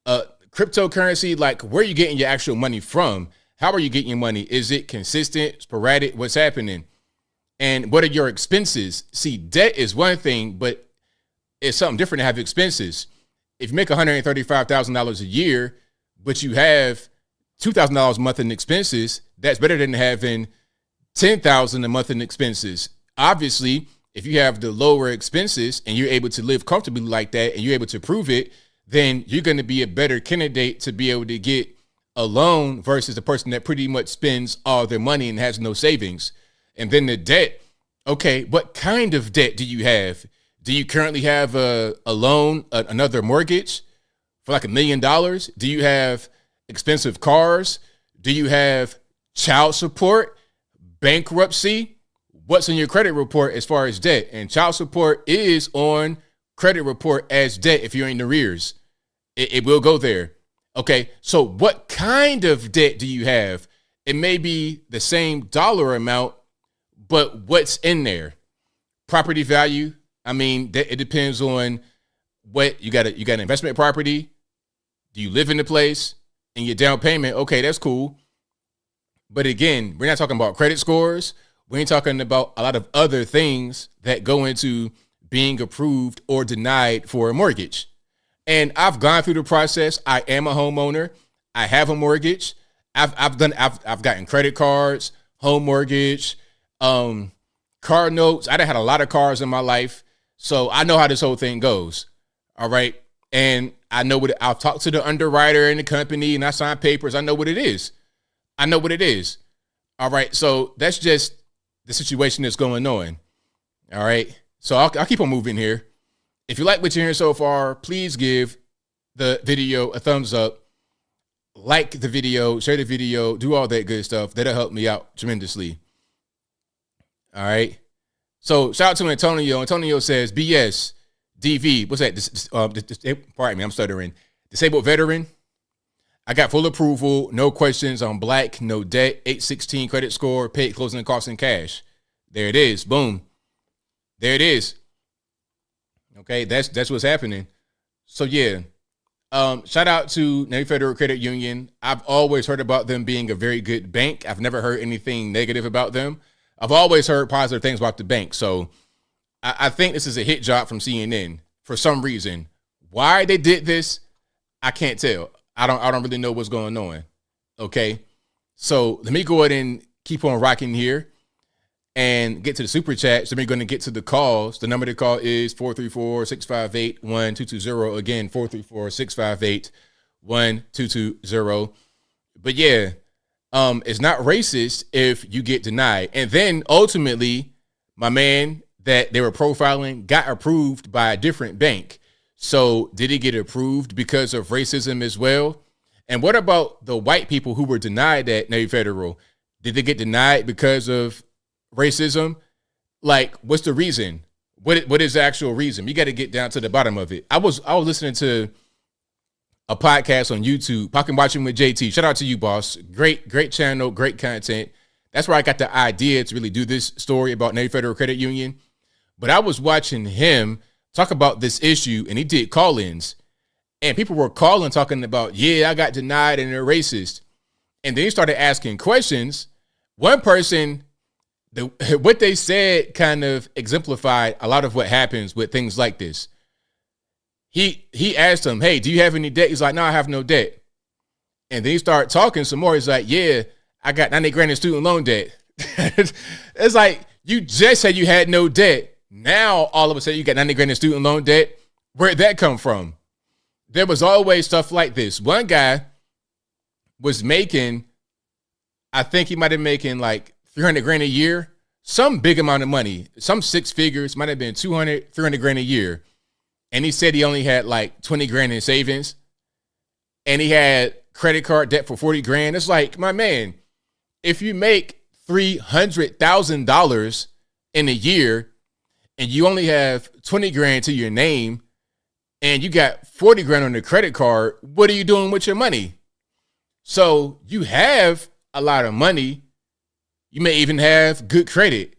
cryptocurrency? Like, where are you getting your actual money from? How are you getting your money? Is it consistent, sporadic? What's happening? And what are your expenses? See, debt is one thing, but it's something different to have expenses. If you make $135,000 a year, but you have $2,000 a month in expenses, that's better than having $10,000 a month in expenses. Obviously, if you have the lower expenses and you're able to live comfortably like that and you're able to prove it, then you're going to be a better candidate to be able to get a loan versus the person that pretty much spends all their money and has no savings. And then the debt. Okay, what kind of debt do you have? Do you currently have a loan, another mortgage for like $1 million? Do you have expensive cars? Do you have child support, bankruptcy? What's on your credit report as far as debt? And child support is on credit report as debt if you're in arrears. It will go there. Okay, so what kind of debt do you have? It may be the same dollar amount, but what's in there? Property value. I mean, it depends on what you got. You got an investment property. Do you live in the place? And your down payment, okay, that's cool. But again, we're not talking about credit scores. We ain't talking about a lot of other things that go into being approved or denied for a mortgage. And I've gone through the process. I am a homeowner. I have a mortgage. I've gotten credit cards, home mortgage, car notes. I done had a lot of cars in my life, so I know how this whole thing goes. All right. And I know I'll talk to the underwriter in the company and I sign papers. I know what it is. All right. So that's just the situation that's going on. All right. So I'll keep on moving here. If you like what you're hearing so far, please give the video a thumbs up, like the video, share the video, do all that good stuff. That'll help me out tremendously. All right. So shout out to Antonio. Antonio says, BS, DV. What's that? Pardon me, I'm stuttering. Disabled veteran. I got full approval, no questions. I'm black, no debt, 816 credit score, paid closing costs in cash. There it is. Boom. There it is. Okay, that's what's happening. So yeah. Shout out to Navy Federal Credit Union. I've always heard about them being a very good bank. I've never heard anything negative about them. I've always heard positive things about the bank. So I think this is a hit job from CNN for some reason. Why they did this, I can't tell. I don't really know what's going on. Okay. So let me go ahead and keep on rocking here and get to the super chats. Then we're going to get to the calls. The number to call is 434-658-1220. Again, 434-658-1220. But yeah, it's not racist if you get denied. And then ultimately, my man that they were profiling got approved by a different bank. So did he get approved because of racism as well? And what about the white people who were denied at Navy Federal? Did they get denied because of racism? Like, what's the reason? What is the actual reason? You got to get down to the bottom of it. I was listening to a podcast on YouTube, Pocket Watching with JT. Shout out to you, boss. Great channel, great content. That's where I got the idea to really do this story about Navy Federal Credit Union. But I was watching him talk about this issue, and he did call-ins. And people were calling, talking about, yeah, I got denied and they're racist. And then he started asking questions. One person, what they said kind of exemplified a lot of what happens with things like this. He asked him, hey, do you have any debt? He's like, no, I have no debt. And then he started talking some more. He's like, yeah, I got 90 grand in student loan debt. It's like, you just said you had no debt. Now, all of a sudden, you got 90 grand in student loan debt. Where'd that come from? There was always stuff like this. One guy was making, I think he might have making like 300 grand a year, some big amount of money, some six figures, might have been 200, 300 grand a year. And he said he only had like 20 grand in savings. And he had credit card debt for 40 grand. It's like, my man, if you make $300,000 in a year and you only have 20 grand to your name and you got 40 grand on the credit card, what are you doing with your money? So you have a lot of money. You may even have good credit,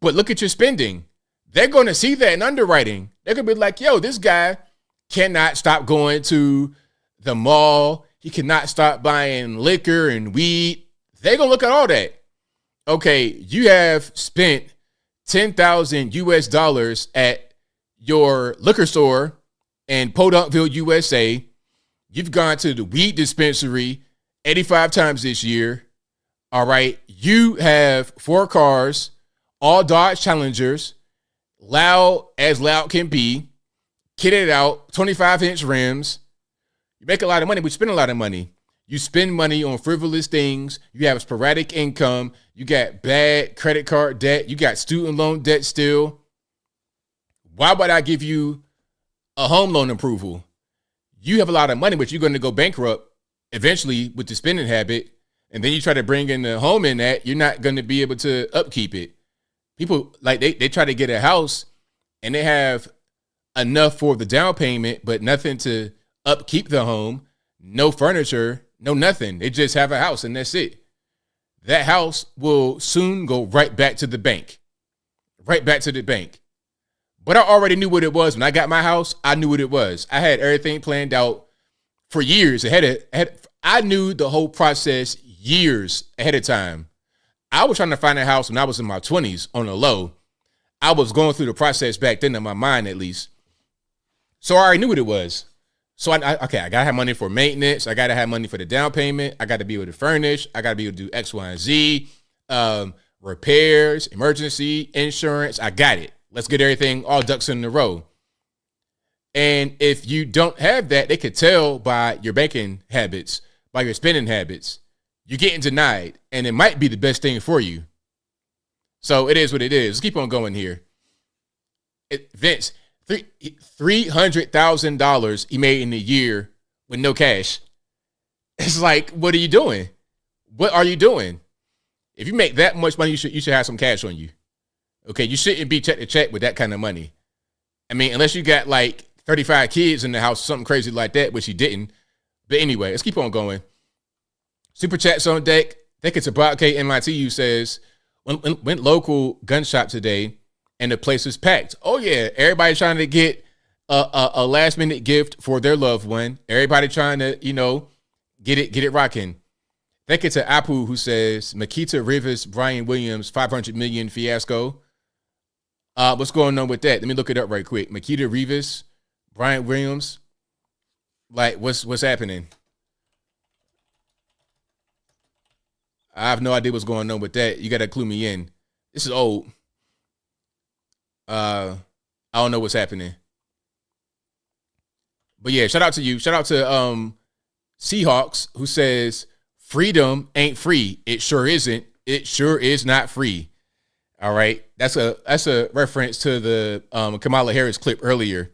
but look at your spending. They're going to see that in underwriting. They're going to be like, yo, this guy cannot stop going to the mall. He cannot stop buying liquor and weed. They're going to look at all that. Okay, you have spent $10,000 US at your liquor store in Podunkville, USA. You've gone to the weed dispensary 85 times this year. All right. You have 4 cars, all Dodge Challengers, loud as loud can be, kitted out, 25-inch rims. You make a lot of money, but you spend a lot of money. You spend money on frivolous things. You have sporadic income. You got bad credit card debt. You got student loan debt still. Why would I give you a home loan approval? You have a lot of money, but you're going to go bankrupt eventually with the spending habit. And then you try to bring in the home in that, you're not going to be able to upkeep it. People, like, they try to get a house and they have enough for the down payment, but nothing to upkeep the home. No furniture, no nothing. They just have a house and that's it. That house will soon go right back to the bank. Right back to the bank. But I already knew what it was. When I got my house, I knew what it was. I had everything planned out for years I knew the whole process years ahead of time. I was trying to find a house when I was in my 20s on the low. I was going through the process back then in my mind, at least. So I already knew what it was. So I got to have money for maintenance. I got to have money for the down payment. I got to be able to furnish. I got to be able to do X, Y, and Z, repairs, emergency, insurance. I got it. Let's get everything, all ducks in a row. And if you don't have that, they could tell by your banking habits, by your spending habits. You're getting denied, and it might be the best thing for you. So it is what it is. Let's keep on going here. Vince, $300,000 he made in a year with no cash. It's like, what are you doing? What are you doing? If you make that much money, you should have some cash on you. Okay, you shouldn't be check to check with that kind of money. I mean, unless you got like 35 kids in the house, something crazy like that, which he didn't. But anyway, let's keep on going. Super chats on deck. I think it's about KMIT who says, went local gun shop today and the place was packed. Oh yeah, everybody trying to get a last minute gift for their loved one. Everybody trying to, get it rocking. Thank you to Apu who says, Makita Rivers, Brian Williams, 500 million fiasco. What's going on with that? Let me look it up right quick. Makita Rivers, Brian Williams. Like, what's happening? I have no idea what's going on with that. You got to clue me in. This is old. I don't know what's happening. But yeah, shout out to you. Shout out to Seahawks who says, freedom ain't free. It sure isn't. It sure is not free. All right. That's a reference to the Kamala Harris clip earlier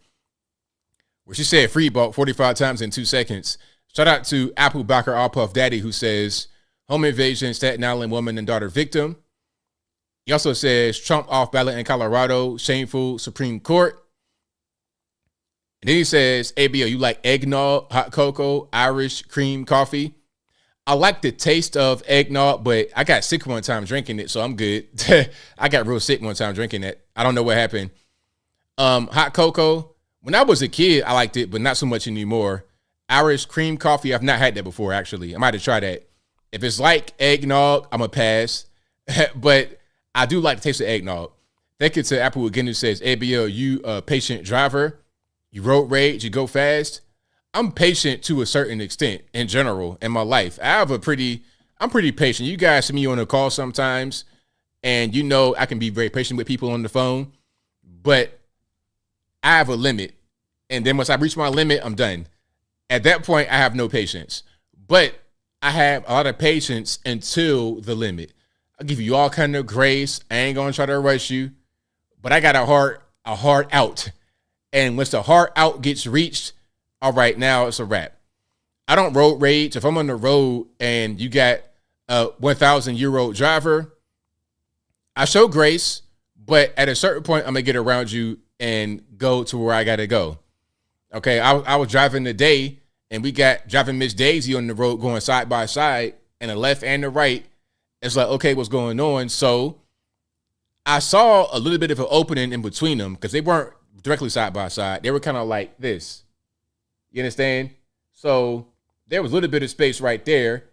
where she said free bought 45 times in 2 seconds. Shout out to Apple Backer All Puff Daddy who says, home invasion, Staten Island woman and daughter victim. He also says Trump off ballot in Colorado, shameful Supreme Court. And then he says, ABL, you like eggnog, hot cocoa, Irish cream coffee? I like the taste of eggnog, but I got sick one time drinking it, so I'm good. I got real sick one time drinking it. I don't know what happened. Hot cocoa, when I was a kid, I liked it, but not so much anymore. Irish cream coffee, I've not had that before, actually. I might have tried that. If it's like eggnog, I'm a pass. But I do like the taste of eggnog. Thank you to Apple again who says, ABL, you a patient driver. You road rage, you go fast. I'm patient to a certain extent in general in my life. I'm pretty patient. You guys see me on a call sometimes, and I can be very patient with people on the phone, but I have a limit. And then once I reach my limit, I'm done. At that point, I have no patience. But I have a lot of patience until the limit. I'll give you all kind of grace. I ain't gonna try to rush you, but I got a hard out. And once the hard out gets reached, all right, now it's a wrap. I don't road rage. If I'm on the road and you got a 1,000-year-old driver, I show grace, but at a certain point, I'm gonna get around you and go to where I gotta go. Okay, I was driving today, and we got driving Miss Daisy on the road going side by side, and the left and the right. It's like, okay, what's going on? So I saw a little bit of an opening in between them because they weren't directly side by side. They were kind of like this. You understand? So there was a little bit of space right there.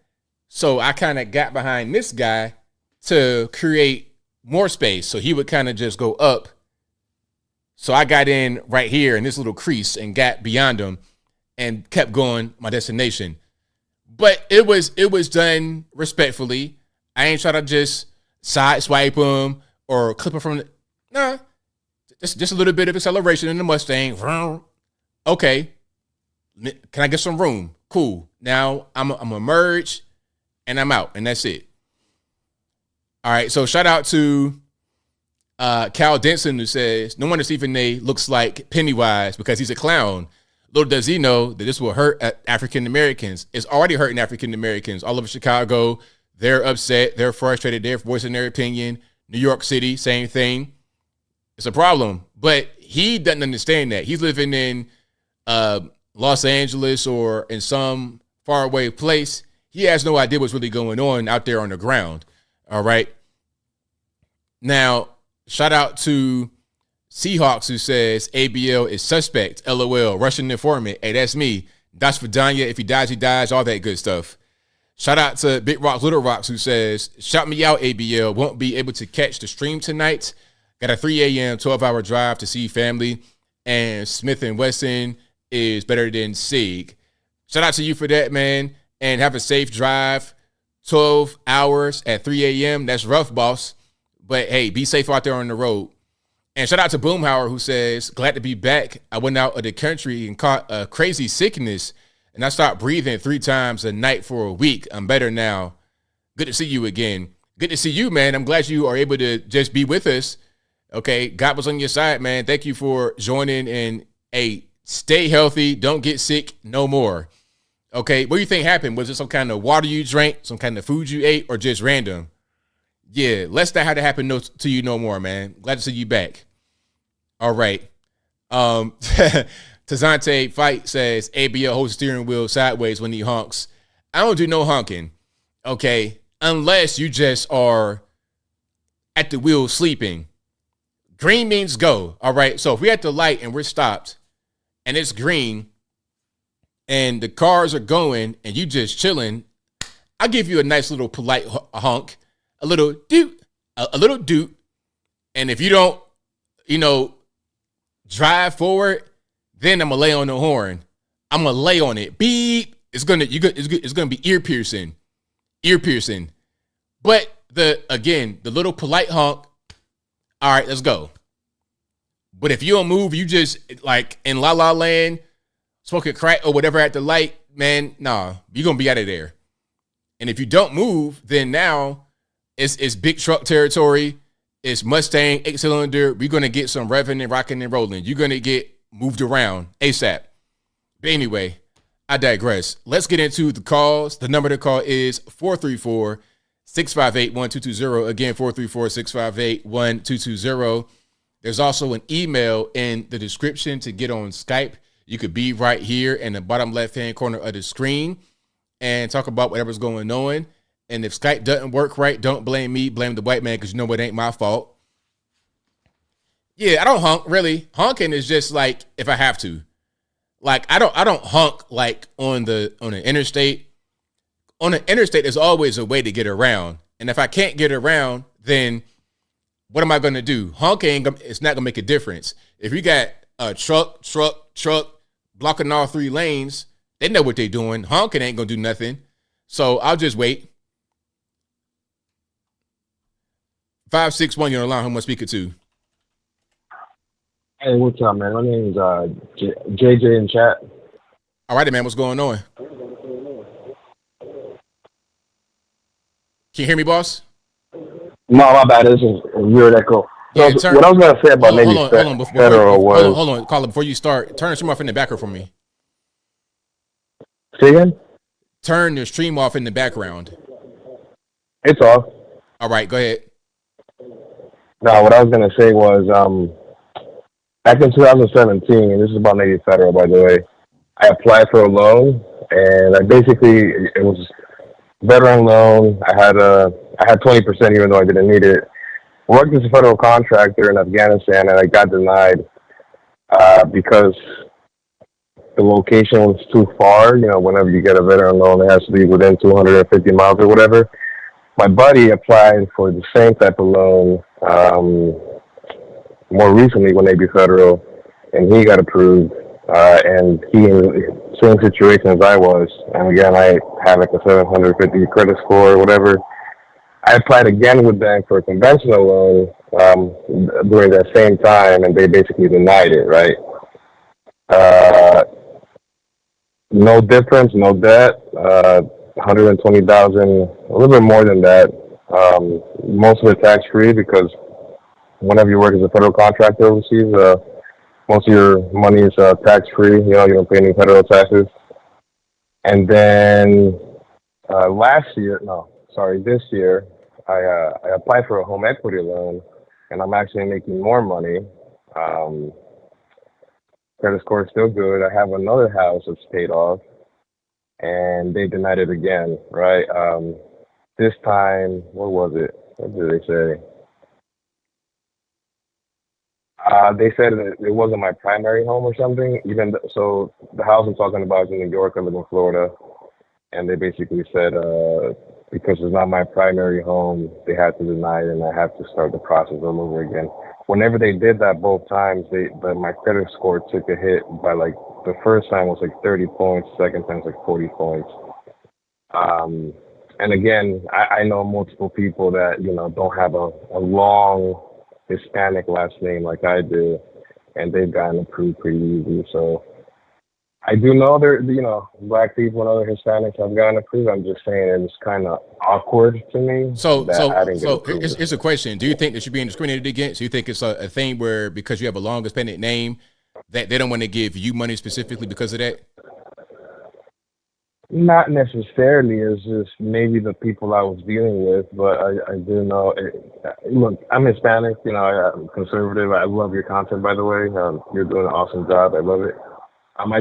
So I kind of got behind this guy to create more space. So he would kind of just go up. So I got in right here in this little crease and got beyond him and kept going my destination. But it was done respectfully. I ain't try to just side swipe him or clip him from the, nah. Just a little bit of acceleration in the Mustang. Okay. Can I get some room? Cool. Now I'm gonna merge and I'm out, and that's it. All right. So shout out to Cal Denson, who says, no wonder Stephen A looks like Pennywise because he's a clown. Little does he know that this will hurt African Americans. It's already hurting African Americans all over Chicago. They're upset. They're frustrated. They're voicing their opinion. New York City, same thing. It's a problem. But he doesn't understand that. He's living in Los Angeles or in some faraway place. He has no idea what's really going on out there on the ground. All right. Now, shout out to Seahawks, who says ABL is suspect. LOL. Russian informant. Hey, that's me. Das Vidania. If he dies, all that good stuff. Shout out to Big Rocks, Little Rocks, who says, shout me out, ABL. Won't be able to catch the stream tonight. Got a 3 a.m., 12-hour drive to see family. And Smith & Wesson is better than SIG. Shout out to you for that, man. And have a safe drive. 12 hours at 3 a.m. That's rough, boss. But, hey, be safe out there on the road. And shout out to Boomhauer, who says, glad to be back. I went out of the country and caught a crazy sickness, and I stopped breathing 3 times a night for a week. I'm better now. Good to see you again. Good to see you, man. I'm glad you are able to just be with us. Okay, God was on your side, man. Thank you for joining. And, hey, stay healthy. Don't get sick no more. Okay, what do you think happened? Was it some kind of water you drank, some kind of food you ate, or just random? Yeah, let's not have to happen to you no more, man. Glad to see you back. All right. Tazante Fight says ABL holds the steering wheel sideways when he honks. I don't do no honking, okay, unless you just are at the wheel sleeping. Green means go, all right? So if we're at the light and we're stopped and it's green and the cars are going and you just chilling, I'll give you a nice little polite honk, a little doot, a little doot. And if you don't, drive forward, then I'm gonna lay on the horn. I'm gonna lay on it. Beep. It's gonna be ear piercing. But the little polite honk. All right, let's go. But if you don't move, you just like in La La Land, smoking crack or whatever at the light, man, nah, you're gonna be out of there. And if you don't move, then now it's big truck territory. It's Mustang 8-cylinder. We're gonna get some revving and rocking and rolling. You're gonna get moved around ASAP. But anyway, I digress. Let's get into the calls. The number to call is 434-658-1220. Again, 434-658-1220. There's also an email in the description to get on Skype. You could be right here in the bottom left-hand corner of the screen and talk about whatever's going on. And if Skype doesn't work right, don't blame me. Blame the white man, because you know it ain't my fault. Yeah, I don't honk, really. Honking is just like if I have to. Like I don't honk like on the interstate. On the interstate, there's always a way to get around. And if I can't get around, then what am I going to do? Honking, it's not going to make a difference. If you got a truck blocking all 3 lanes, they know what they're doing. Honking ain't going to do nothing. So I'll just wait. 561, you're on the line. Who am I speaking to? Hey, what's up, man? My name's JJ in chat. All right, man. What's going on? Can you hear me, boss? No, my bad. This is a weird echo. So Yeah, what I was going to say about maybe federal was... Hold on, Carla, before you start, turn the stream off in the background for me. Say again? Turn the stream off in the background. It's off. All right, go ahead. No, what I was going to say was, back in 2017, and this is about Navy Federal, by the way, I applied for a loan, and it was a veteran loan. I had 20%, even though I didn't need it. I worked as a federal contractor in Afghanistan, and I got denied because the location was too far. Whenever you get a veteran loan, it has to be within 250 miles or whatever. My buddy applied for the same type of loan more recently when they be federal, and he got approved. And he in the same situation as I was. And again, I had like a 750 credit score or whatever. I applied again with them for a conventional loan during that same time, and they basically denied it, right? No difference, no debt. 120,000, a little bit more than that. Most of it tax free because whenever you work as a federal contractor overseas, most of your money is tax free. You know, you don't pay any federal taxes. And then this year, I applied for a home equity loan, and I'm actually making more money. Credit score is still good. I have another house that's paid off, and they denied it again, right? This time, what was it? What did they say? They said that it wasn't my primary home or something. So the house I'm talking about is in New York. I live in Florida, and they basically said because it's not my primary home, they had to deny it, and I have to start the process all over again. Whenever they did that both times, my credit score took a hit by like the first time was like 30 points, second time was like 40 points. And again, I know multiple people that, you know, don't have a long Hispanic last name like I do, and they've gotten approved pretty easy. So I do know there, you know, black people and other Hispanics have gotten approved. I'm just saying it's kind of awkward to me. So here's a question. Do you think that you're being discriminated against? Do you think it's a thing where because you have a long Hispanic name that they don't want to give you money specifically because of that? Not necessarily. It's just maybe the people I was dealing with, but I do know. Look, I'm Hispanic. You know, I'm conservative. I love your content, by the way. You're doing an awesome job. I love it. I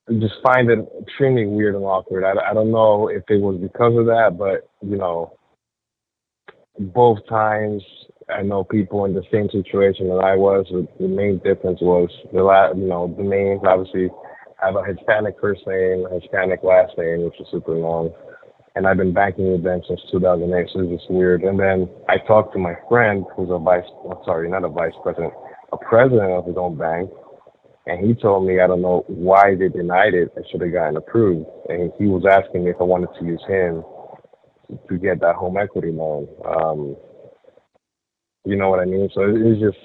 just find it extremely weird and awkward. I don't know if it was because of that, but you know, both times I know people in the same situation that I was. The main difference was the names obviously. I have a Hispanic first name, a Hispanic last name, which is super long. And I've been banking with them since 2008, so it's just weird. And then I talked to my friend who's a president of his own bank. And he told me, I don't know why they denied it. I should have gotten approved. And he was asking me if I wanted to use him to get that home equity loan. You know what I mean? So it's just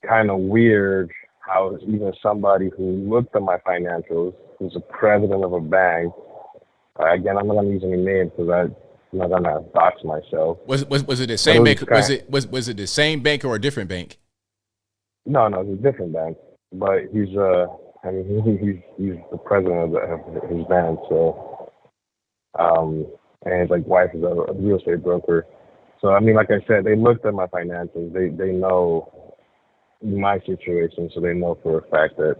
kind of weird how even somebody who looked at my financials, who's a president of a bank, again, I'm not going to use any names because I'm not going to dox myself. Was it the same bank? Was it the same bank or a different bank? No, it's a different bank. But he's the president of his bank. So, and his wife is a real estate broker. So I mean, like I said, they looked at my financials. They know my situation, so they know for a fact that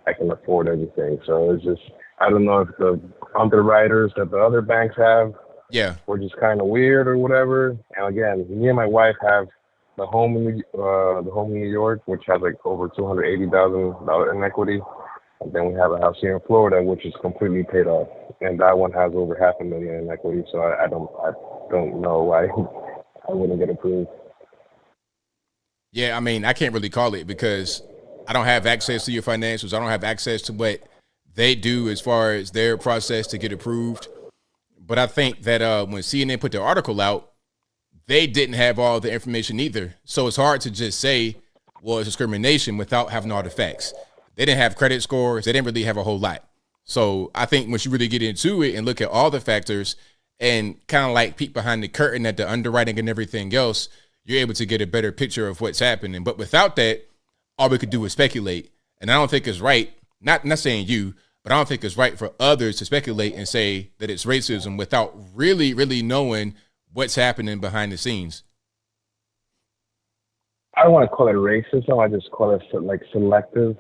I can afford everything. So it's just, I don't know if the underwriters that the other banks have were just kind of weird or whatever. And again, me and my wife have the home in New York, which has over $280,000 in equity. And then we have a house here in Florida, which is completely paid off. And that one has over $500,000 in equity. So I don't know why I wouldn't get approved. Yeah, I mean, I can't really call it because I don't have access to your financials. I don't have access to what they do as far as their process to get approved. But I think that when CNN put their article out, they didn't have all the information either. So it's hard to just say, well, it's discrimination without having all the facts. They didn't have credit scores. They didn't really have a whole lot. So I think once you really get into it and look at all the factors and kind of peek behind the curtain at the underwriting and everything else, you're able to get a better picture of what's happening. But without that, all we could do is speculate. And I don't think it's right, not saying you, but I don't think it's right for others to speculate and say that it's racism without really, really knowing what's happening behind the scenes. I don't want to call it racism. I just call it selective,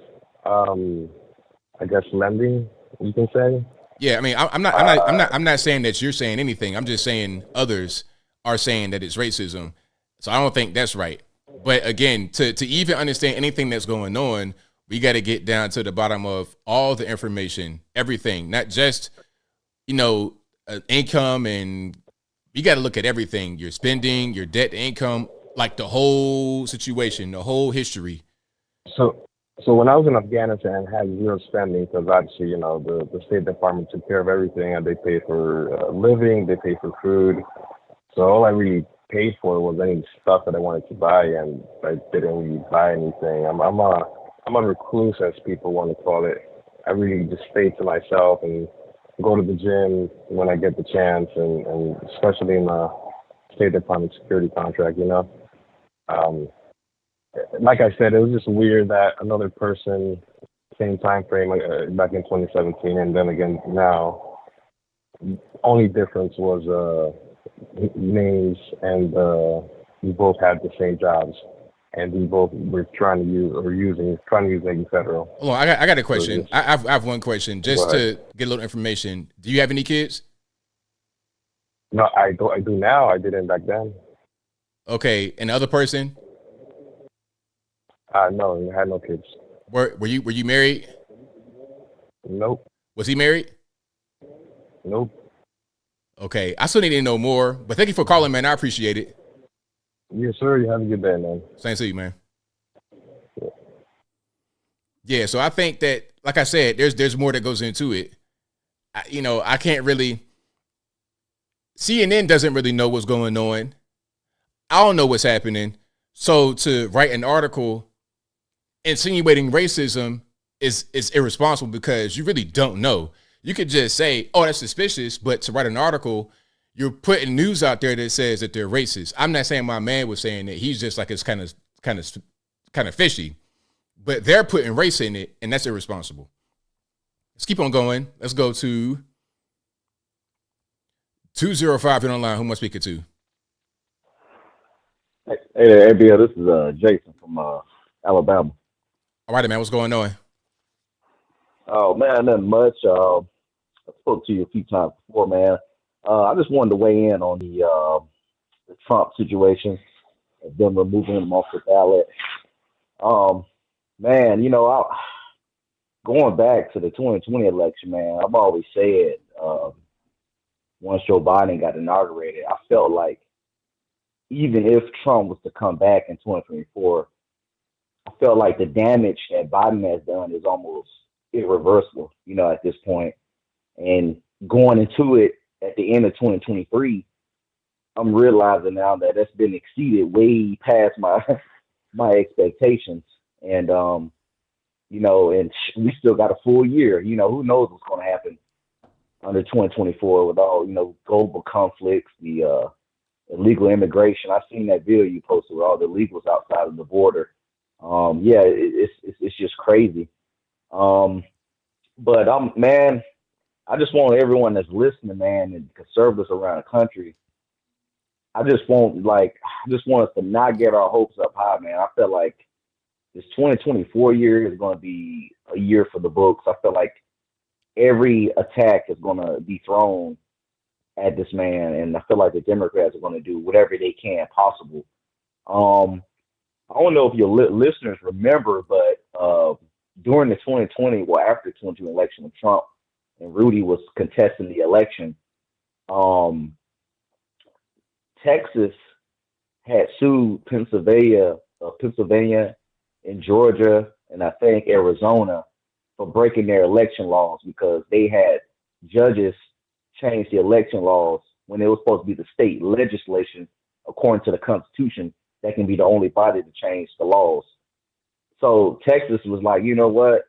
I guess, lending, you can say. Yeah, I mean, I'm not saying that you're saying anything. I'm just saying others are saying that it's racism. So I don't think that's right. But again, to even understand anything that's going on, we got to get down to the bottom of all the information, everything, not just, income, and you got to look at everything, your spending, your debt to income, the whole situation, the whole history. So when I was in Afghanistan, I had zero spending because obviously, the State Department took care of everything, and they paid for living, they paid for food. So all I really paid for was any stuff that I wanted to buy, and I didn't really buy anything. I'm a recluse, as people want to call it. I really just stay to myself and go to the gym when I get the chance, and especially in the State Department security contract, you know. Like I said, it was just weird that another person, same time frame, back in 2017, and then again now, only difference was names, and we both had the same jobs, and we both were trying to use Navy Federal. Hold on, I got a question. I have one question just to get a little information. Do you have any kids? No, I do now. I didn't back then. Okay, and the other person? No, I had no kids. Were you married? Nope. Was he married? Nope. Okay, I still need to know more, but thank you for calling, man. I appreciate it. Yes, sir. You have a good day, man. Same to you, man. Yeah, so I think that, like I said, there's more that goes into it. I can't really. CNN doesn't really know what's going on. I don't know what's happening. So to write an article insinuating racism is irresponsible because you really don't know. You could just say, "Oh, that's suspicious," but to write an article, you're putting news out there that says that they're racist. I'm not saying my man was saying that. He's just like it's kind of fishy, but they're putting race in it, and that's irresponsible. Let's keep on going. Let's go to 205. You're online. Who am I speaking to? Hey there, ABL. This is Jason from Alabama. All right, man. What's going on? Oh man, nothing much. I spoke to you a few times before, man. I just wanted to weigh in on the Trump situation, of them removing him off the ballot. Man, going back to the 2020 election, man, I've always said once Joe Biden got inaugurated, I felt like even if Trump was to come back in 2024, I felt like the damage that Biden has done is almost irreversible, at this point. And going into it at the end of 2023, I'm realizing now that that's been exceeded way past my expectations. And, and we still got a full year. Who knows what's going to happen under 2024 with all, global conflicts, the illegal immigration. I've seen that video you posted with all the illegals outside of the border. It's just crazy. But man, I just want everyone that's listening, man, and conservatives around the country. I just want us to not get our hopes up high, man. I feel like this 2024 year is going to be a year for the books. I feel like every attack is going to be thrown at this man, and I feel like the Democrats are going to do whatever they can possible. I don't know if your listeners remember, but during the 2020, after the 2020 election of Trump and Rudy was contesting the election, Texas had sued Pennsylvania and Georgia, and I think Arizona for breaking their election laws because they had judges change the election laws when it was supposed to be the state legislation, according to the Constitution, that can be the only body to change the laws. So Texas was like, you know what?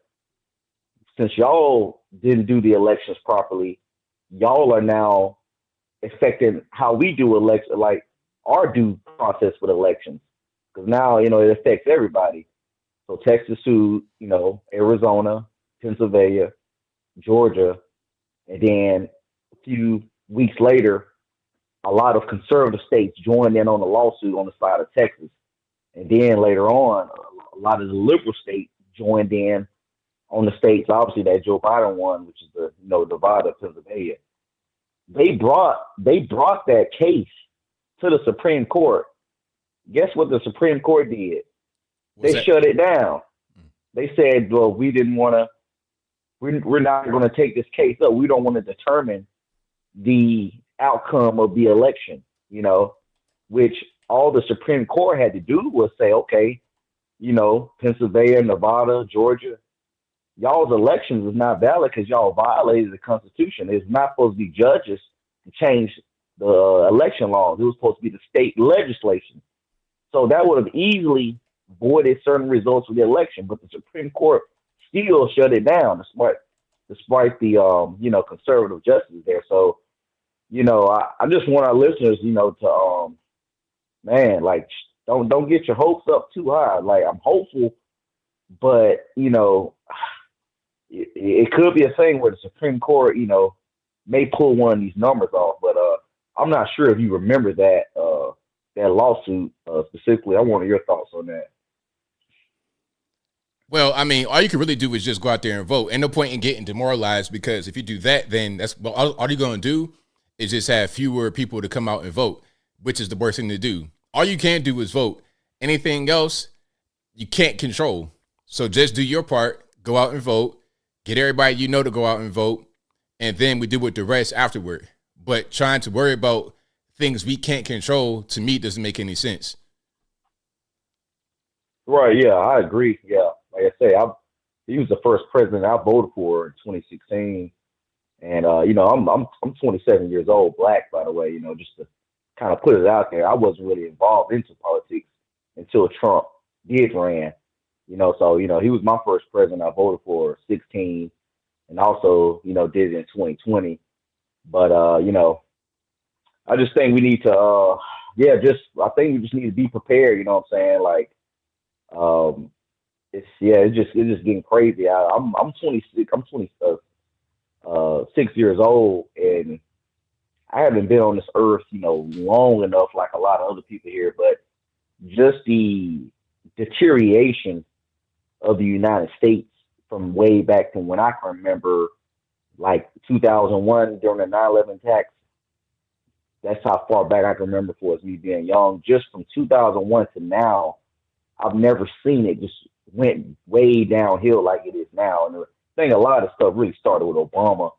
Since y'all didn't do the elections properly, y'all are now affecting how we do elections, like our due process with elections. Because now, it affects everybody. So Texas sued, Arizona, Pennsylvania, Georgia, and then a few weeks later, a lot of conservative states joined in on the lawsuit on the side of Texas. And then later on, a lot of the liberal states joined in on the states, obviously, that Joe Biden won, which is the, Nevada, Pennsylvania. They brought that case to the Supreme Court. Guess what the Supreme Court did? They shut it down. They said, well, we're not going to take this case up. We don't want to determine the outcome of the election, which all the Supreme Court had to do was say, okay, Pennsylvania, Nevada, Georgia, y'all's elections is not valid because y'all violated the Constitution. It's not supposed to be judges to change the election laws. It was supposed to be the state legislation. So that would have easily voided certain results of the election, but the Supreme Court still shut it down. despite the conservative justices there. So, I just want our listeners, to man, like don't get your hopes up too high. Like I'm hopeful, but it could be a thing where the Supreme Court, may pull one of these numbers off. But I'm not sure if you remember that lawsuit specifically. I wanted your thoughts on that. Well, I mean, all you can really do is just go out there and vote. And no point in getting demoralized, because if you do that, then that's all you're going to do is just have fewer people to come out and vote, which is the worst thing to do. All you can do is vote. Anything else, you can't control. So just do your part, go out and vote, get everybody to go out and vote, and then we do with the rest afterward. But trying to worry about things we can't control, to me, doesn't make any sense. Right, yeah, I agree. Yeah, like I say, he was the first president I voted for in 2016. And, I'm 27 years old, black, by the way, just to kind of put it out there. I wasn't really involved into politics until Trump did run, so, he was my first president I voted for 16 and also, did it in 2020. But, I just think we need to, I think we just need to be prepared, you know what I'm saying? Like, it's just getting crazy. I'm 26, I'm 6 years old, and I haven't been on this earth, long enough like a lot of other people here, but just the deterioration of the United States from way back from when I can remember, like 2001 during the 9/11 attacks. That's how far back I can remember for us, me being young. Just from 2001 to now, I've never seen it just went way downhill like it is now. And I think a lot of stuff really started with Obama.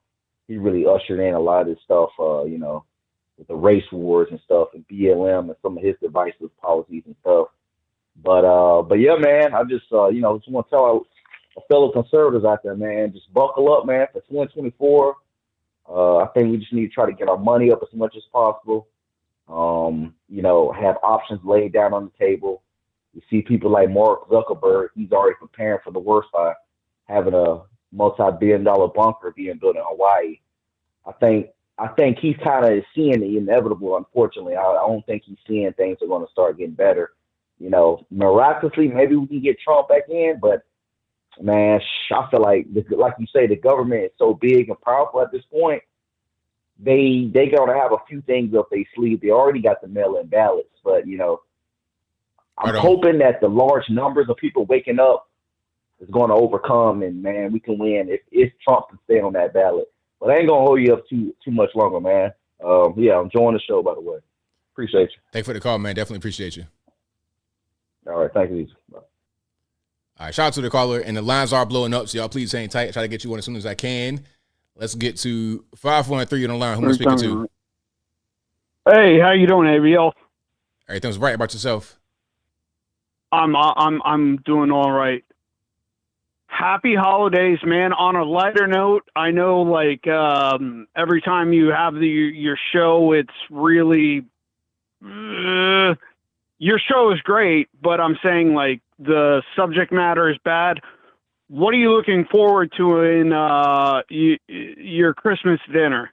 He really ushered in a lot of this stuff, with the race wars and stuff, and BLM and some of his divisive policies and stuff. But yeah, man, I just just want to tell our fellow conservatives out there, man, just buckle up, man, for 2024. I think we just need to try to get our money up as much as possible. Have options laid down on the table. You see people like Mark Zuckerberg, he's already preparing for the worst by having a multi-billion-dollar bunker being built in Hawaii. I think he's kind of seeing the inevitable, unfortunately. I don't think he's seeing things are going to start getting better. Miraculously, maybe we can get Trump back in, but man, I feel like you say, the government is so big and powerful at this point. They gonna have a few things up their sleeve. They already got the mail-in ballots, but I'm hoping that the large numbers of people waking up is going to overcome, and man, we can win if Trump can stay on that ballot. But I ain't gonna hold you up too much longer, man. I'm enjoying the show, by the way. Appreciate you. Thanks for the call, man. Definitely appreciate you. All right, thank you. Bye. All right, shout out to the caller, and the lines are blowing up, so y'all please hang tight. Try to get you on as soon as I can. Let's get to 513 on the line. Who am I speaking to? Hey, how you doing, ABL? Everything's right about yourself. I'm doing all right. Happy holidays, man. On a lighter note, I know every time you have your show, it's really your show is great, but I'm saying the subject matter is bad. What are you looking forward to in your Christmas dinner?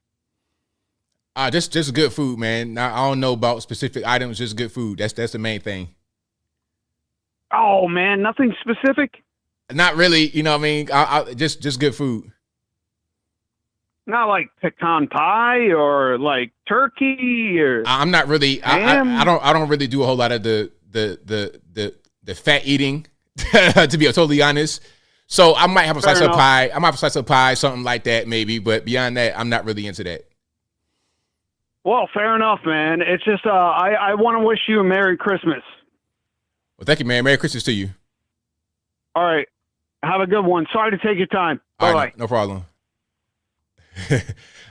Just good food, man. I don't know about specific items, just good food. That's the main thing. Oh man, nothing specific? Not really, you know what I mean? I just good food. Not like pecan pie or like turkey or I'm not really I don't really do a whole lot of the fat eating to be totally honest. So I might have a slice of pie. I might have a slice of pie, something like that maybe, but beyond that, I'm not really into that. Well, fair enough, man. It's just I want to wish you a Merry Christmas. Well, thank you, man. Merry Christmas to you. All right. Have a good one. Sorry to take your time. Bye-bye. All right, no problem. All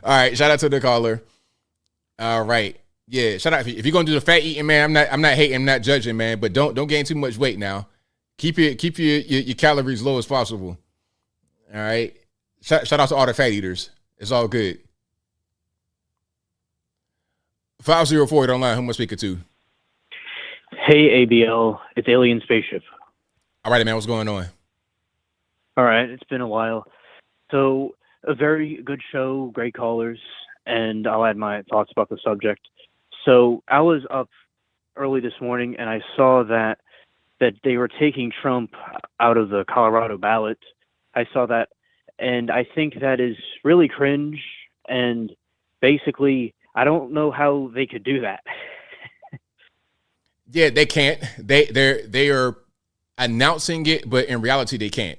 right. Shout out to the caller. All right. Yeah. Shout out. If you're going to do the fat eating, man, I'm not hating, I'm not judging, man, but don't gain too much weight now. Keep your calories low as possible. All right. Shout out to all the fat eaters. It's all good. 504 online. Who am I speaking to? Hey, ABL. It's Alien Spaceship. All right, man. What's going on? All right. It's been a while. So a very good show, great callers, and I'll add my thoughts about the subject. So I was up early this morning, and I saw that they were taking Trump out of the Colorado ballot. I saw that, and I think that is really cringe. And basically, I don't know how they could do that. Yeah, they can't. They are announcing it, but in reality, they can't.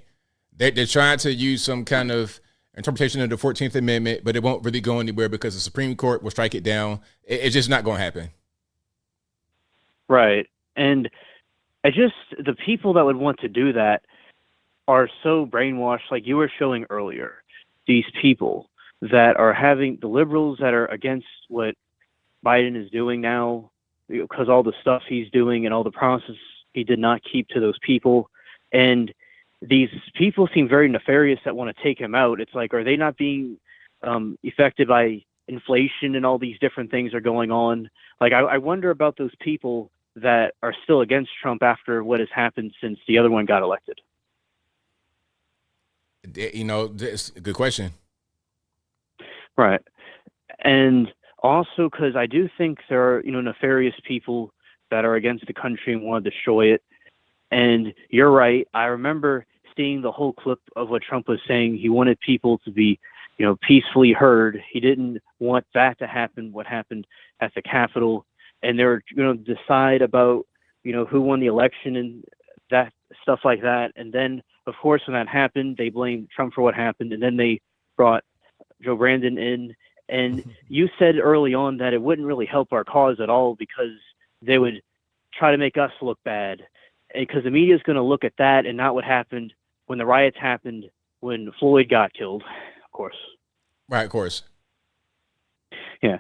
They're trying to use some kind of interpretation of the 14th Amendment, but it won't really go anywhere because the Supreme Court will strike it down. It's just not going to happen. Right. And the people that would want to do that are so brainwashed, like you were showing earlier. These people that are having the liberals that are against what Biden is doing now, because all the stuff he's doing and all the promises he did not keep to those people. And these people seem very nefarious that want to take him out. It's like, are they not being affected by inflation and all these different things are going on? Like, I wonder about those people that are still against Trump after what has happened since the other one got elected. You know, that's a good question. Right. And also because I do think there are, nefarious people that are against the country and want to destroy it. And you're right. I remember seeing the whole clip of what Trump was saying. He wanted people to be, peacefully heard. He didn't want that to happen, what happened at the Capitol. And they're going to decide about, who won the election and that stuff like that. And then, of course, when that happened, they blamed Trump for what happened. And then they brought Joe Brandon in. And you said early on that it wouldn't really help our cause at all because they would try to make us look bad. Because the media is going to look at that and not what happened when the riots happened, when Floyd got killed, of course. Right, of course. Yeah.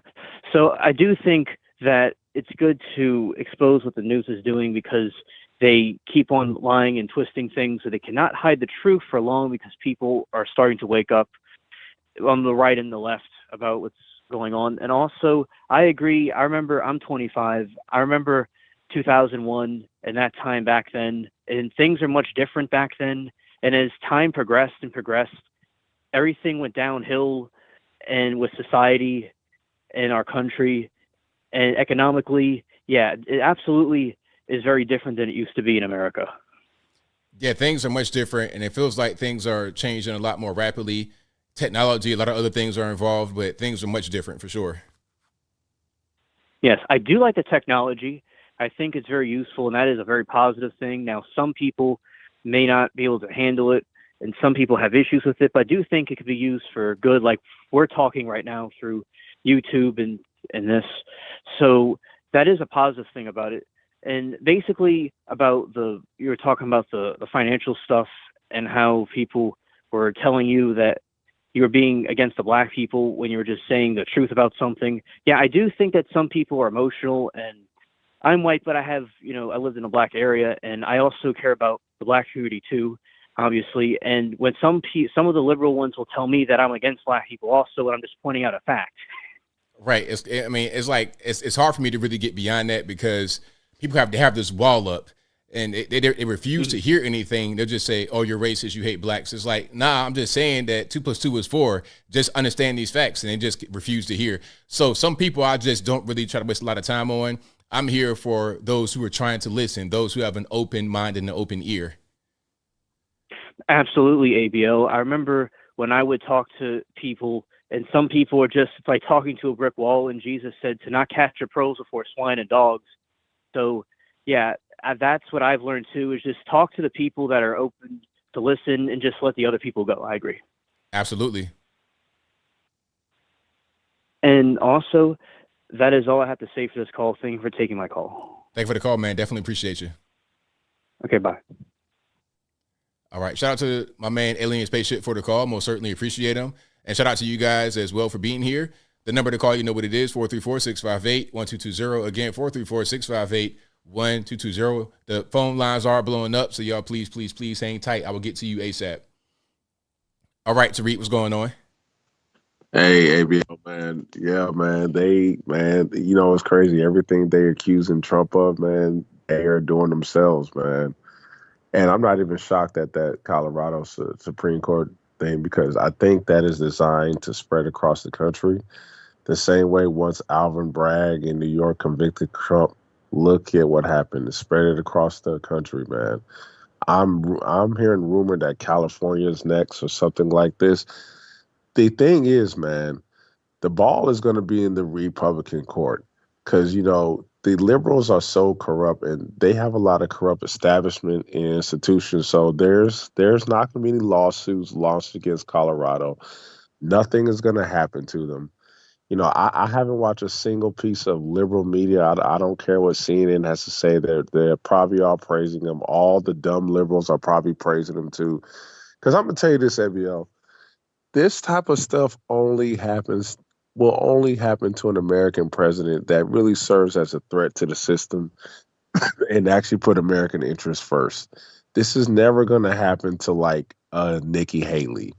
So I do think that it's good to expose what the news is doing because they keep on lying and twisting things, so they cannot hide the truth for long because people are starting to wake up on the right and the left about what's going on. And also, I agree. I remember I'm 25. I remember 2001 and that time back then, and things are much different back then. And as time progressed, everything went downhill, and with society and our country and economically, yeah, it absolutely is very different than it used to be in America. Yeah, things are much different, and it feels like things are changing a lot more rapidly. Technology, a lot of other things are involved, but things are much different for sure. Yes, I do like the technology. I think it's very useful, and that is a very positive thing. Now, some people may not be able to handle it, and some people have issues with it, but I do think it could be used for good, like we're talking right now through YouTube and this. So that is a positive thing about it. And basically about you were talking about the financial stuff and how people were telling you that you were being against the black people when you were just saying the truth about something. Yeah, I do think that some people are emotional, and I'm white, but I lived in a black area, and I also care about the black community too, obviously. And when some of the liberal ones will tell me that I'm against black people also, and I'm just pointing out a fact. Right. It's hard for me to really get beyond that because people have to have this wall up, and they refuse to hear anything. They'll just say, "Oh, you're racist. You hate blacks." It's like, nah, I'm just saying that 2 + 2 is 4. Just understand these facts, and they just refuse to hear. So some people I just don't really try to waste a lot of time on. I'm here for those who are trying to listen, those who have an open mind and an open ear. Absolutely, ABL. I remember when I would talk to people, and some people are just, it's like talking to a brick wall, and Jesus said to not cast your pearls before swine and dogs. So, yeah, that's what I've learned too, is just talk to the people that are open to listen and just let the other people go. I agree. Absolutely. And also, that is all I have to say for this call. Thank you for taking my call. Thank you for the call, man. Definitely appreciate you. Okay, bye. All right. Shout out to my man, Alien Spaceship, for the call. Most certainly appreciate him. And shout out to you guys as well for being here. The number to call, you know what it is, 434-658-1220. Again, 434-658-1220. The phone lines are blowing up, so y'all please, please, please hang tight. I will get to you ASAP. All right, Tariq, what's going on? Hey, ABL, man. Yeah, man. It's crazy. Everything they accusing Trump of, man, they are doing themselves, man. And I'm not even shocked that Colorado Supreme Court thing because I think that is designed to spread across the country. The same way once Alvin Bragg in New York convicted Trump, look at what happened. It spread it across the country, man. I'm hearing rumor that California is next or something like this. The thing is, man, the ball is going to be in the Republican court because, the liberals are so corrupt and they have a lot of corrupt establishment and institutions. So there's not going to be any lawsuits launched against Colorado. Nothing is going to happen to them. I haven't watched a single piece of liberal media. I don't care what CNN has to say. They're probably all praising them. All the dumb liberals are probably praising them too. Because I'm going to tell you this, ABL. This type of stuff will only happen to an American president that really serves as a threat to the system and actually put American interests first. This is never going to happen to like Nikki Haley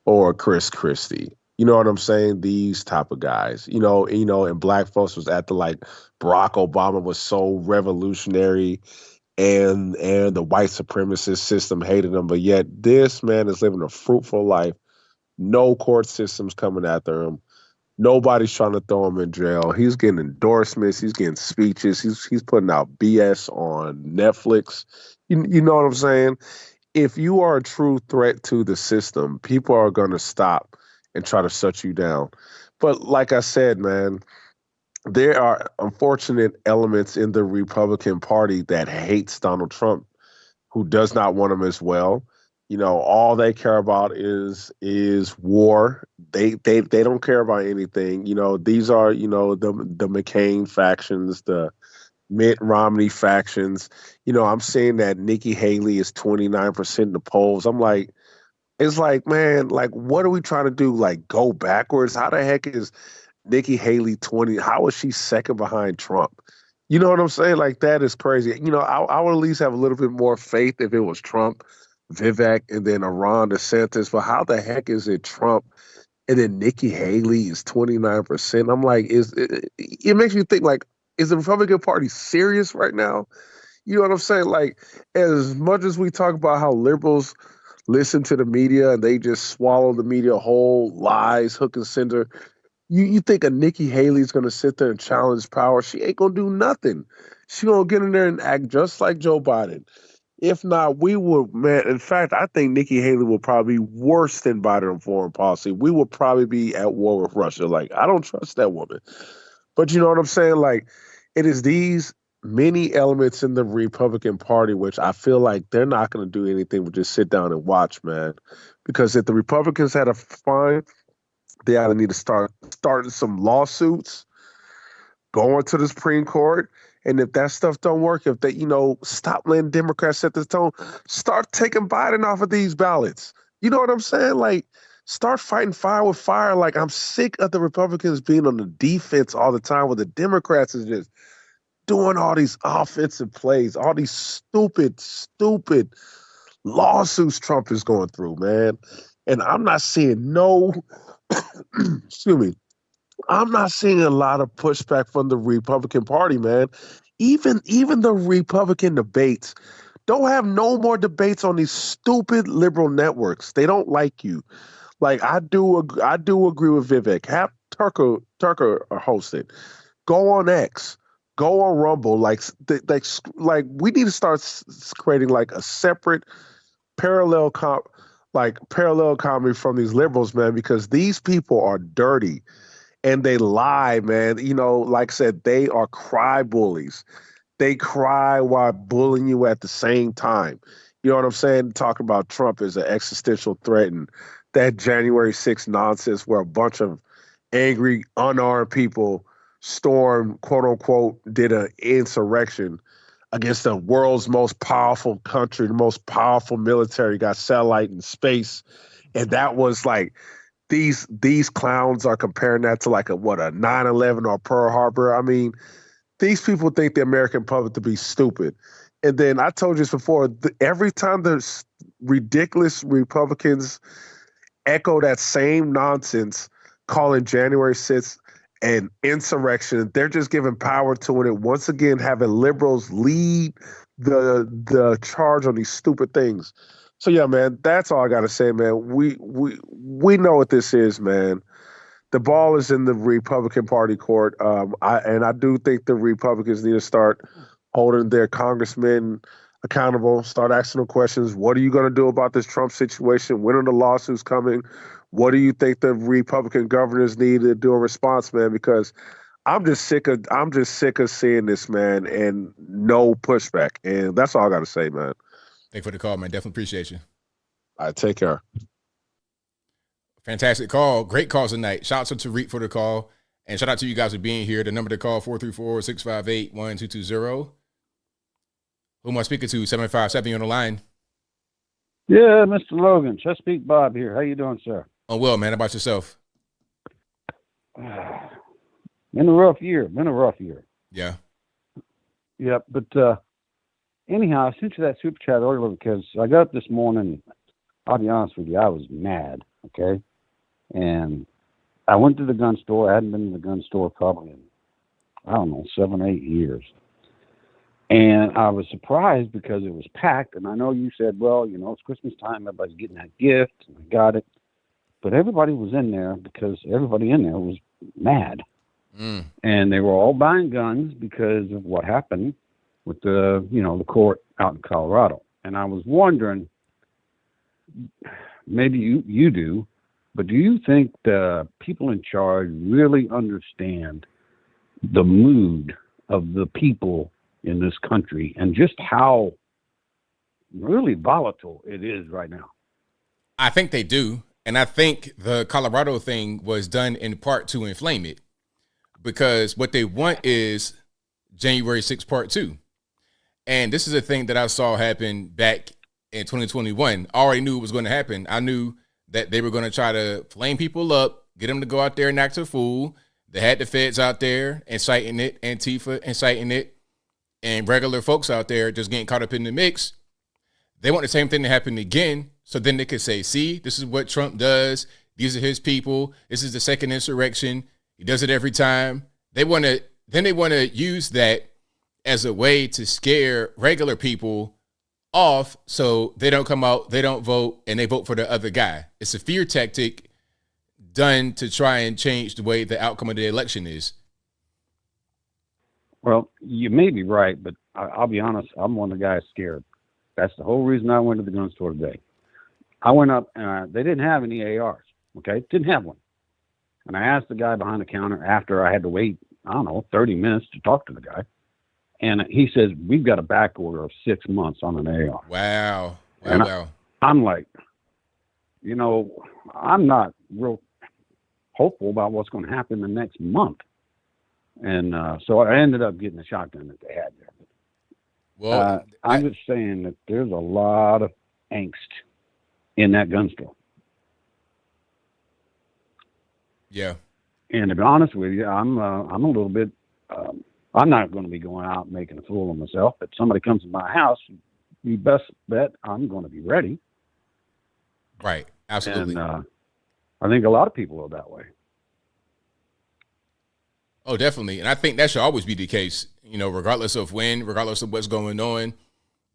or Chris Christie. You know what I'm saying? These type of guys, and black folks was at like Barack Obama was so revolutionary and the white supremacist system hated him. But yet this man is living a fruitful life. No court system's coming after him. Nobody's trying to throw him in jail. He's getting endorsements. He's getting speeches. He's putting out BS on Netflix. You know what I'm saying? If you are a true threat to the system, people are going to stop and try to shut you down. But like I said, man, there are unfortunate elements in the Republican Party that hates Donald Trump, who does not want him as well. All they care about is war. They don't care about anything. These are, the McCain factions, the Mitt Romney factions. I'm saying that Nikki Haley is 29% in the polls. I'm like, it's like, man, like, what are we trying to do? Like, go backwards? How the heck is Nikki Haley 20? How is she second behind Trump? You know what I'm saying? Like, that is crazy. I would at least have a little bit more faith if it was Trump, Vivek, and then Ron DeSantis. But how the heck is it Trump and then Nikki Haley is 29%? I'm like, it makes me think, like, is the Republican Party serious right now? You know what I'm saying? Like, as much as we talk about how liberals listen to the media and they just swallow the media whole, lies, hook and sinker, you think a Nikki Haley's going to sit there and challenge power? She ain't going to do nothing. She going to get in there and act just like Joe Biden. If not, we will, man. In fact, I think Nikki Haley will probably be worse than Biden on foreign policy. We will probably be at war with Russia. Like, I don't trust that woman. But you know what I'm saying? Like, it is these many elements in the Republican Party, which I feel like they're not going to do anything but just sit down and watch, man. Because if the Republicans had a fine, they either need to start starting some lawsuits, going to the Supreme Court. And if that stuff don't work, if they, stop letting Democrats set the tone, start taking Biden off of these ballots. You know what I'm saying? Like, start fighting fire with fire. Like, I'm sick of the Republicans being on the defense all the time where the Democrats is just doing all these offensive plays, all these stupid lawsuits Trump is going through, man. And I'm not seeing excuse me, I'm not seeing a lot of pushback from the Republican Party, man. Even the Republican debates, don't have no more debates on these stupid liberal networks. They don't like you. Like, I do agree with Vivek. Have Tucker host it. Go on X. Go on Rumble. Like we need to start creating like a separate parallel comedy from these liberals, man, because these people are dirty. And they lie, man. Like I said, they are cry bullies. They cry while bullying you at the same time. You know what I'm saying? Talking about Trump as an existential threat and that January 6th nonsense where a bunch of angry, unarmed people stormed, quote unquote, did an insurrection against the world's most powerful country, the most powerful military, got satellite in space. And that was like, these clowns are comparing that to like a 9/11 or Pearl Harbor. I mean, these people think the American public to be stupid. And then I told you this before, every time the ridiculous Republicans echo that same nonsense, calling January 6th an insurrection, they're just giving power to it. Once again, having liberals lead the charge on these stupid things. So yeah, man, that's all I gotta say, man. We know what this is, man. The ball is in the Republican Party court. I do think the Republicans need to start holding their congressmen accountable, start asking them questions. What are you going to do about this Trump situation? When are the lawsuits coming? What do you think the Republican governors need to do in response, man? Because I'm just sick of seeing this, man, and no pushback. And that's all I got to say, man. Thank you for the call, man. Definitely appreciate you. All right, take care. Fantastic call. Great calls tonight. Shout out to Tariq for the call. And shout out to you guys for being here. The number to call, 434-658-1220. Who am I speaking to? 757 on the line. Yeah, Mr. Logan. Chesapeake Bob here. How you doing, sir? Oh, well, man. How about yourself? Been a rough year. Yeah. Yep. But anyhow, I sent you that super chat earlier because I got up this morning. I'll be honest with you, I was mad, okay? And I went to the gun store. I hadn't been to the gun store probably in, 7 or 8 years. And I was surprised because it was packed. And I know you said, well, it's Christmas time. Everybody's getting that gift. And I got it. But everybody was in there because everybody in there was mad. And they were all buying guns because of what happened with the court out in Colorado. And I was wondering, maybe you do, but do you think the people in charge really understand the mood of the people in this country and just how really volatile it is right now? I think they do. And I think the Colorado thing was done in part to inflame it, because what they want is January 6th part 2. And this is a thing that I saw happen back in 2021. I already knew it was going to happen. I knew that they were going to try to flame people up, get them to go out there and act a fool. They had the feds out there inciting it, Antifa inciting it, and regular folks out there just getting caught up in the mix. They want the same thing to happen again, so then they could say, see, this is what Trump does. These are his people. This is the second insurrection. He does it every time. They want to use that as a way to scare regular people off so they don't come out, they don't vote, and they vote for the other guy. It's a fear tactic done to try and change the way the outcome of the election is. Well, you may be right, but I'll be honest, I'm one of the guys scared. That's the whole reason I went to the gun store today. I went up and they didn't have any ARs, okay? Didn't have one. And I asked the guy behind the counter after I had to wait, 30 minutes to talk to the guy. And he says, we've got a back order of 6 months on an AR. Wow. I'm like, I'm not real hopeful about what's going to happen the next month. And so I ended up getting the shotgun that they had there. Well, I'm just saying that there's a lot of angst in that gun store. Yeah. And to be honest with you, I'm a little bit, I'm not going to be going out and making a fool of myself. If somebody comes to my house, you best bet I'm going to be ready. Right. Absolutely. And I think a lot of people are that way. Oh, definitely. And I think that should always be the case, regardless of when, regardless of what's going on.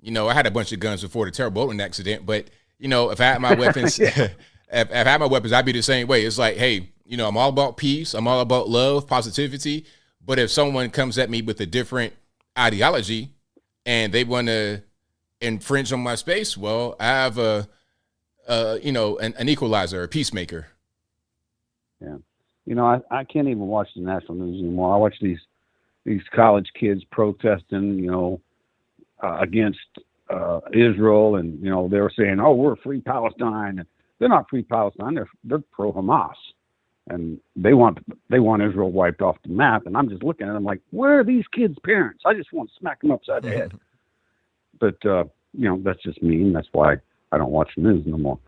I had a bunch of guns before the terrible boating accident, but, if I had my weapons, if I had my weapons, I'd be the same way. It's like, hey, I'm all about peace. I'm all about love, positivity. But if someone comes at me with a different ideology and they want to infringe on my space, well, I have an equalizer, a peacemaker. Yeah. I can't even watch the national news anymore. I watch these college kids protesting, against Israel, and they were saying, "Oh, we're free Palestine." And they're not free Palestine; they're pro Hamas, and they want Israel wiped off the map. And I'm just looking at them like, where are these kids' parents? I just want to smack them upside the head. But that's just me, and that's why I don't watch the news no more.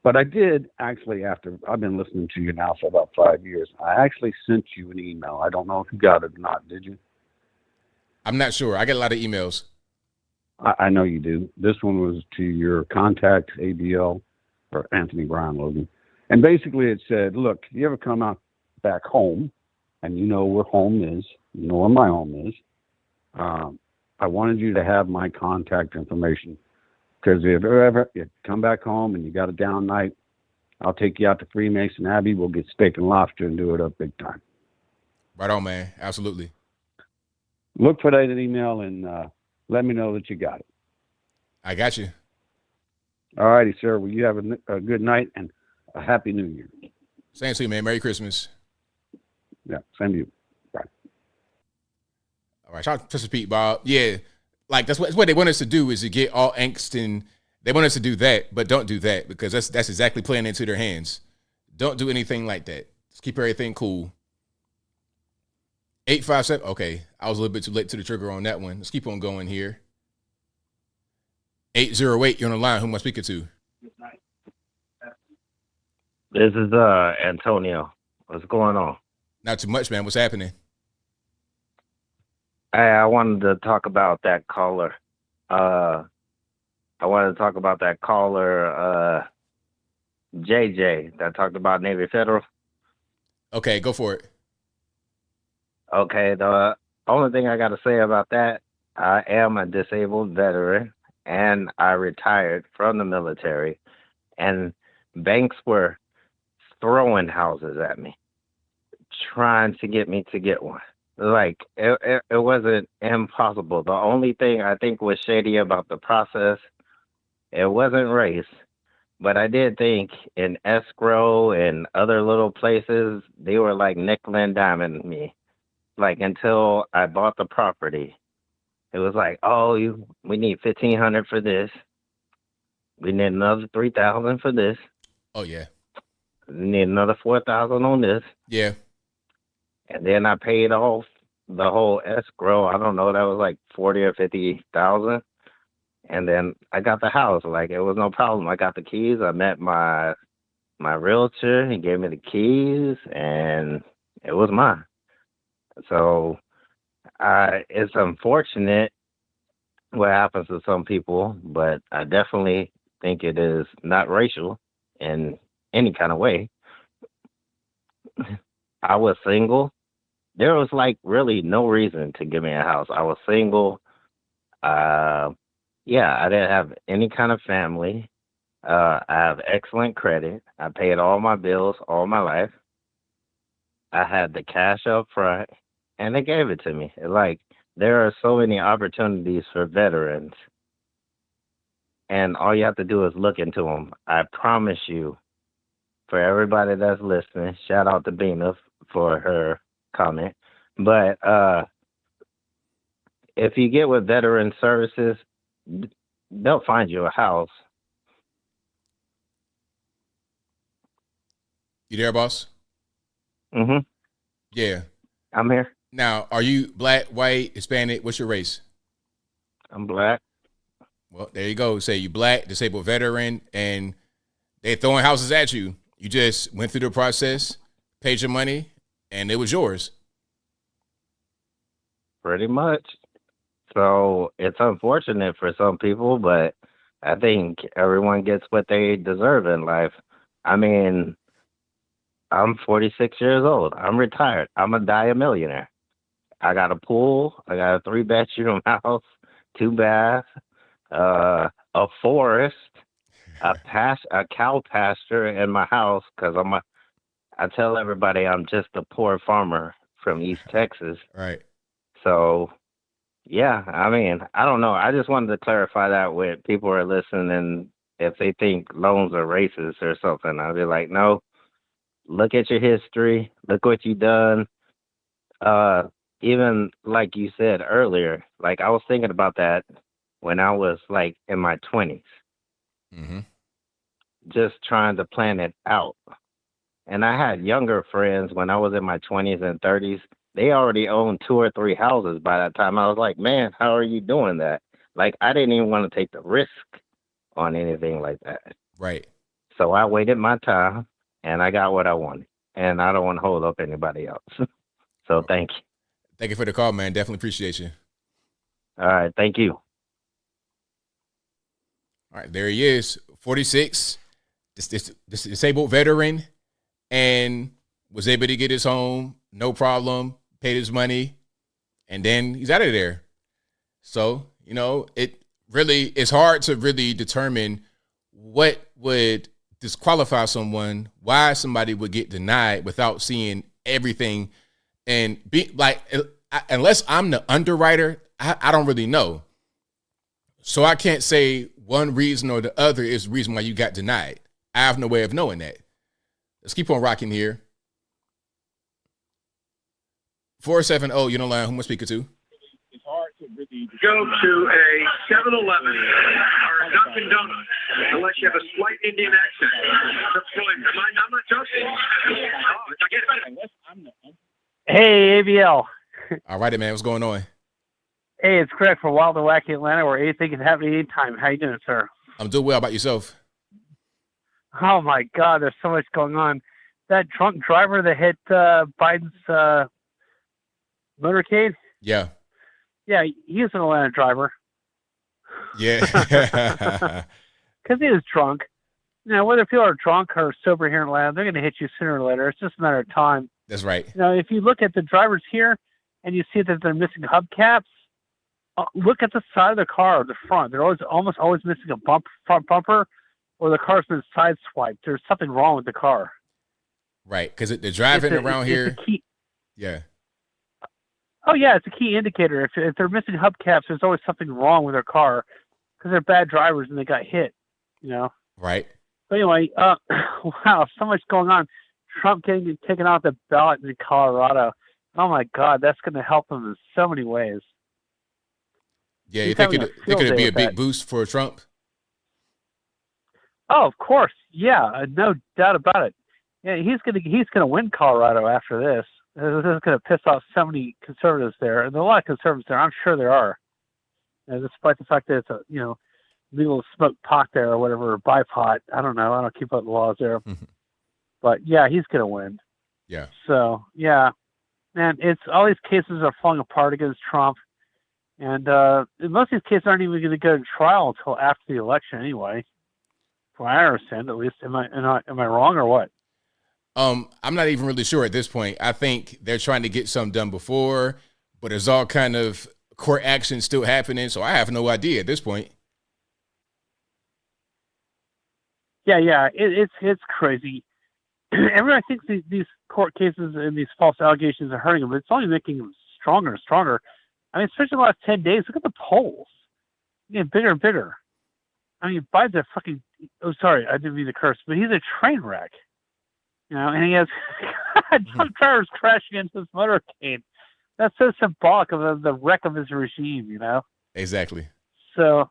But I did actually, after I've been listening to you now for about 5 years, I actually sent you an email. I don't know if you got it or not. Did you? I'm not sure. I get a lot of emails. I know you do. This one was to your contact, ABL, or Anthony Brian Logan. And basically it said, look, if you ever come out back home, and you know where home is, you know where my home is, I wanted you to have my contact information, Because if ever you come back home and you got a down night, I'll take you out to Freemason Abbey. We'll get steak and lobster and do it up big time. Right on, man. Absolutely. Look for that email and let me know that you got it. I got you. All righty, sir. Well, you have a good night and a happy New Year. Same to you, man. Merry Christmas. Yeah, same to you. Bye. All right, shout out to Pete, Bob. Yeah, like that's what they want us to do is to get all angst, and they want us to do that, but don't do that because that's exactly playing into their hands. Don't do anything like that. Just keep everything cool. 857. Okay, I was a little bit too late to the trigger on that one. Let's keep on going here. 808. You're on the line. Who am I speaking to? This is Antonio. What's going on? Not too much, man. What's happening? I wanted to talk about that caller. JJ, that talked about Navy Federal. Okay, go for it. Okay, the only thing I got to say about that, I am a disabled veteran, and I retired from the military, and banks were throwing houses at me, trying to get me to get one. Like, it wasn't impossible. The only thing I think was shady about the process, it wasn't race, but I did think in escrow and other little places, they were like nickel and diming me. Like, until I bought the property, it was like, oh, we need $1,500 for this. We need another $3,000 for this. Oh, yeah. We need another $4,000 on this. Yeah. And then I paid off the whole escrow. I don't know, that was like $40,000 or $50,000. And then I got the house. Like, it was no problem. I got the keys. I met my realtor. He gave me the keys, and it was mine. So it's unfortunate what happens to some people, but I definitely think it is not racial in any kind of way. I was single. There was like really no reason to give me a house. I was single. I didn't have any kind of family. I have excellent credit. I paid all my bills all my life. I had the cash up front, and they gave it to me. Like, there are so many opportunities for veterans, and all you have to do is look into them. I promise you, for everybody that's listening, shout out to Bina for her comment. But if you get with veteran services, they'll find you a house. You there, boss? Mm-hmm. Yeah. I'm here. Now, are you black, white, Hispanic? What's your race? I'm black. Well, there you go. Say you black, disabled veteran, and they throwing houses at you. You just went through the process, paid your money, and it was yours. Pretty much. So it's unfortunate for some people, but I think everyone gets what they deserve in life. I mean, I'm 46 years old. I'm retired. I'm going to die a millionaire. I got a pool. I got a 3-bedroom house, 2 baths, a forest, a cow pasture in my house, because I tell everybody I'm just a poor farmer from East Texas. Right. So, yeah, I mean, I don't know. I just wanted to clarify that with people who are listening, if they think loans are racist or something. I'll be like, no, look at your history. Look what you've done. Even like you said earlier, like I was thinking about that when I was like in my 20s. Mm-hmm. Just trying to plan it out. And I had younger friends when I was in my 20s and 30s. They already owned 2 or 3 houses by that time. I was like, man, how are you doing that? Like, I didn't even want to take the risk on anything like that. Right. So I waited my time, and I got what I wanted. And I don't want to hold up anybody else. So thank you. Thank you for the call, man. Definitely appreciate you. All right. Thank you. All right. There he is, 46, this disabled veteran, and was able to get his home, no problem, paid his money, and then he's out of there. So, you know, really, it's hard to really determine what would disqualify someone, why somebody would get denied without seeing everything. And be like, unless I'm the underwriter, I don't really know. So I can't say one reason or the other is the reason why you got denied. I have no way of knowing that. Let's keep on rocking here. 470, you know, line, who am I speaking to? It's hard to really go to a 7-Eleven or a Dunkin' Donuts unless you have a slight Indian accent. I'm not joking. Oh, I get it. Hey, ABL. All righty, man. What's going on? Hey, it's Craig from Wild and Wacky Atlanta, where anything can happen anytime. How you doing, sir? I'm doing well. About yourself? Oh, my God. There's so much going on. That drunk driver that hit Biden's motorcade? Yeah. Yeah, he's an Atlanta driver. Yeah. Because he was drunk. You know, whether people are drunk or sober here in Atlanta, they're going to hit you sooner or later. It's just a matter of time. That's right. You know, if you look at the drivers here and you see that they're missing hubcaps, look at the side of the car, the front. They're almost always missing a front bumper, or the car's been sideswiped. There's something wrong with the car. Right, because they're driving around here. Yeah. Oh, yeah, it's a key indicator. If they're missing hubcaps, there's always something wrong with their car because they're bad drivers and they got hit, you know? Right. But anyway, wow, so much going on. Trump getting taken off the ballot in Colorado. Oh, my God, that's going to help him in so many ways. Yeah, you think it could be a big boost for Trump? Oh, of course. Yeah, no doubt about it. Yeah, he's gonna win Colorado after this. This is going to piss off so many conservatives there, and there are a lot of conservatives there. I'm sure there are, despite the fact that it's legal to smoke pot there or whatever, or buy pot. I don't know. I don't keep up the laws there, but yeah, he's going to win. Yeah. So yeah, man, it's all these cases are falling apart against Trump, and most of these cases aren't even going to go to trial until after the election anyway. From what I understand, at least. Am I wrong or what? I'm not even really sure at this point. I think they're trying to get something done before, but there's all kind of court action still happening, so I have no idea at this point. Yeah, it's crazy. Everyone thinks these court cases and these false allegations are hurting them, but it's only making them stronger and stronger. I mean, especially the last 10 days, look at the polls. They're getting bigger and bigger. I mean, Biden's a fucking, oh, sorry, I didn't mean to curse, but he's a train wreck. You know, and he has drunk drivers crashing into his motorcade. That's so symbolic of the wreck of his regime, you know? Exactly. So,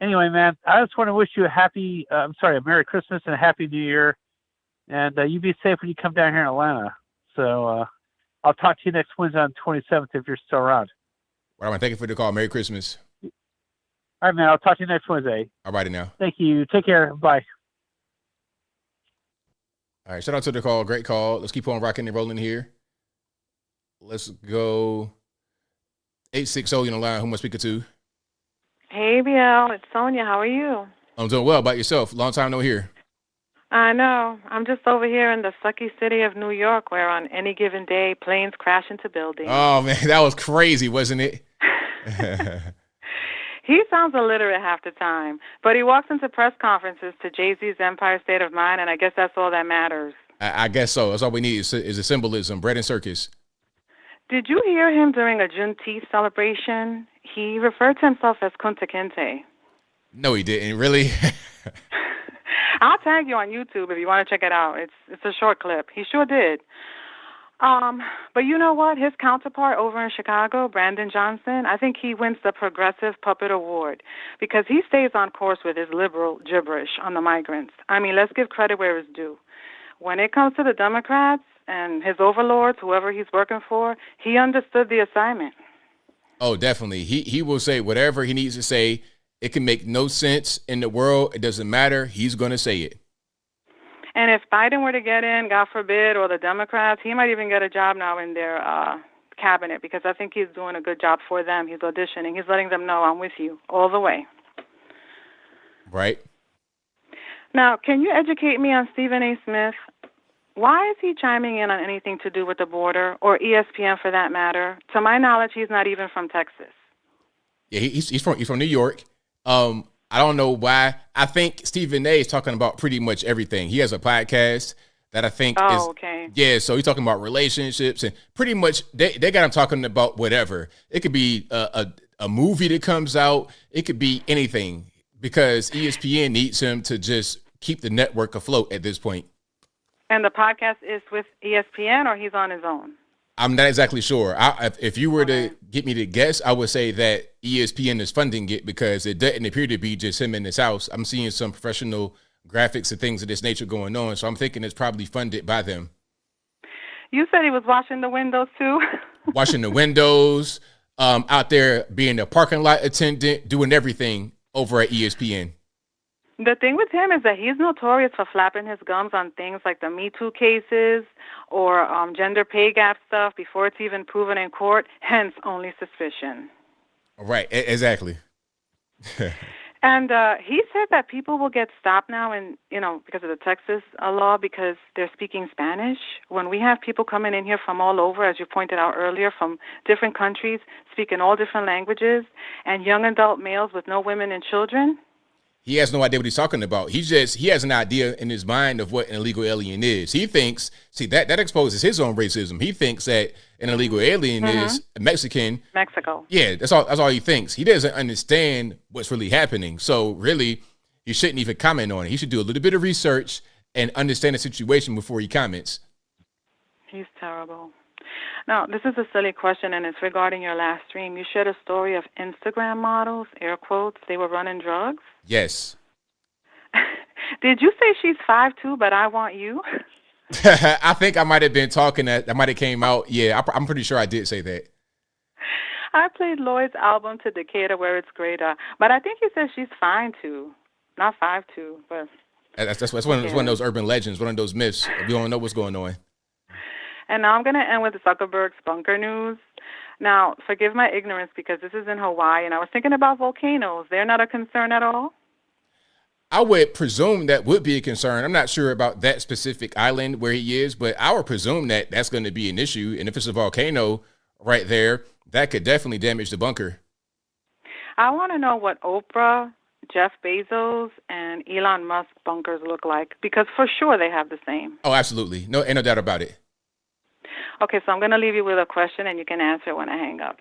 anyway, man, I just want to wish you a Merry Christmas and a Happy New Year. And you be safe when you come down here in Atlanta. So, I'll talk to you next Wednesday on the 27th if you're still around. All right, thank you for the call. Merry Christmas. All right, man, I'll talk to you next Wednesday. All righty now. Thank you. Take care. Bye. All right, shout out to the call. Great call. Let's keep on rocking and rolling here. Let's go 860, you know, line. Who am I speaking to? Hey, BL. It's Sonia. How are you? I'm doing well. About yourself? Long time no hear. I know. I'm just over here in the sucky city of New York where on any given day, planes crash into buildings. Oh, man, that was crazy, wasn't it? He sounds illiterate half the time, but he walks into press conferences to Jay-Z's Empire State of Mind, and I guess that's all that matters. I guess so. That's all we need is a symbolism, bread and circus. Did you hear him during a Juneteenth celebration? He referred to himself as Kunta Kinte. No, he didn't. Really? I'll tag you on YouTube if you want to check it out. It's a short clip. He sure did. But you know what? His counterpart over in Chicago, Brandon Johnson, I think he wins the Progressive Puppet Award because he stays on course with his liberal gibberish on the migrants. I mean, let's give credit where it's due. When it comes to the Democrats and his overlords, whoever he's working for, he understood the assignment. Oh, definitely. He will say whatever he needs to say. It can make no sense in the world. It doesn't matter. He's going to say it. And if Biden were to get in, God forbid, or the Democrats, he might even get a job now in their cabinet because I think he's doing a good job for them. He's auditioning. He's letting them know I'm with you all the way. Right. Now, can you educate me on Stephen A. Smith? Why is he chiming in on anything to do with the border, or ESPN for that matter? To my knowledge, he's not even from Texas. Yeah, he's from New York, I don't know why. I think Stephen A is talking about pretty much everything. He has a podcast that I think is okay. Yeah, so he's talking about relationships and pretty much they got him talking about whatever. It could be a movie that comes out. It could be anything because ESPN needs him to just keep the network afloat at this point. And the podcast is with ESPN, or he's on his own? I'm not exactly sure. If you were to get me to guess, I would say that ESPN is funding it because it doesn't appear to be just him in his house. I'm seeing some professional graphics and things of this nature going on, so I'm thinking it's probably funded by them. You said he was washing the windows too? Washing the windows, out there being a parking lot attendant, doing everything over at ESPN. The thing with him is that he's notorious for flapping his gums on things like the Me Too cases or gender pay gap stuff before it's even proven in court, hence only suspicion. Right, exactly. And he said that people will get stopped now, and because of the Texas law, because they're speaking Spanish. When we have people coming in here from all over, as you pointed out earlier, from different countries, speaking all different languages, and young adult males with no women and children. He has no idea what he's talking about. He has an idea in his mind of what an illegal alien is. He thinks, that exposes his own racism. He thinks that an illegal alien is a Mexican. Mexico. Yeah, that's all he thinks. He doesn't understand what's really happening. So really, he shouldn't even comment on it. He should do a little bit of research and understand the situation before he comments. He's terrible. Now, this is a silly question, and it's regarding your last stream. You shared a story of Instagram models, air quotes, they were running drugs? Yes. Did you say she's 5'2", but I want you? I think I might have been talking that might have came out. Yeah, I'm pretty sure I did say that. I played Lloyd's album to Decatur where it's greater, but I think he said she's fine too. Not 5'2", but... That's one of those urban legends, one of those myths. We don't know what's going on. And now I'm going to end with Zuckerberg's bunker news. Now, forgive my ignorance because this is in Hawaii, and I was thinking about volcanoes. They're not a concern at all? I would presume that would be a concern. I'm not sure about that specific island where he is, but I would presume that that's going to be an issue. And if it's a volcano right there, that could definitely damage the bunker. I want to know what Oprah, Jeff Bezos, and Elon Musk bunkers look like, because for sure they have the same. Oh, absolutely. No, ain't no doubt about it. Okay, so I'm going to leave you with a question, and you can answer when I hang up.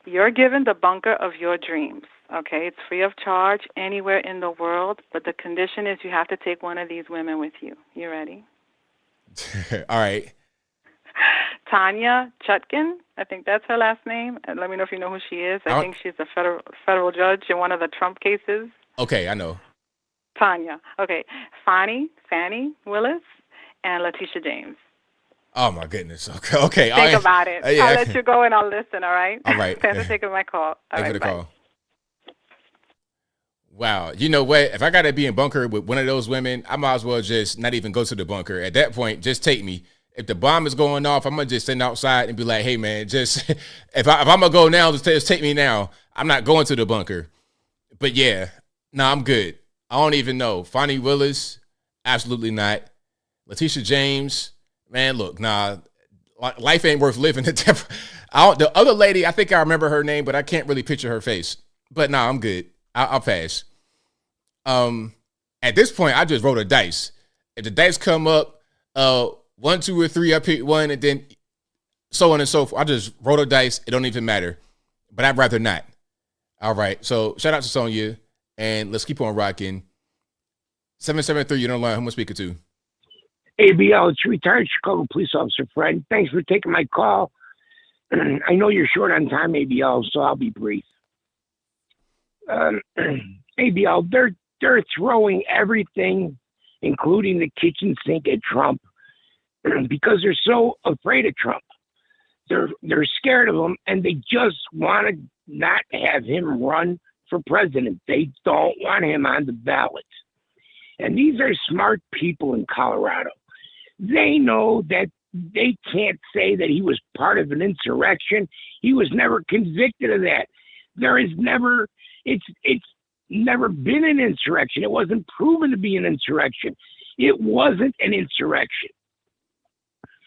You're given the bunker of your dreams, okay? It's free of charge anywhere in the world, but the condition is you have to take one of these women with you. You ready? All right. Tanya Chutkin, I think that's her last name. And let me know if you know who she is. I think she's a federal judge in one of the Trump cases. Okay, I know. Tanya. Okay. Fannie Willis, and Letitia James. Oh, my goodness. Okay. Think about it. Yeah, I'll let you go and I'll listen, all right? All right. Thanks for taking my call. Thanks for the bye. call. Wow. You know what? If I got to be in bunker with one of those women, I might as well just not even go to the bunker. At that point, just take me. If the bomb is going off, I'm going to just stand outside and be like, hey, man, just if I'm going to go now, just take me now. I'm not going to the bunker. But, yeah, I'm good. I don't even know. Fannie Willis, absolutely not. Letitia James, man, look, life ain't worth living. The other lady, I think I remember her name, but I can't really picture her face. But I'm good. I'll pass. At this point, I just roll a dice. If the dice come up, 1, 2, or 3, I pick one, and then so on and so forth. I just roll the dice. It don't even matter. But I'd rather not. All right. So shout out to Sonya, and let's keep on rocking. 773, you're on the line. Who am I speaking to? ABL, it's retired Chicago police officer Fred. Thanks for taking my call. I know you're short on time, ABL, so I'll be brief. ABL, they're throwing everything, including the kitchen sink, at Trump because they're so afraid of Trump. They're scared of him, and they just want to not have him run for president. They don't want him on the ballot. And these are smart people in Colorado. They know that they can't say that he was part of an insurrection. He was never convicted of that. It's never been an insurrection. It wasn't proven to be an insurrection. It wasn't an insurrection.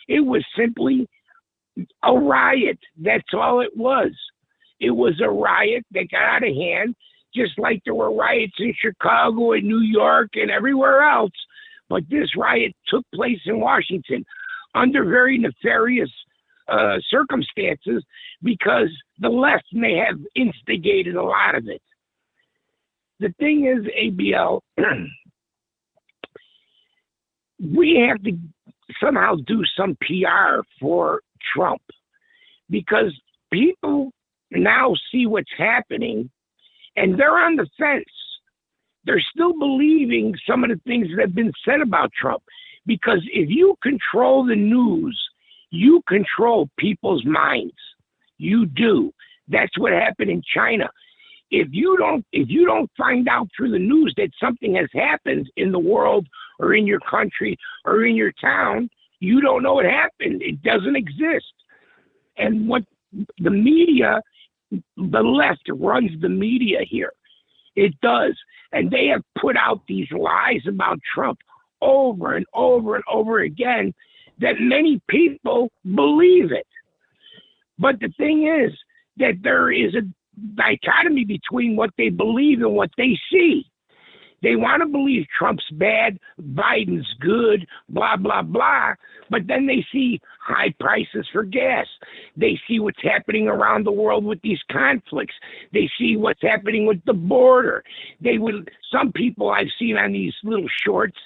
It was simply a riot. That's all it was. It was a riot that got out of hand. just like there were riots in Chicago and New York and everywhere else. But this riot took place in Washington under very nefarious circumstances because the left may have instigated a lot of it. The thing is, ABL, we have to somehow do some PR for Trump because people now see what's happening and they're on the fence. They're still believing some of the things that have been said about Trump because if you control the news, you control people's minds. You do. That's what happened in China. If you don't find out through the news that something has happened in the world or in your country or in your town, you don't know what happened. It doesn't exist. And what the media, the left runs the media here. It does. And they have put out these lies about Trump over and over and over again that many people believe it. But the thing is that there is a dichotomy between what they believe and what they see. They want to believe Trump's bad, Biden's good, blah, blah, blah. But then they see high prices for gas. They see what's happening around the world with these conflicts. They see what's happening with the border. Some people I've seen on these little shorts,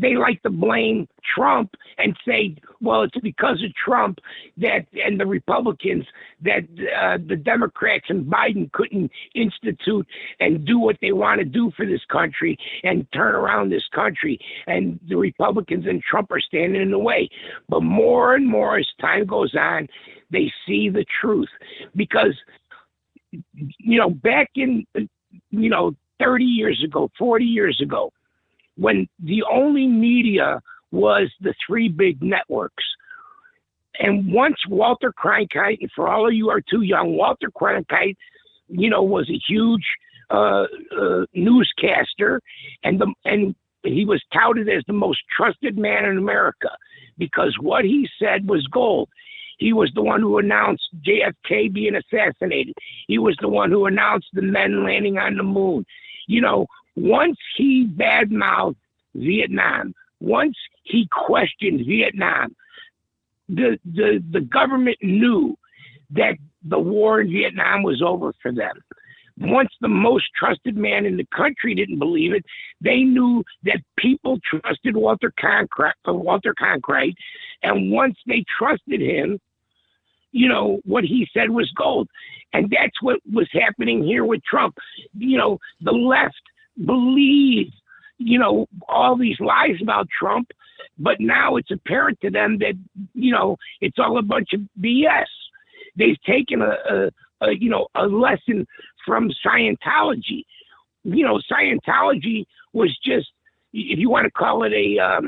they like to blame Trump and say, well, it's because of Trump and the Republicans that the Democrats and Biden couldn't institute and do what they want to do for this country and turn around this country. And the Republicans and Trump are standing in the way. But more and more as time goes on, they see the truth. Because, back in, 30 years ago, 40 years ago, when the only media was the three big networks. And once Walter Cronkite, and for all of you who are too young, Walter Cronkite, was a huge newscaster, and he was touted as the most trusted man in America because what he said was gold. He was the one who announced JFK being assassinated. He was the one who announced the men landing on the moon. Once he badmouthed Vietnam, once he questioned Vietnam, the government knew that the war in Vietnam was over for them. Once the most trusted man in the country didn't believe it, they knew that people trusted Walter Cronkite, and once they trusted him, what he said was gold. And that's what was happening here with Trump. The left believes, all these lies about Trump, but now it's apparent to them that, it's all a bunch of BS. They've taken a lesson from Scientology. Scientology was just, if you want to call it a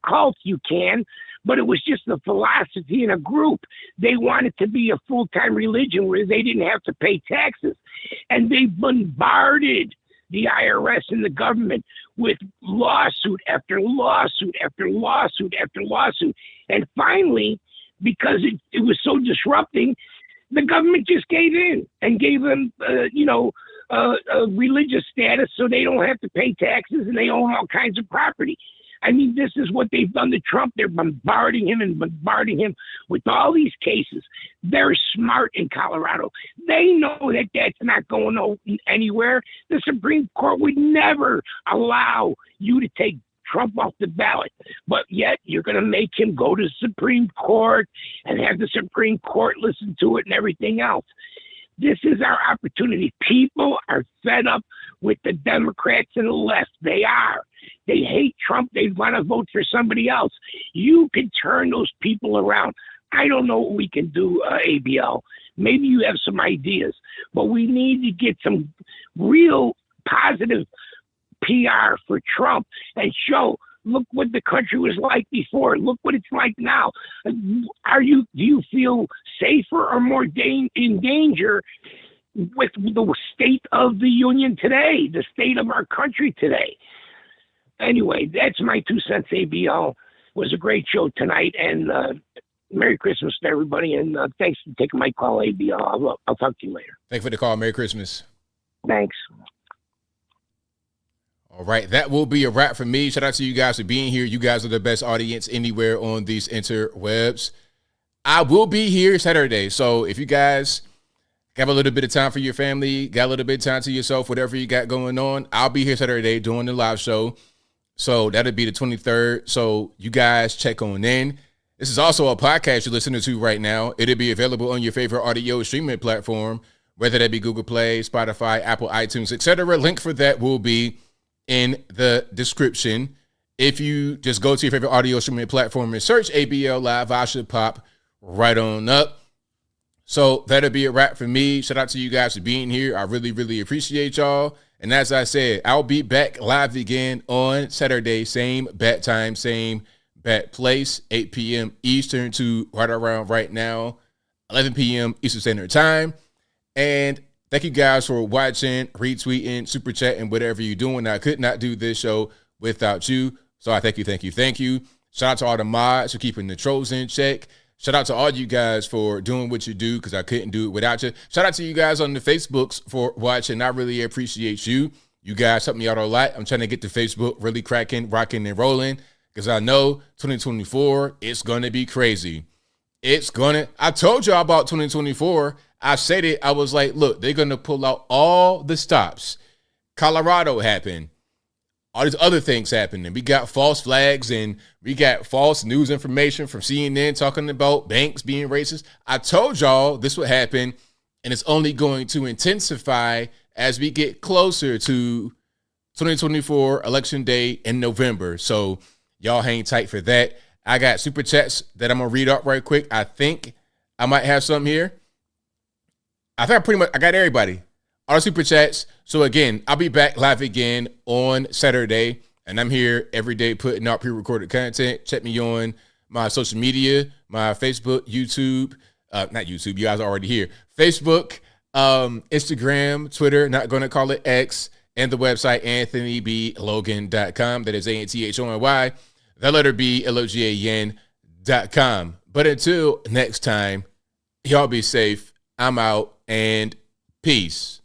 cult, you can, but it was just a philosophy in a group. They wanted to be a full-time religion where they didn't have to pay taxes. And they bombarded the IRS and the government with lawsuit after lawsuit after lawsuit after lawsuit. And finally, because it was so disrupting, the government just gave in and gave them, a religious status so they don't have to pay taxes and they own all kinds of property. I mean, this is what they've done to Trump. They're bombarding him with all these cases. They're smart in Colorado. They know that that's not going anywhere. The Supreme Court would never allow you to take Trump off the ballot, but yet you're going to make him go to the Supreme Court and have the Supreme Court listen to it and everything else. This is our opportunity. People are fed up with the Democrats and the left. They are. They hate Trump. They want to vote for somebody else. You can turn those people around. I don't know what we can do, ABL. Maybe you have some ideas, but we need to get some real positive PR for Trump and show, look what the country was like before. Look what it's like now. Do you feel safer or more in danger with the state of the union today, the state of our country today? Anyway, that's my 2 cents, ABL. It was a great show tonight, and Merry Christmas to everybody, and thanks for taking my call, ABL. I'll talk to you later. Thanks for the call. Merry Christmas. Thanks. All right, that will be a wrap for me. Shout out to you guys for being here. You guys are the best audience anywhere on these interwebs. I will be here Saturday, so if you guys have a little bit of time for your family, got a little bit of time to yourself, whatever you got going on, I'll be here Saturday doing the live show. So that'll be the 23rd. So you guys check on in. This is also a podcast you're listening to right now. It'll be available on your favorite audio streaming platform, whether that be Google Play, Spotify, Apple, iTunes, etc. Link for that will be in the description. If you just go to your favorite audio streaming platform and search ABL Live, I should pop right on up. So that'll be a wrap for me. Shout out to you guys for being here. I really, really appreciate y'all. And as I said, I'll be back live again on Saturday, same bat time, same bat place, 8 p.m. Eastern to right around right now, 11 p.m. Eastern Standard Time. And thank you guys for watching, retweeting, super chatting, whatever you're doing. I could not do this show without you. So I thank you. Shout out to all the mods for keeping the trolls in check. Shout out to all you guys for doing what you do, because I couldn't do it without you. Shout out to you guys on the Facebooks for watching. I really appreciate you. You guys help me out a lot. I'm trying to get the Facebook really cracking, rocking, and rolling, because I know 2024, it's going to be crazy. I told y'all about 2024. I said it. I was like, look, they're going to pull out all the stops. Colorado happened. All these other things happening. We got false flags and we got false news information from CNN talking about banks being racist. I told y'all this would happen, and it's only going to intensify as we get closer to 2024 election day in November. So y'all hang tight for that. I got super chats that I'm going to read out right quick. I think I might have some here. I think I got everybody. All the super chats. So again, I'll be back live again on Saturday, and I'm here every day putting out pre-recorded content. Check me on my social media, my Facebook, YouTube, not YouTube, you guys are already here. Facebook, Instagram, Twitter, not going to call it X, and the website anthonyblogan.com. That is ANTHONY, the letter B, LOGAN.com. But until next time, y'all be safe. I'm out, and peace.